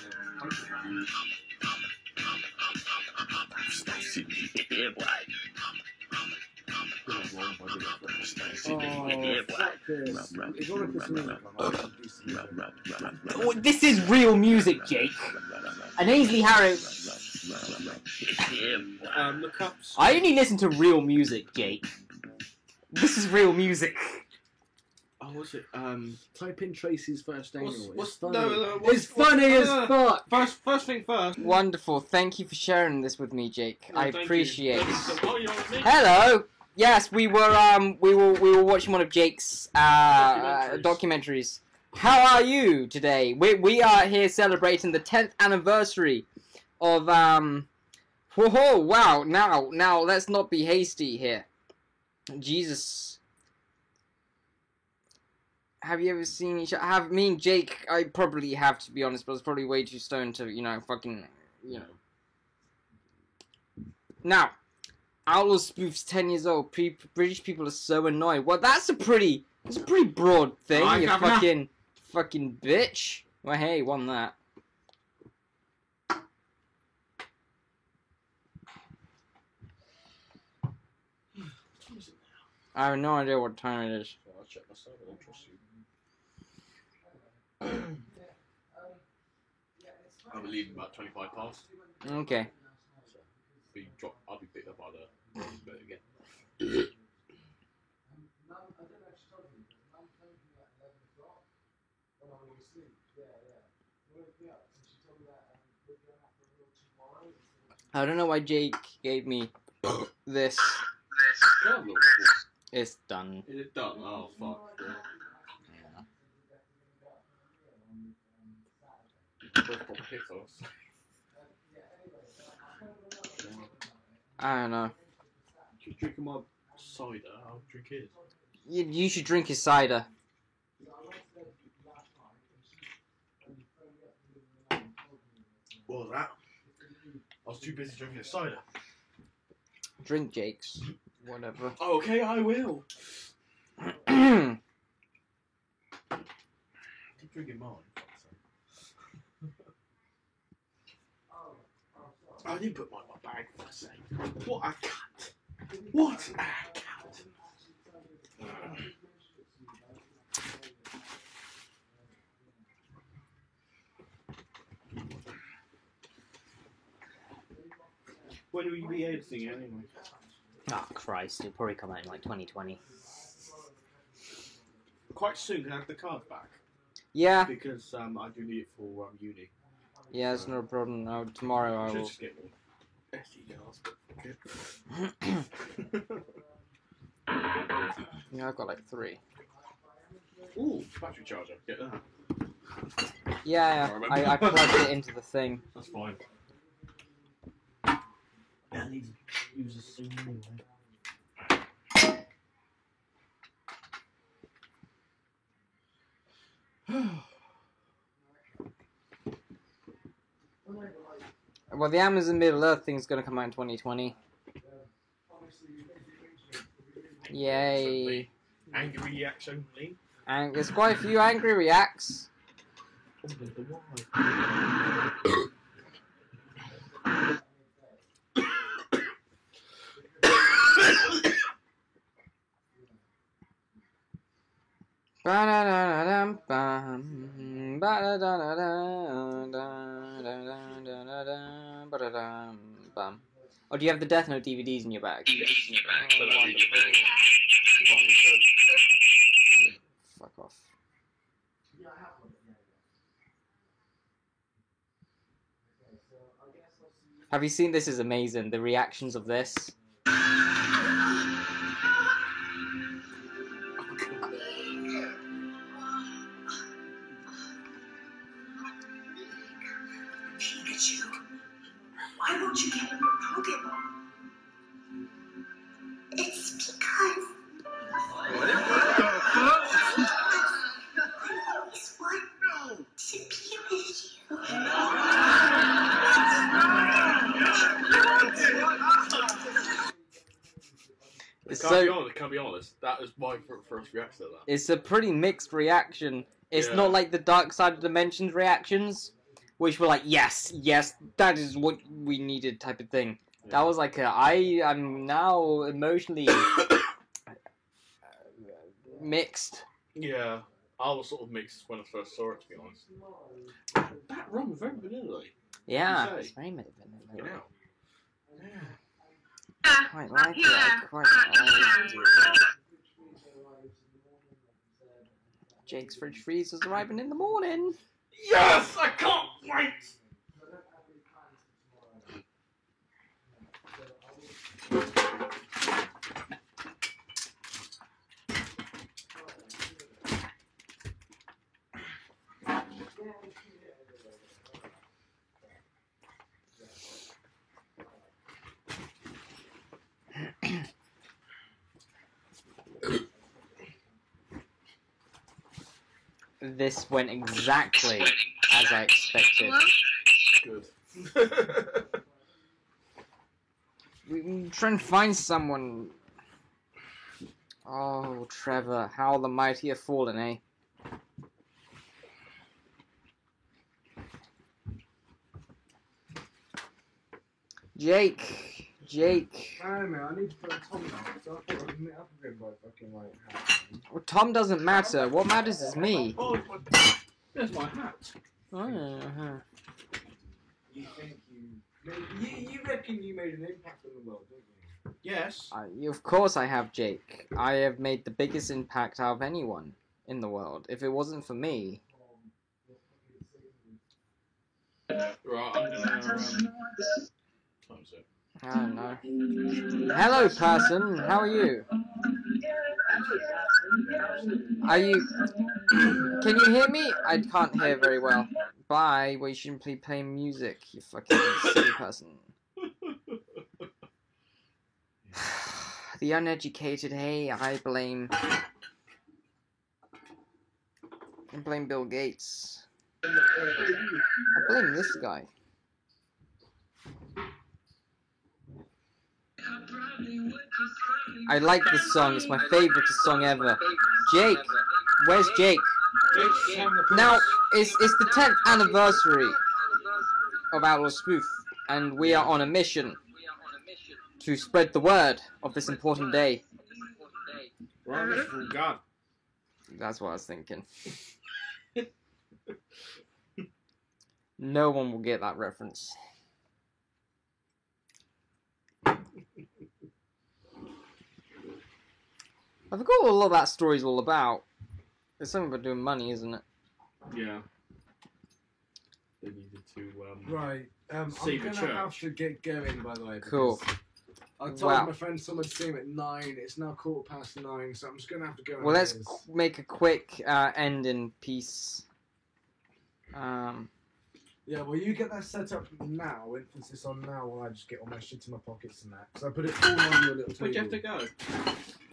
Spicy meat, boy. Oh, fuck this. It's all a piss of Oh, this is real music, Jake. And Ainsley Harris. Look up. I only listen to real music, Jake. This is real music. Oh, what's it? Type in Tracy's first annual. What's it's funny. no, it's funny as fuck. First thing first. Wonderful. Thank you for sharing this with me, Jake. Yeah, I appreciate it. it. Hello. Yes, we were watching one of Jake's documentaries. How are you today? We are here celebrating the 10th anniversary of Whoa! Wow! Now let's not be hasty here. Jesus. Have you ever seen each other? Me and Jake, I probably have, to be honest, but I was probably way too stoned to, Now, Outlaw Spoof's 10 years old. British people are so annoying. Well, that's a pretty broad thing, Right, you Governor. fucking bitch. Well, hey, won that. I have no idea what time it is. I'll check myself. I don't trust you. I'll be leaving about 25 past. Okay. I'll be picked up by the boat again. I don't know why Jake gave me this. It's done. Is it done? Oh, fuck. Yeah. I don't know. You're drinking my cider, I'll drink his. You should drink his cider. What was that? I was too busy drinking his cider. Drink Jake's. Whatever. Okay, I will. Keep drinking mine. I didn't put mine in my bag, for fuck's sake. What a cat. What a cat. When will you be editing it anyway? Oh Christ, it'll probably come out in like 2020. Quite soon, can I have the card back? Yeah. Because I do need it for uni. Yeah, it's no problem. No, tomorrow I Should will. just get more SD cards. Yeah, I've got like 3. Ooh, battery charger. Get that. Yeah, I plugged it into the thing. That's fine. I need to use this soon anyway. Well, the Amazon Middle Earth thing's gonna come out in 2020. Yay! Angry reacts only. And there's quite a few angry reacts. Oh, do you have the Death Note DVDs in your bag? Fuck off. Have you seen This Is Amazing? The reactions of this? Pikachu, why won't you get in your Pokemon? It's because I always want to be with you. Can't be honest, that is my first reaction to that. It's a pretty mixed reaction. It's not like the Dark Side of Dimensions reactions, which were like, yes, that is what we needed type of thing. Yeah. That was like, I am now emotionally mixed. Yeah, I was sort of mixed when I first saw it, to be honest. That rum was very vanilla. Yeah, it's very vanilla. You know. Yeah. I quite like it. I quite like it. Jake's fridge freeze is arriving in the morning. Yes, I can't wait. This went exactly as I expected. Good. We're trying to find someone. Oh, Trevor, how the mighty have fallen, eh? Jake. I don't know, I need to put Tom now, so I thought I'd meet up with him by fucking like half. Well, Tom doesn't matter. What matters is me. Oh, there's my hat. You think you reckon you made an impact on the world, don't you? Yes. Of course I have, Jake. I have made the biggest impact out of anyone in the world. If it wasn't for me... Right, I'm gonna... Time's it. I don't know. Hello, person. How are you? Are you... Can you hear me? I can't hear very well. Bye. We shouldn't be playing music, you fucking silly person. The uneducated, hey, I blame Bill Gates. I blame this guy. I like this song, it's my favourite song ever. Jake! Where's Jake? Now, it's the 10th anniversary of Outlaw Spoof. and we are on a mission to spread the word of this important day. Right, from God. That's what I was thinking. No one will get that reference. I forgot what all of that story's all about. It's something about doing money, isn't it? Yeah. They needed to, Right. I'm save the gonna church. have to get going, by the way. Cool. because I told Wow. my friend someone's seeing at 9. It's now 9:15, so I'm just gonna have to go. Well, let's anyways. make a quick ending piece. Yeah, well, you get that set up now. Emphasis on now, while I just get all my shit in my pockets and that. So I put it all on your little table. Where'd you have to go?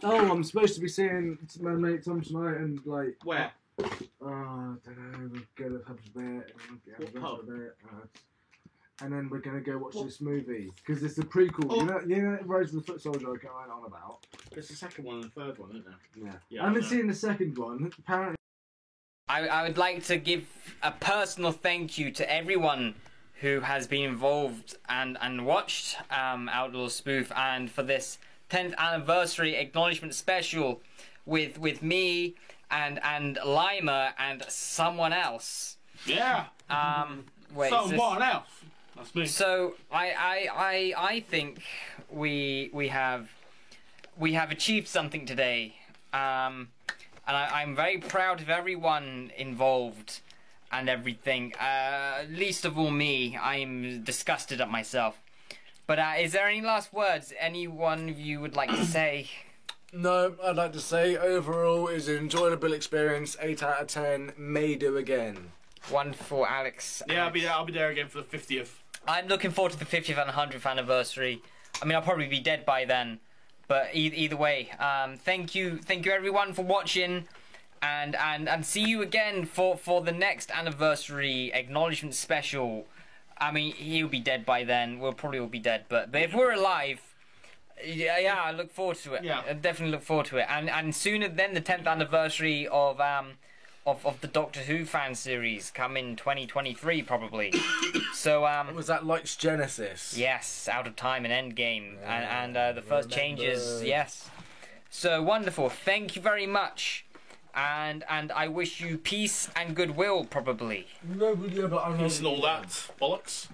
Oh, I'm supposed to be seeing my mate Tom tonight, and like. Where? I don't know. We'll go to the pub a bit, and we'll get What a bit, and then we're gonna go watch this movie because it's a prequel. Oh. You know, Rise of the Foot Soldier I went on about. There's the second one and the third one, isn't there? Yeah. Yeah, I haven't I know. seen the second one. Apparently. I would like to give a personal thank you to everyone who has been involved and watched Outlaw Spoof, and for this 10th anniversary acknowledgement special with me and Lima and someone else. Yeah. Wait. Someone else. That's me. So I think we have achieved something today. And I'm very proud of everyone involved and everything. Least of all me. I'm disgusted at myself. But is there any last words any one of you would like to say? No, I'd like to say overall is an enjoyable experience. 8 out of 10. May do again. Wonderful, Alex. Yeah, I'll be there again for the 50th. I'm looking forward to the 50th and 100th anniversary. I mean, I'll probably be dead by then. But either way, thank you everyone for watching, and see you again for the next anniversary acknowledgement special. I mean, he'll be dead by then. We'll probably all be dead, but if we're alive, yeah, I look forward to it. Yeah. I definitely look forward to it. And sooner than the 10th anniversary of the Doctor Who fan series come in 2023 probably. So Was that Lights Genesis? yes, Out of Time and Endgame, and the first changes. Yes. So wonderful. Thank you very much, and I wish you peace and goodwill probably. No, yeah, but I'm Peace and all that bollocks.